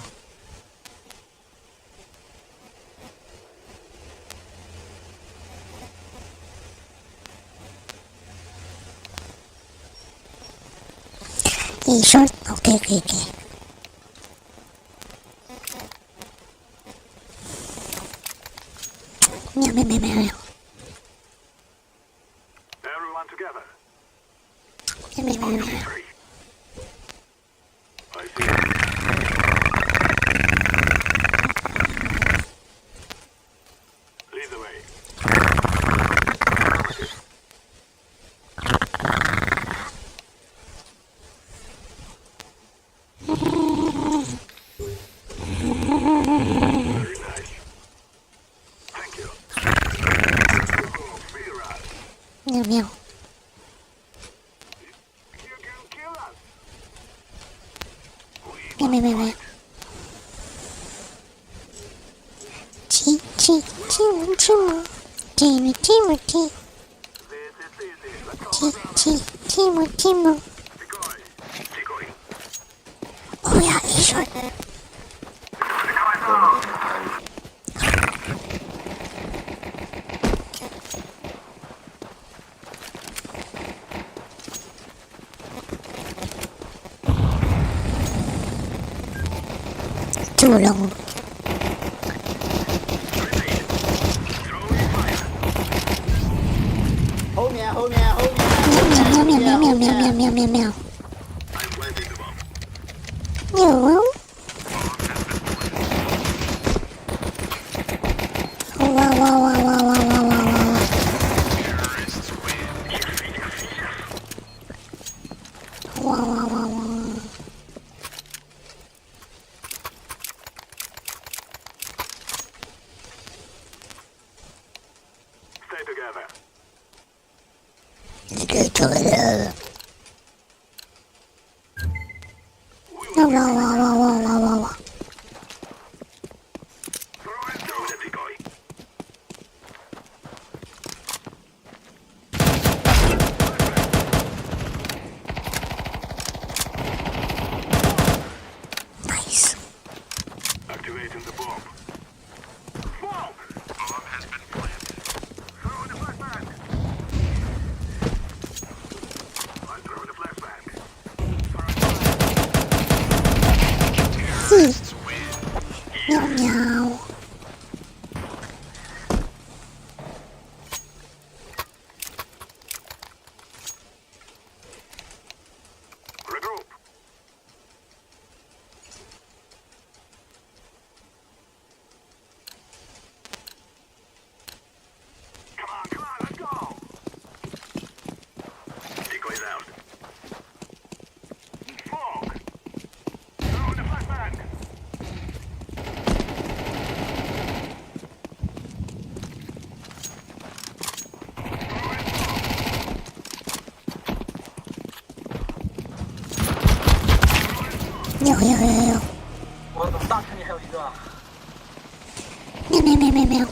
Speaker 1: short. Okay, okay, okay. Meow, meow, meow, meow.
Speaker 13: Everyone together.
Speaker 1: Meow, meow, meow, meow.
Speaker 13: I see. Lead the way. Very nice. Thank you. Feel right.
Speaker 1: Meow, meow.
Speaker 13: You can kill us.
Speaker 1: Meow, meow, meow, meow. Chee, chee, chee, chee, chee, chee, chee. Chee, chee, chee, chee. Oh yeah, he's short. Too long.
Speaker 15: Hold me out, hold me out, hold me out.
Speaker 1: Meow, meow, meow, meow, meow, meow, meow, meow, meow. Meow. Oh, wow, wow, wow, wow, wow, wow, wow, wow. Wow, wow, wow, wow. together. Wow, wow, wow, wow, wow, wow, wow. Nice.
Speaker 13: Activating the bomb. Smoke! Bomb has been planted. Throw the flashbang. I throw the flashbang.
Speaker 1: Meow meow.
Speaker 13: Regroup. Come on, let's go. Decoys out. Smoke. Throw the flashbang.
Speaker 1: 有有有有。
Speaker 14: 我怎么大看见还有一个啊？
Speaker 1: 喵喵喵喵喵。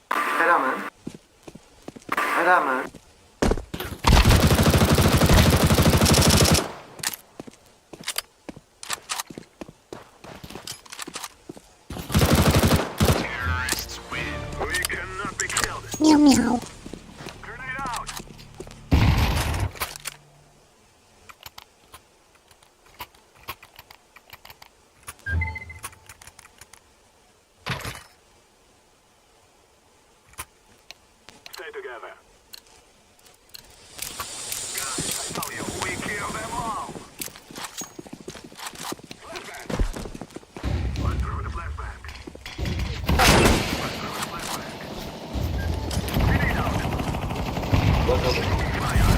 Speaker 14: 开大门，开大门。
Speaker 1: 喵喵。
Speaker 13: Stay together. Guys, I tell you, we kill them all. Flashbang. Let's throw the flashbang. Let's throw the flashbang. Grenade out. Fire.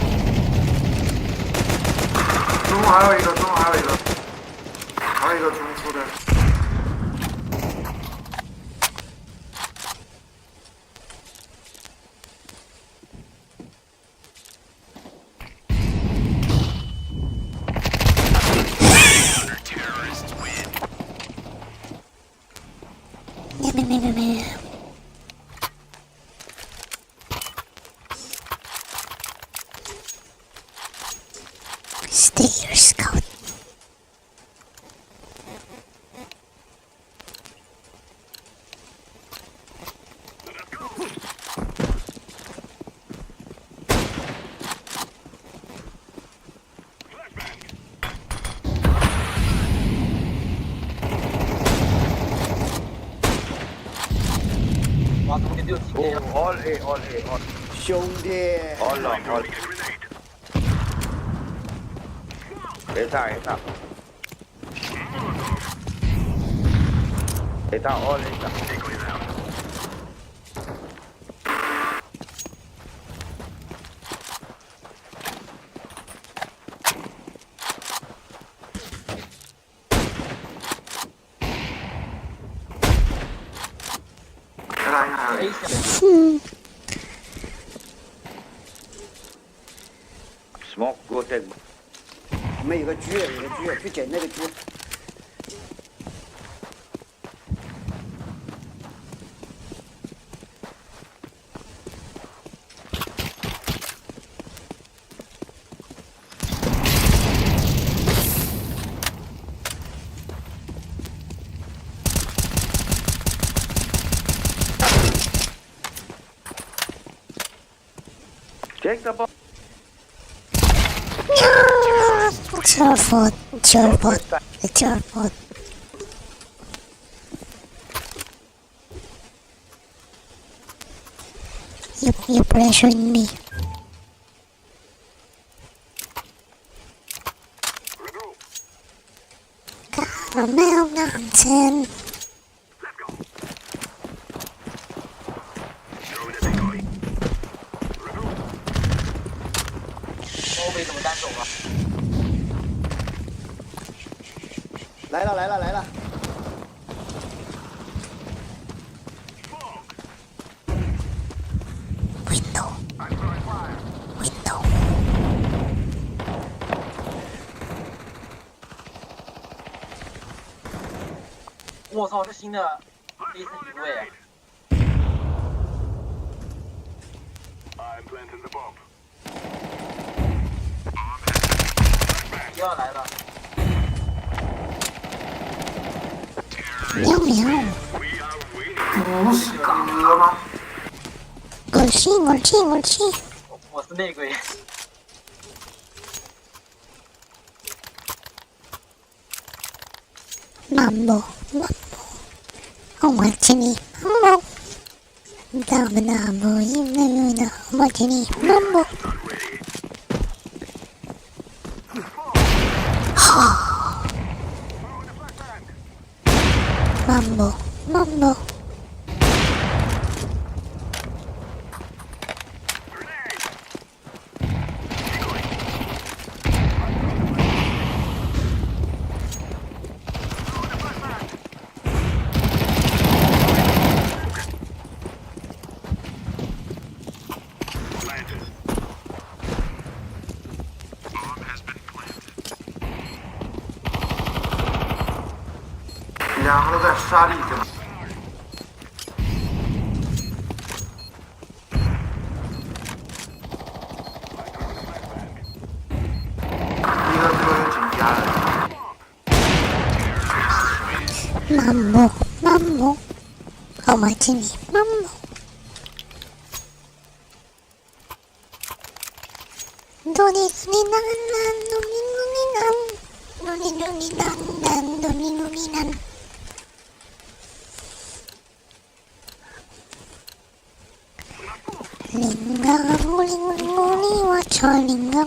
Speaker 14: 中路还有一个，中路还有一个，还有一个中出的。
Speaker 1: 喵喵喵喵喵。Stay here, scout.
Speaker 15: All A, all A, all. 兄弟，all long, all. 别打，别打，别打 all A 打。Smoke, go take. 我们有个狙，去捡那个狙。Take the ball.
Speaker 1: It's your fault. It's your fault. It's your fault. You pressured me. Caramel mountain.
Speaker 15: 来了来了来了！
Speaker 1: Window. Window.
Speaker 16: 我操，这新的第一次定位啊！
Speaker 13: I'm planting the bomb.
Speaker 16: 又要来了。
Speaker 1: 喵喵。
Speaker 14: 不是哥吗？
Speaker 1: 옳지.
Speaker 16: 我是内鬼。
Speaker 1: Mambo. Omatini. Mambo. Damnabo. Omatini. Mambo. Mambo.
Speaker 13: Planted. Bomb has been planted.
Speaker 14: 两个都在沙砾中。一个最后有警家的。
Speaker 1: Mambo. Omatini. Mambo. Doni. Lingango, watch out, Lingango.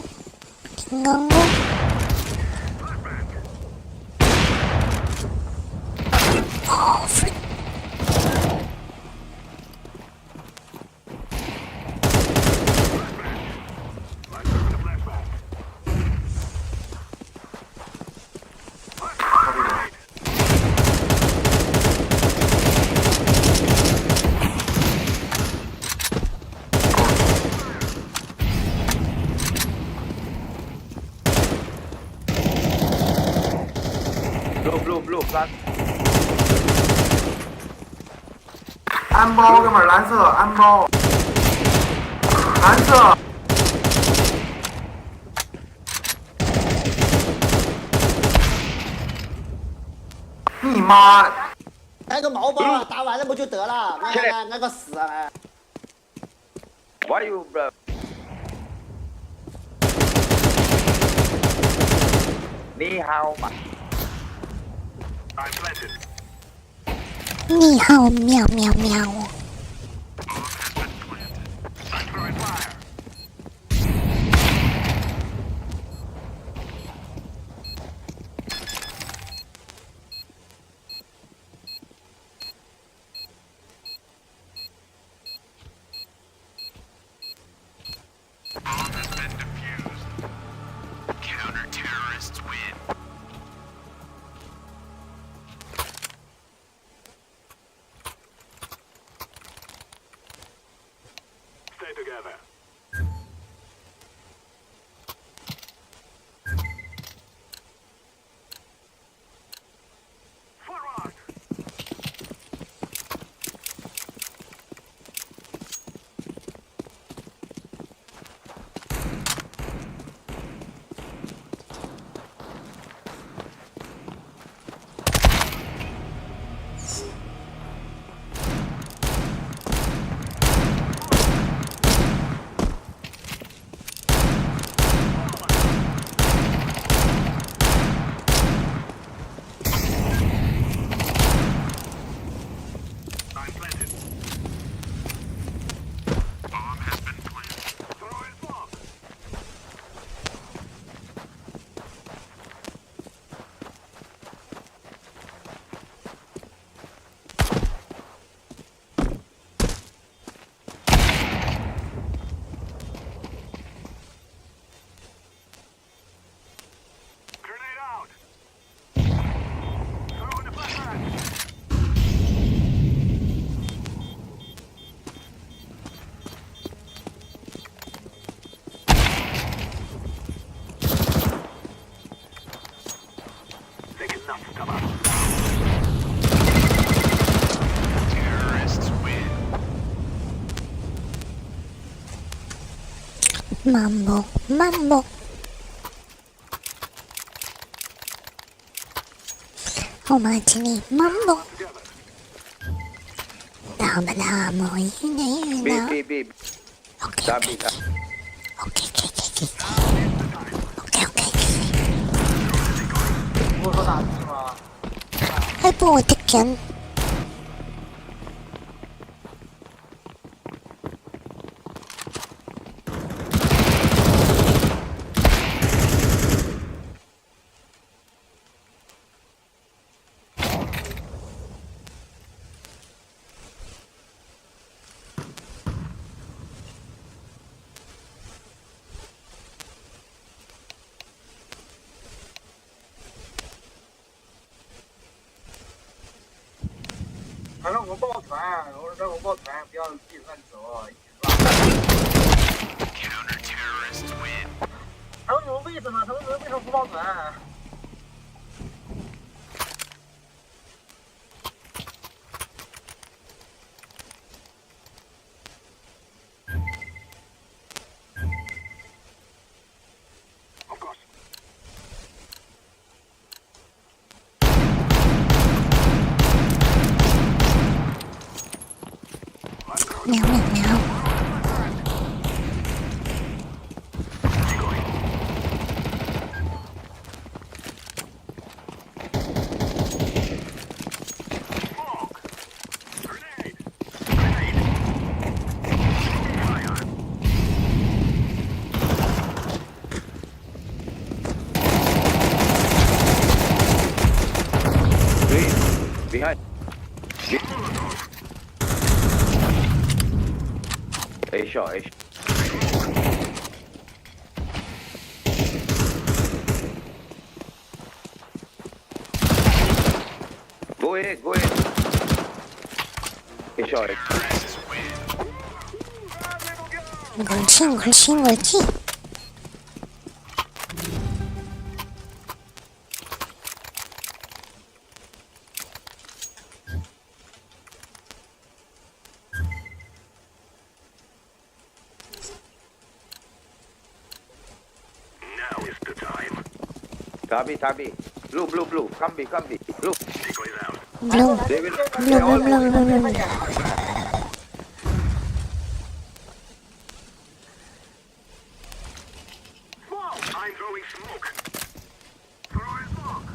Speaker 1: Oh, frick.
Speaker 15: Blue flash。
Speaker 14: 安包，哥们儿，蓝色安包，蓝色。你妈的！
Speaker 15: 开个毛包啊，打完了不就得了？那个死啊！Why you bro？ 你好嘛。
Speaker 13: I'm planted.
Speaker 1: 你好，喵喵喵。
Speaker 13: I'm throwing fire. Bomb has been defused. Counter-terrorists win. Stay together. Forward! I'm planted. Bomb has been planted. Throwing bomb. Grenade out.
Speaker 1: Mambo, mambo. Oh my tinny, mambo. Damo,
Speaker 14: Beep.
Speaker 1: Okay. Ay, putik yan.
Speaker 16: 他让我抱团，我让我抱团，不要自己乱走。他们为什么？他们为什么不抱团？
Speaker 1: 喵喵喵。
Speaker 14: Behind. A shot. Go ahead. A shot.
Speaker 1: 걸치.
Speaker 14: Tabi. Blue. Come be. Blue.
Speaker 1: Blue.
Speaker 13: I'm throwing smoke. Throwing smoke.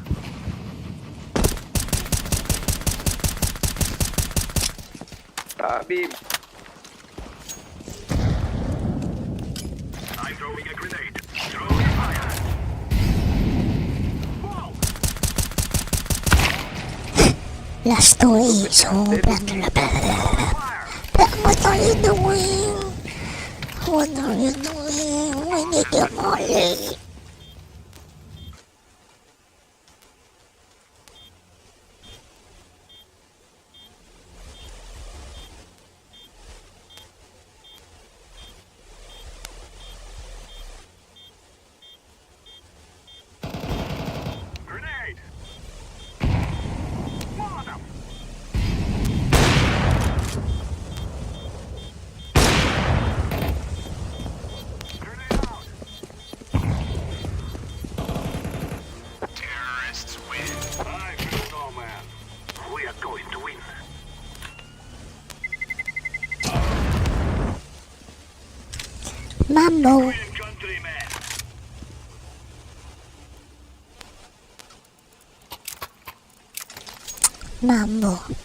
Speaker 14: Tabi.
Speaker 13: I'm throwing a grenade. Throwing fire.
Speaker 1: Last two is so What are you doing? We need your molly.
Speaker 13: Grenade. Terrorists win. I'm no man. We are going to win.
Speaker 1: Mambo.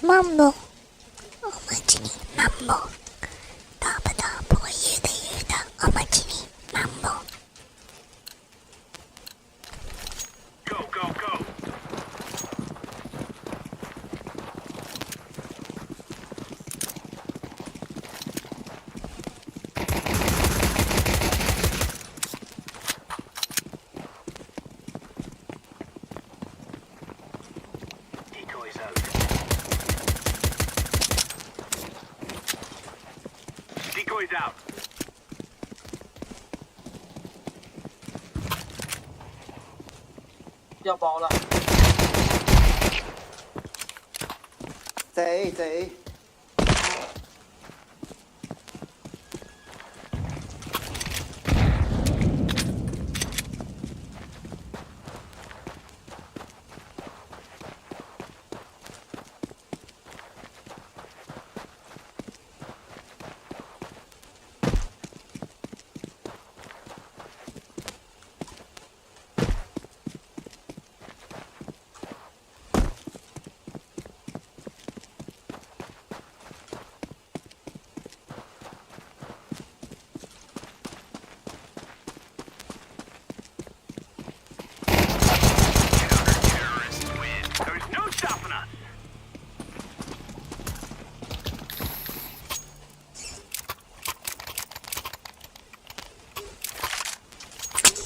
Speaker 1: Mambo. Oh my genie, mambo. Tapa, yuda. Oh my genie, mambo.
Speaker 13: Go. Decoys out. Decoys out.
Speaker 16: Giao bò là.
Speaker 15: Tệ.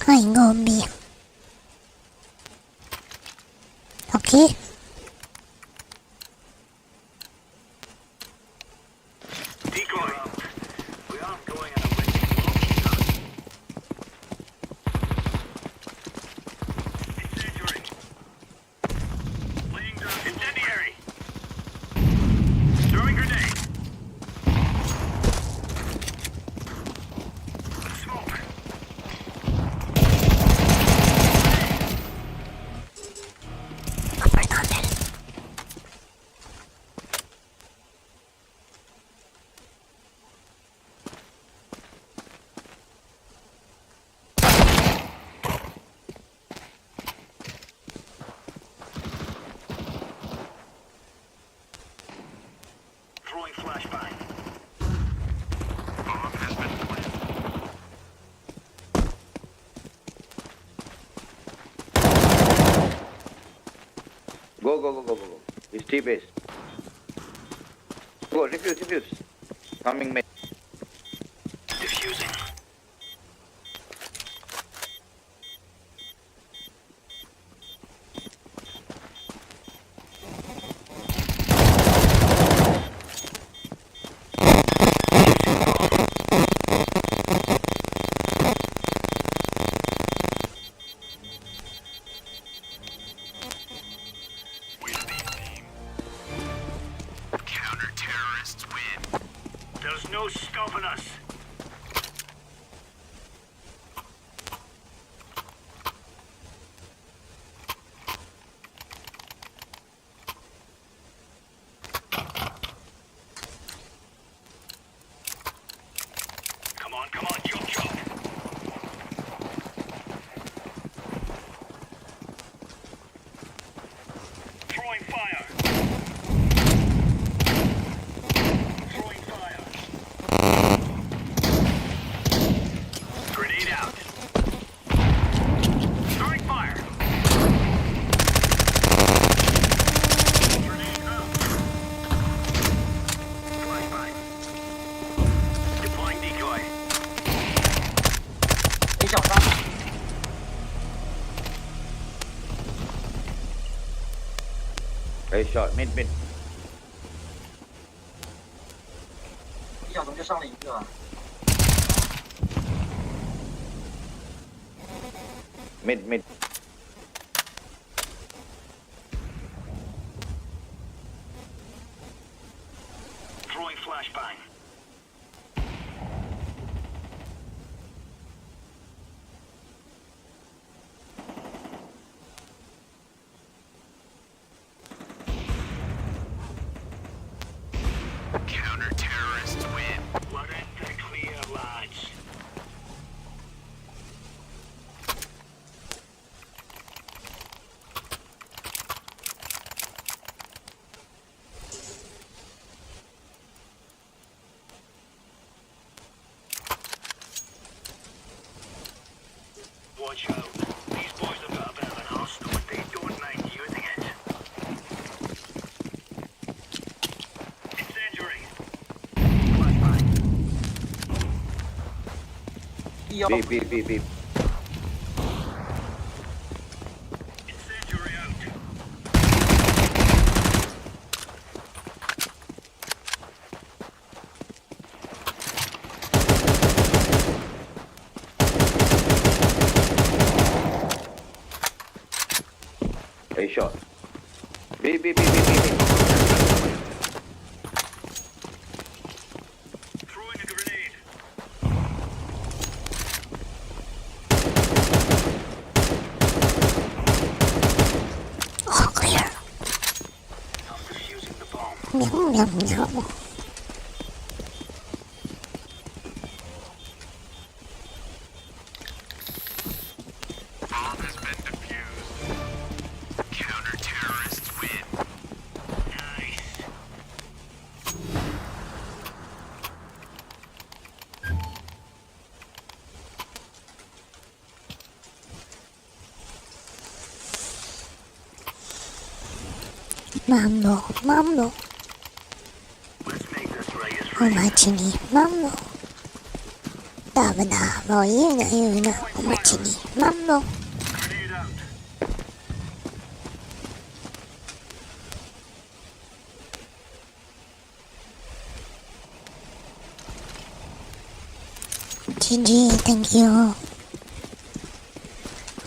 Speaker 1: Ay, zombie. Okay.
Speaker 13: Decoy. We aren't going on a wing. Incendiary. Laying down incendiary. Throwing grenade. Smoke. Throwing flashbang. Bomb has been planted.
Speaker 17: Go. It's T-base. Go, defuse. Coming mid.
Speaker 13: Diffusing. Counter-terrorists win. There's no stopping us. Come on, jump. Throwing fire. Grenade out. Throwing fire. Grenade out. Flashbang. Deploying decoy.
Speaker 17: Very short, mid.
Speaker 16: 一小时就上了一个。
Speaker 17: Mid.
Speaker 13: Throwing flashbang. Counter-terrorists win. We're in the clear, lads. Watch out. These boys have got a bit of an arsenal, but they don't mind using it. Incendiary. Flashbang.
Speaker 17: B.
Speaker 13: Incendiary out.
Speaker 17: Very short. B.
Speaker 13: Throwing a grenade.
Speaker 1: All clear.
Speaker 13: I'm defusing the bomb.
Speaker 1: Yum.
Speaker 13: Bomb has been defused. Counter-terrorists win. Nice.
Speaker 1: Mambo.
Speaker 13: Let's make this right as
Speaker 1: Umachini. Mambo. Sabada, yuna, machini, mambo. GG, thank you.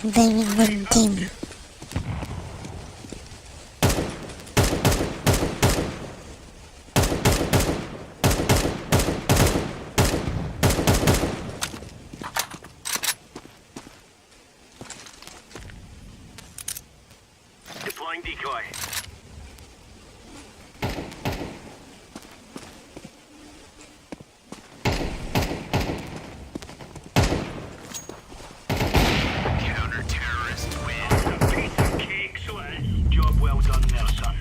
Speaker 1: Very good team.
Speaker 13: Deploying decoy. Counter-terrorist win. A piece of cake, son. Job well done there, son.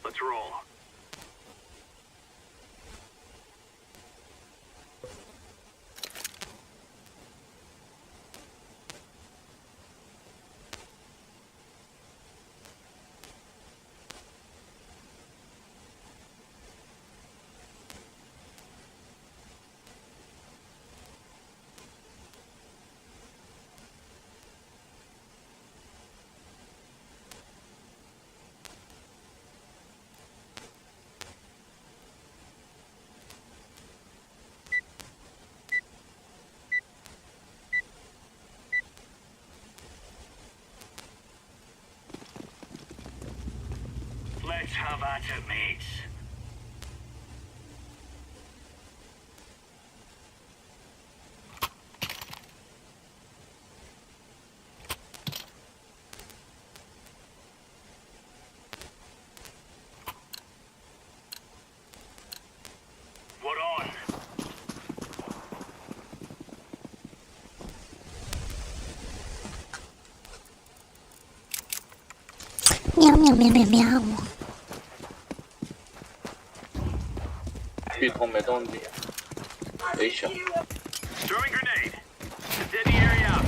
Speaker 13: Let's roll. Let's have at it, mates. What on?
Speaker 1: Meow, meow, meow, meow, meow.
Speaker 18: 系统没动力，等一下。
Speaker 13: Throwing grenade. Incendiary area out.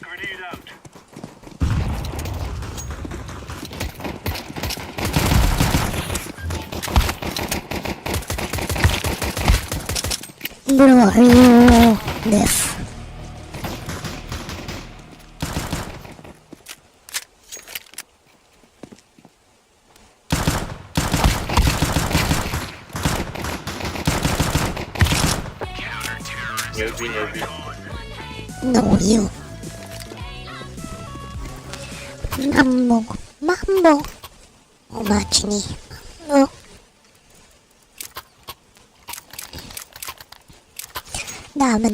Speaker 13: Grenade out.
Speaker 1: Bro, are you deaf?
Speaker 18: 牛逼牛逼！
Speaker 1: No, you. Mambo, mambo. Umacni, mambo. Damo,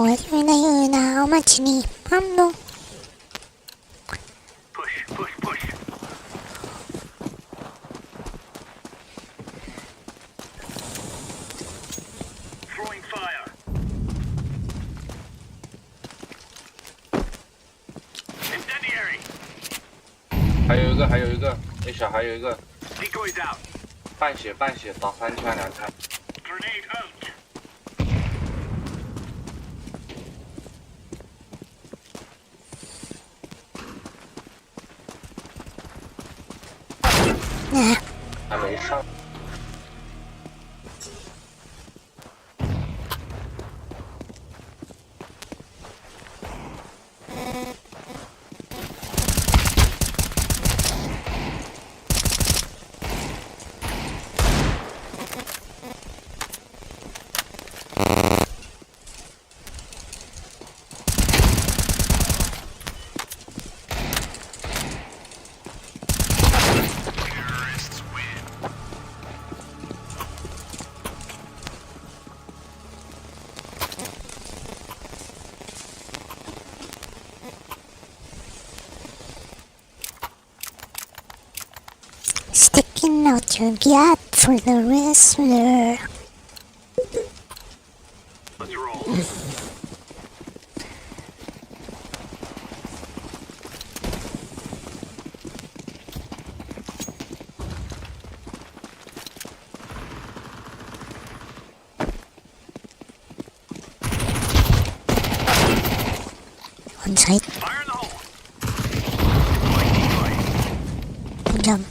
Speaker 1: una, umacni, mambo.
Speaker 13: Push. Throwing fire. Incendiary.
Speaker 18: 还有一个 A 小还有一个
Speaker 13: Decoys out.
Speaker 18: 半血打3枪2枪。
Speaker 13: Grenade out.
Speaker 1: Nah.
Speaker 18: 还没上。
Speaker 1: Sticking out your gap for the wrestler.
Speaker 13: Let's roll.
Speaker 1: One side.
Speaker 13: Fire in the hole.
Speaker 1: Jump.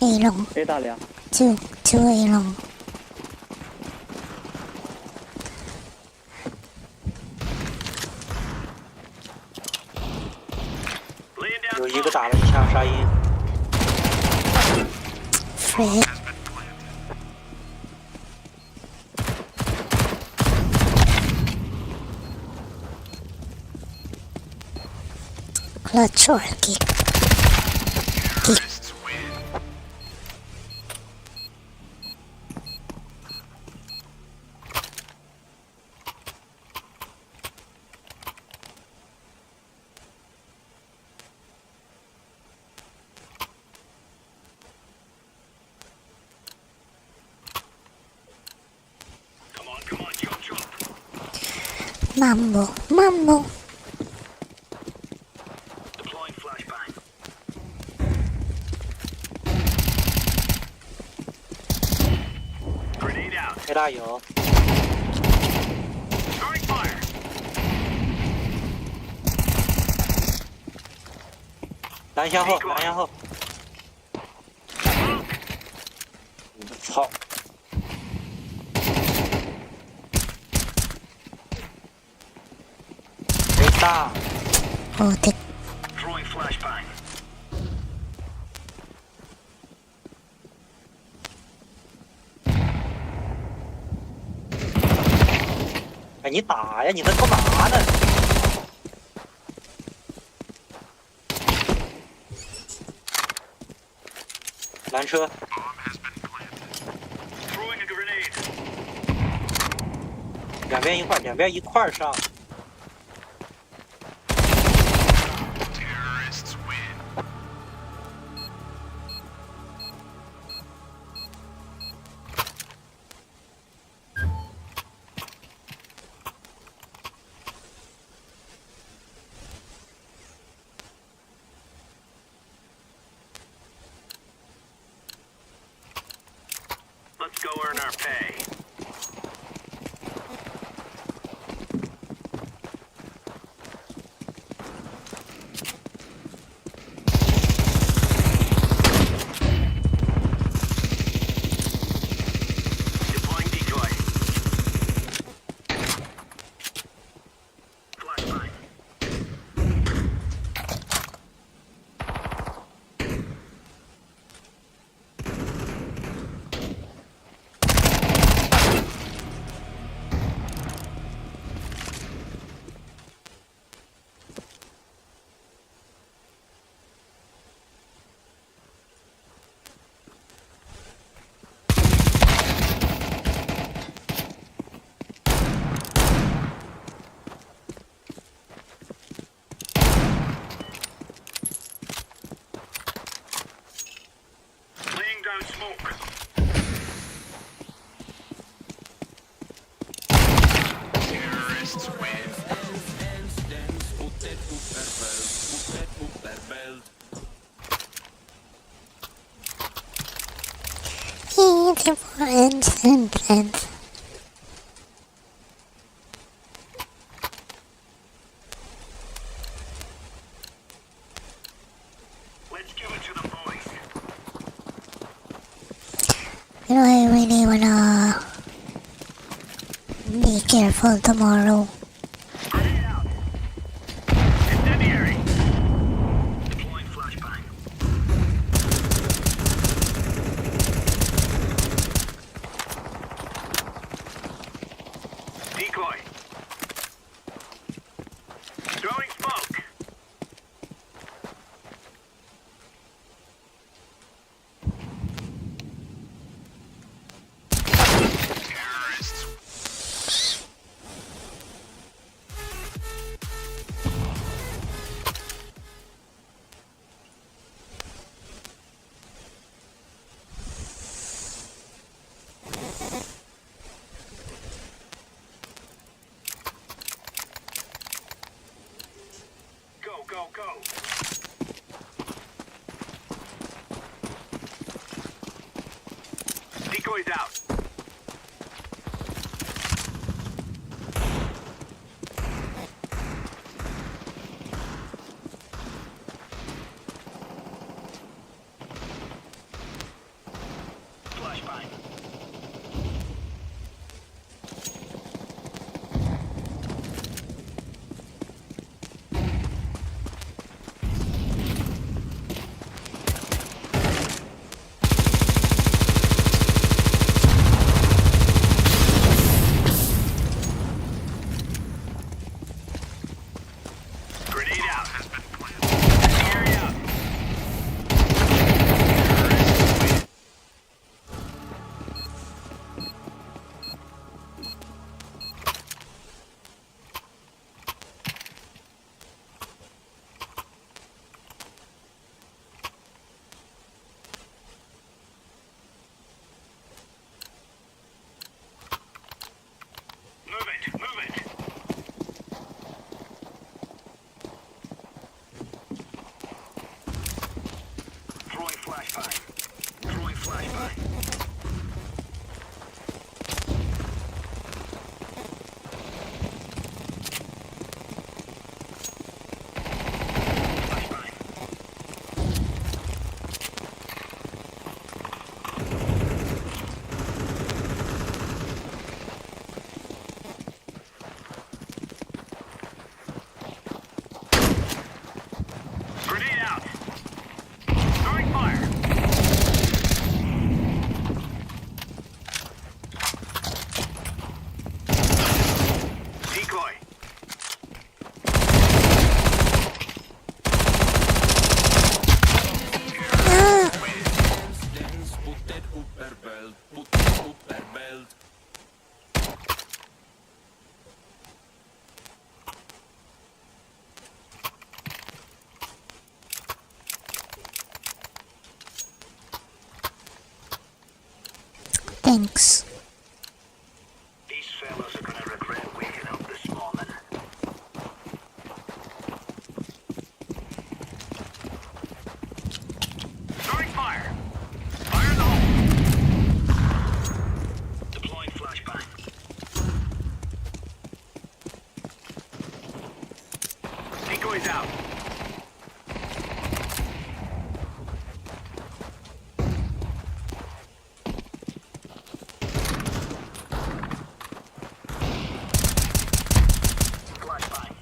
Speaker 1: A long.
Speaker 15: A 大梁。
Speaker 1: Two A long.
Speaker 15: 有一个打了一枪杀鹰。
Speaker 1: Frick. Clutch or kick. Kick.
Speaker 13: Come on, chop.
Speaker 1: Mambo.
Speaker 13: Deploying flashbang. Grenade out.
Speaker 15: A 大有。
Speaker 13: Throwing fire.
Speaker 15: 蓝箱后。操！ 大。
Speaker 1: Oh, the
Speaker 13: Throwing flashbang.
Speaker 15: 哎，你打呀！你在干嘛呢？拦车。
Speaker 13: Throwing a grenade.
Speaker 15: 两边一块儿上。
Speaker 13: Terrorists win. 'Let's go earn our pay. Deploying decoy. Flashbang.
Speaker 1: you for instant.
Speaker 13: Let's give it to the boys.
Speaker 1: You know, I really wanna be careful tomorrow.
Speaker 13: Incendiary. Deploying flashbang. Decoy. Throwing smoke. Go, go, go. Decoys out. Flashbang. Grenade out has been planted. Area. Move it, move it. Throwing flashbang. Throwing flashbang. Grenade out. Throwing fire. Decoy.
Speaker 1: Thanks.
Speaker 13: These fellas are gonna regret waking up this morning. Throwing fire. Fire in the hole. Deploying flashbang. Decoys out. Flashbang.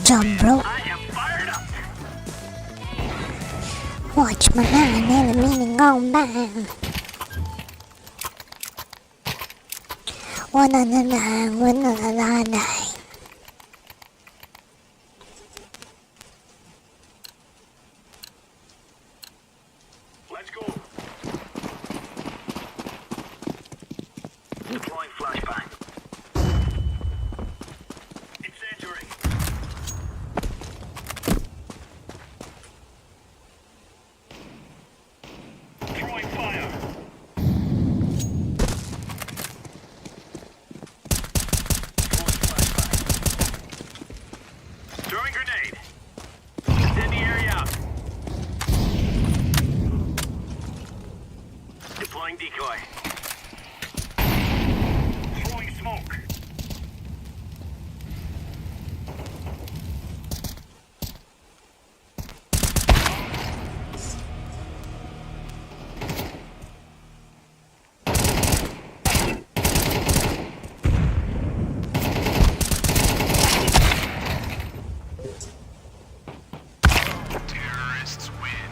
Speaker 1: Jump, bro.
Speaker 13: I am fired up.
Speaker 1: Watch my 9mm go bang. One on the nine, one on the nine.
Speaker 13: Let's go. Deploying flashbang. Incendiary. guy. Throwing smoke. Terrorists win.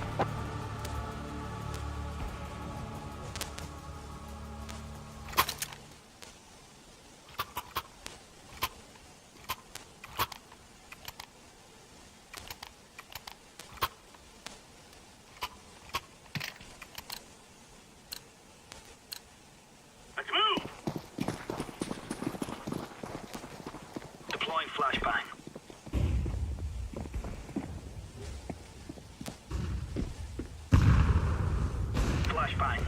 Speaker 13: Let's move! Deploying flashbang. Flashbang.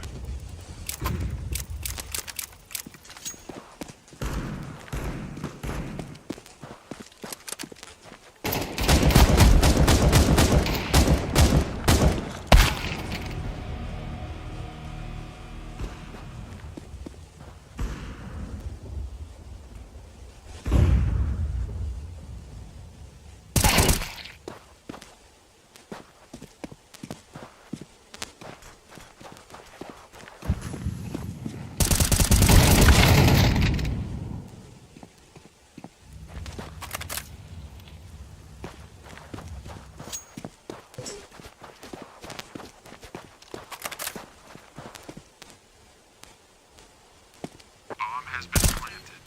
Speaker 13: Bomb has been planted.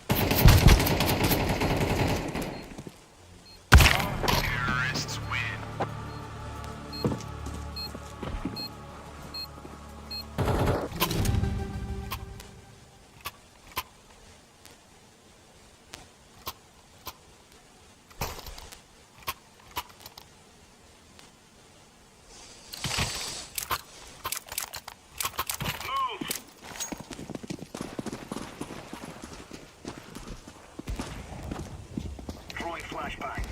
Speaker 13: Terrorists win. Move! Throwing flashbang.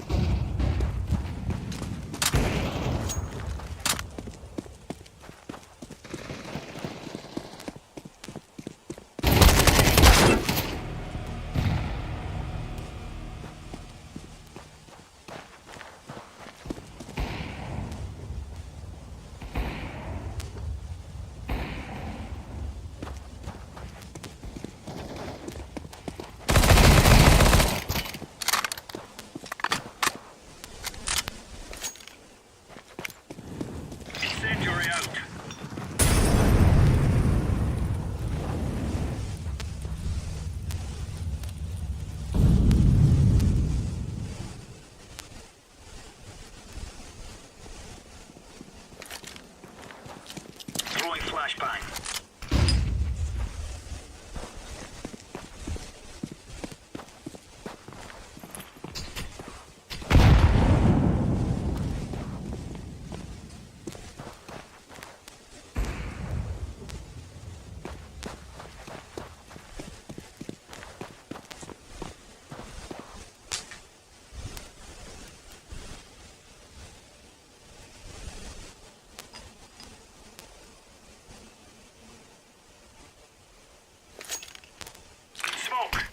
Speaker 13: Incendiary out. Throwing flashbang. Smoke.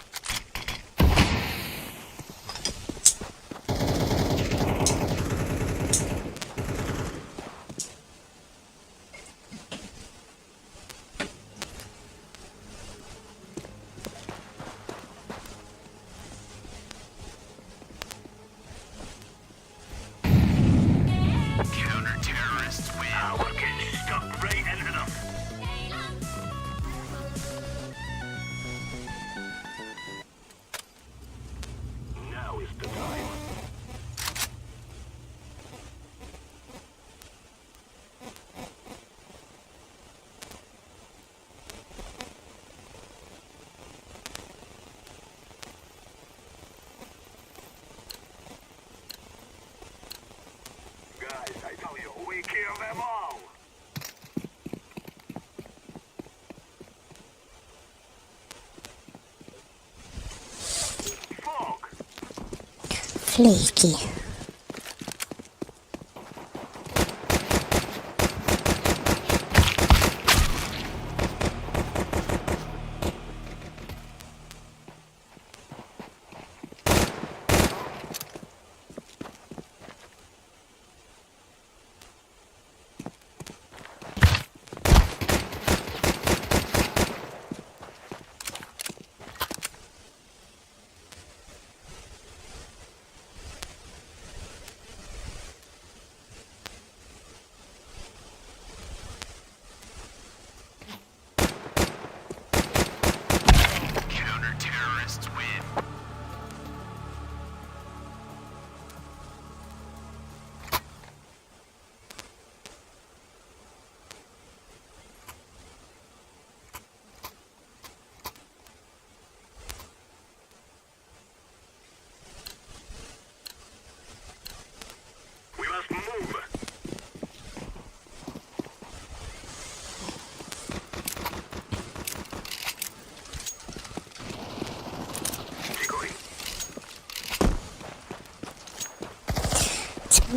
Speaker 13: Counter-terrorists win. We're getting stuck right into them. Now is the time. Guys, I tell you, we kill them all. Fog.
Speaker 1: Flaky.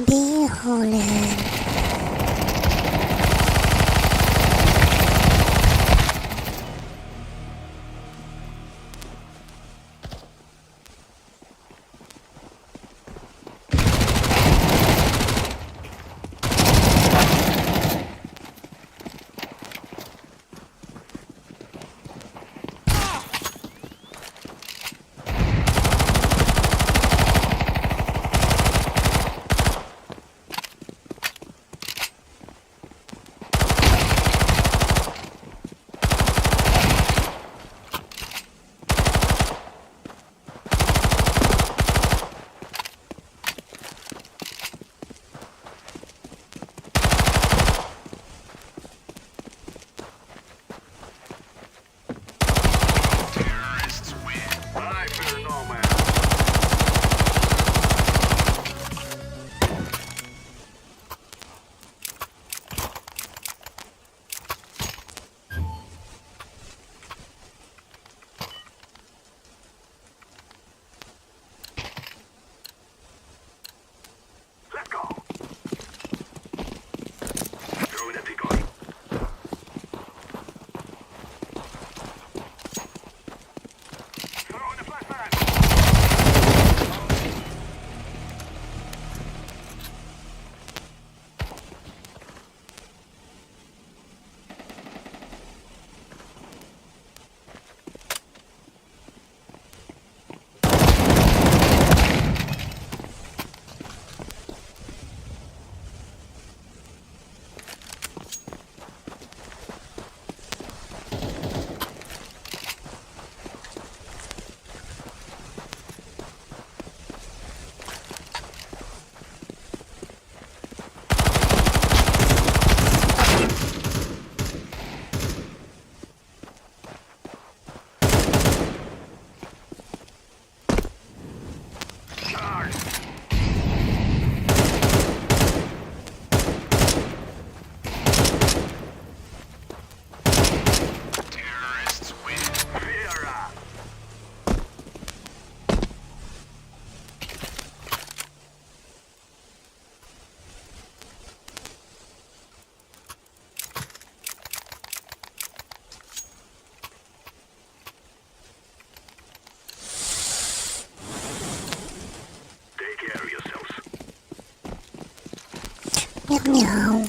Speaker 1: Beholden. Meow meow.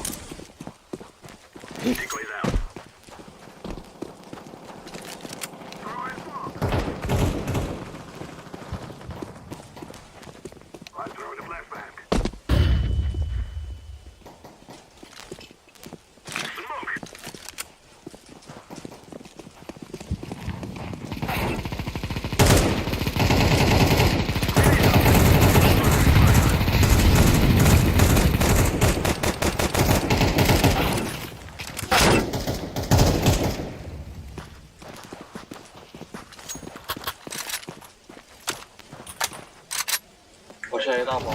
Speaker 18: 我下一大包。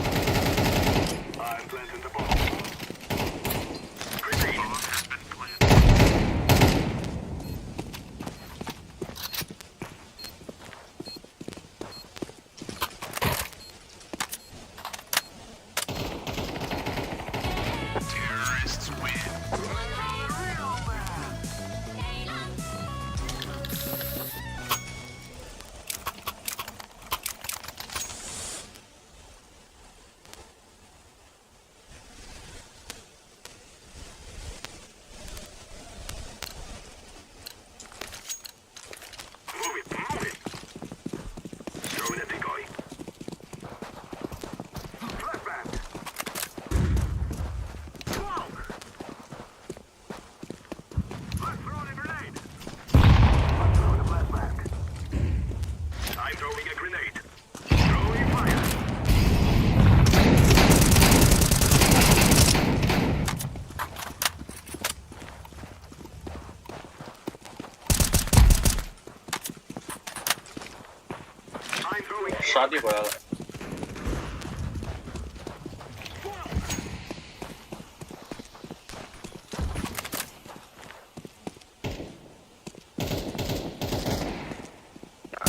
Speaker 18: 沙地回来了。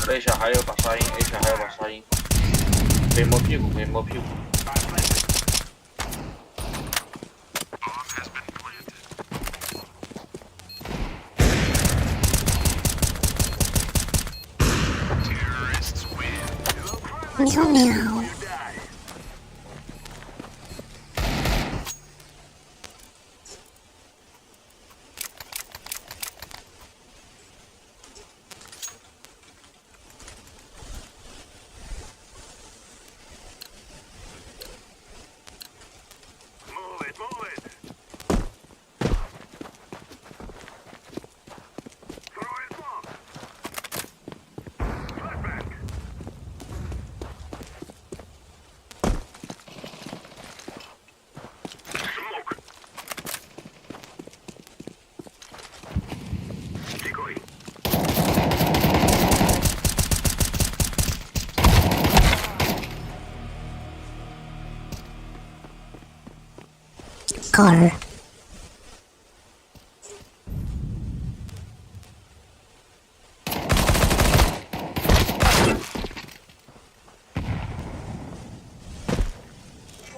Speaker 18: A 下还有把沙鹰 ，A 下还有把沙鹰，可以摸屁股，可以摸屁股。
Speaker 1: Meow meow. Car.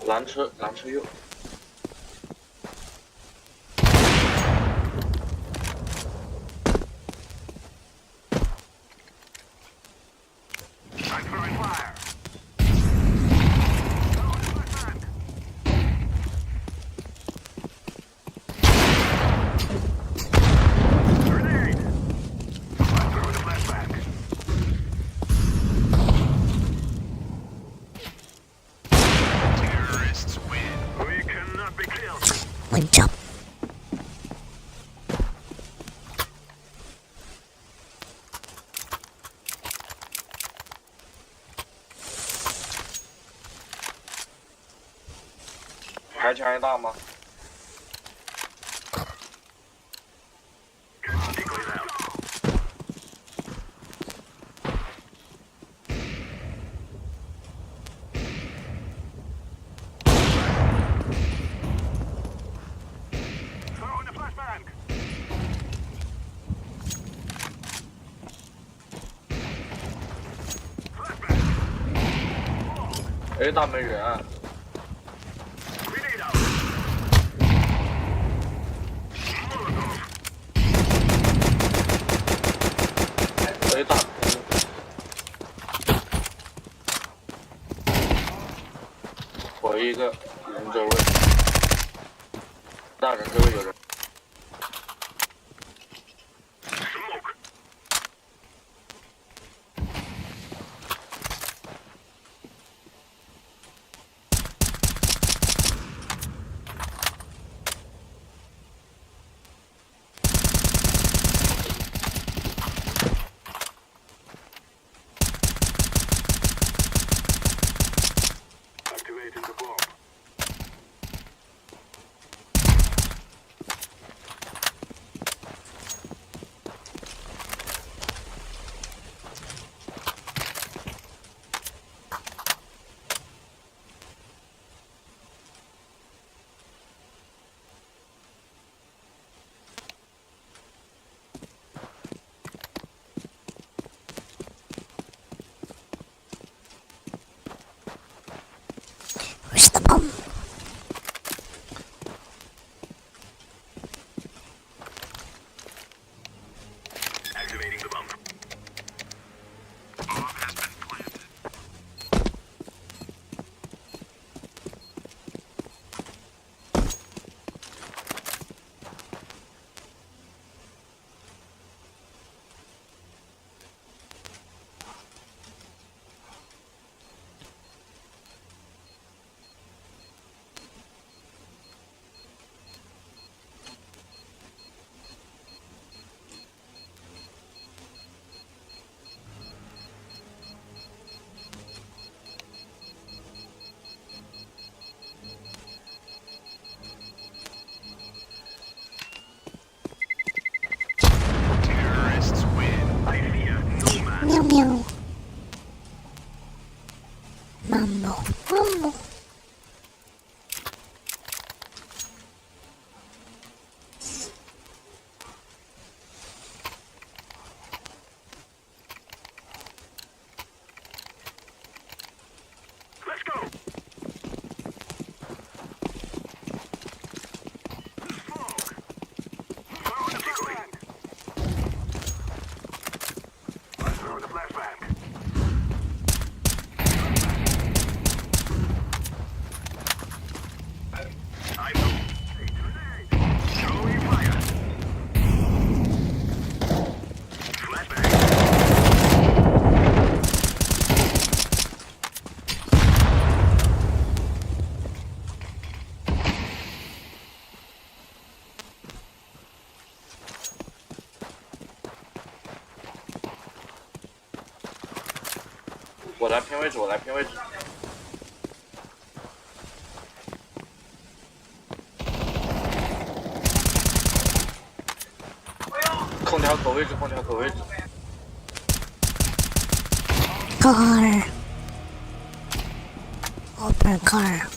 Speaker 18: 蓝车右。Good job.排强一大吗？A 大没人。A 大空。我一个人周位，大人周位有人。我来拼位置，我来拼位置。空调口位置，空调口位置。
Speaker 1: Car. Open car.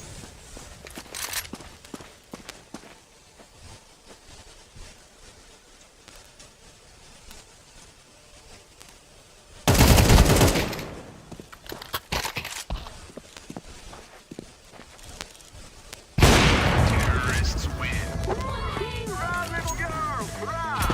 Speaker 13: Terrorists win. Hurrah, little girl! Hurrah!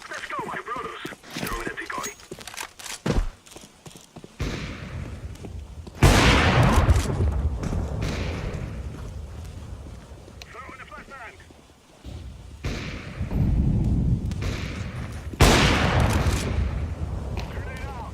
Speaker 13: Let's go, my brothers. Throw in a decoy. Throw in a flashbang. Grenade out.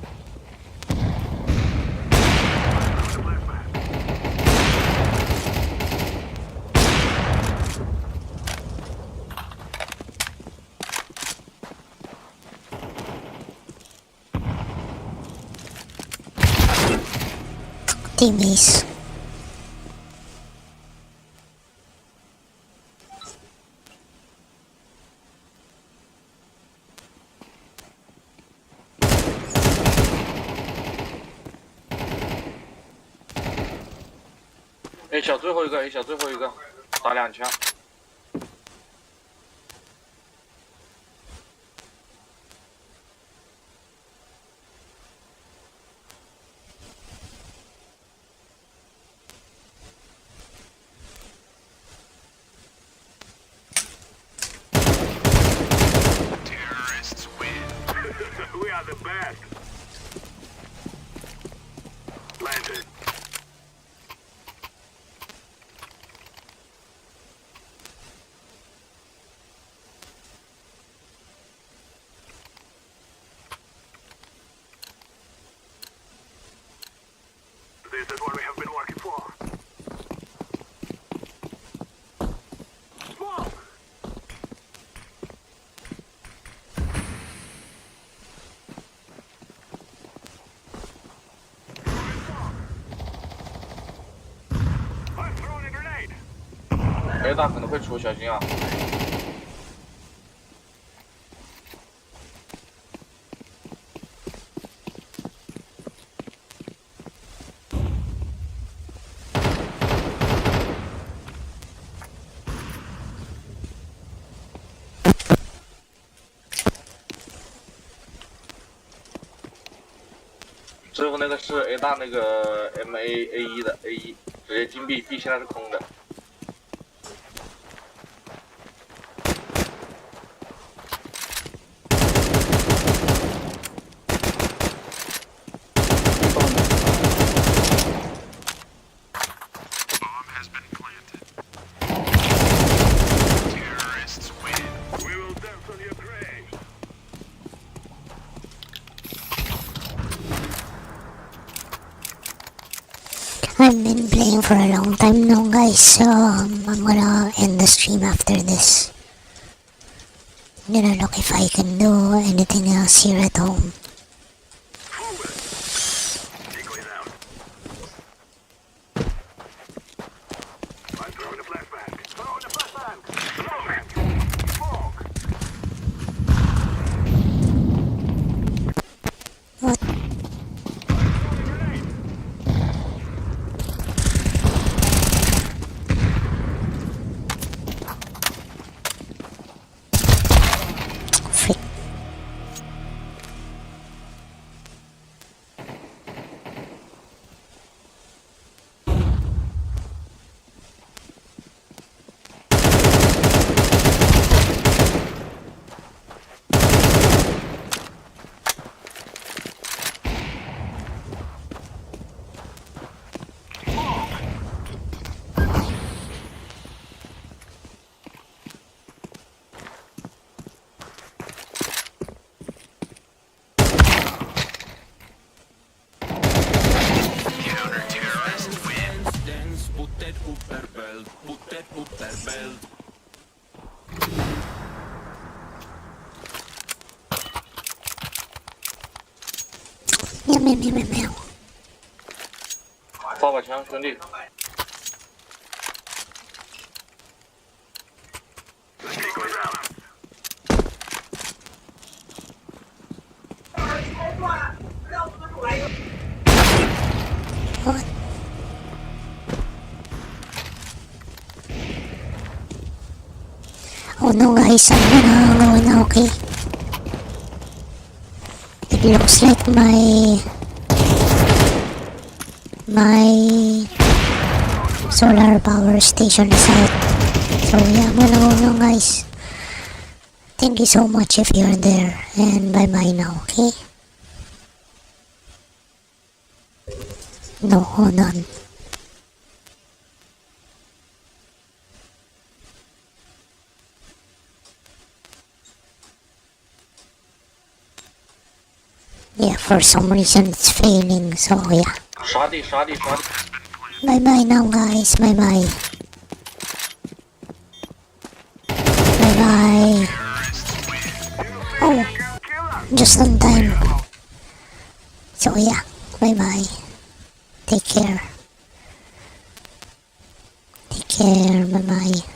Speaker 1: Teammates.
Speaker 18: A 小最后一个 ，A 小最后一个，打2枪。
Speaker 13: Terrorists win. We are the best. Planted. This is what we have been working for. Smoke! I'm throwing a grenade.
Speaker 18: A 大可能会出，小心啊！师傅那个是 A 大那个 A1的 A1，直接金币 B 现在是空的。
Speaker 1: I've been playing for a long time now, guys, so I'm gonna end the stream after this. I'm gonna look if I can do anything else here at home. What? Frick. Meow, meow, meow, meow, meow.
Speaker 18: 发把枪，兄弟。
Speaker 1: What? Oh no, guys, I'm gonna go now, okay? It looks like my solar power station is out. So yeah, I'm gonna go now, guys. Thank you so much if you're there, and bye bye now, okay? No, hold on. Yeah, for some reason it's failing, so yeah.
Speaker 18: 杀地杀地杀地。
Speaker 1: Bye bye now, guys. Bye bye. Bye bye. Oh, just on time. So yeah, bye bye. Take care. Take care. Bye bye.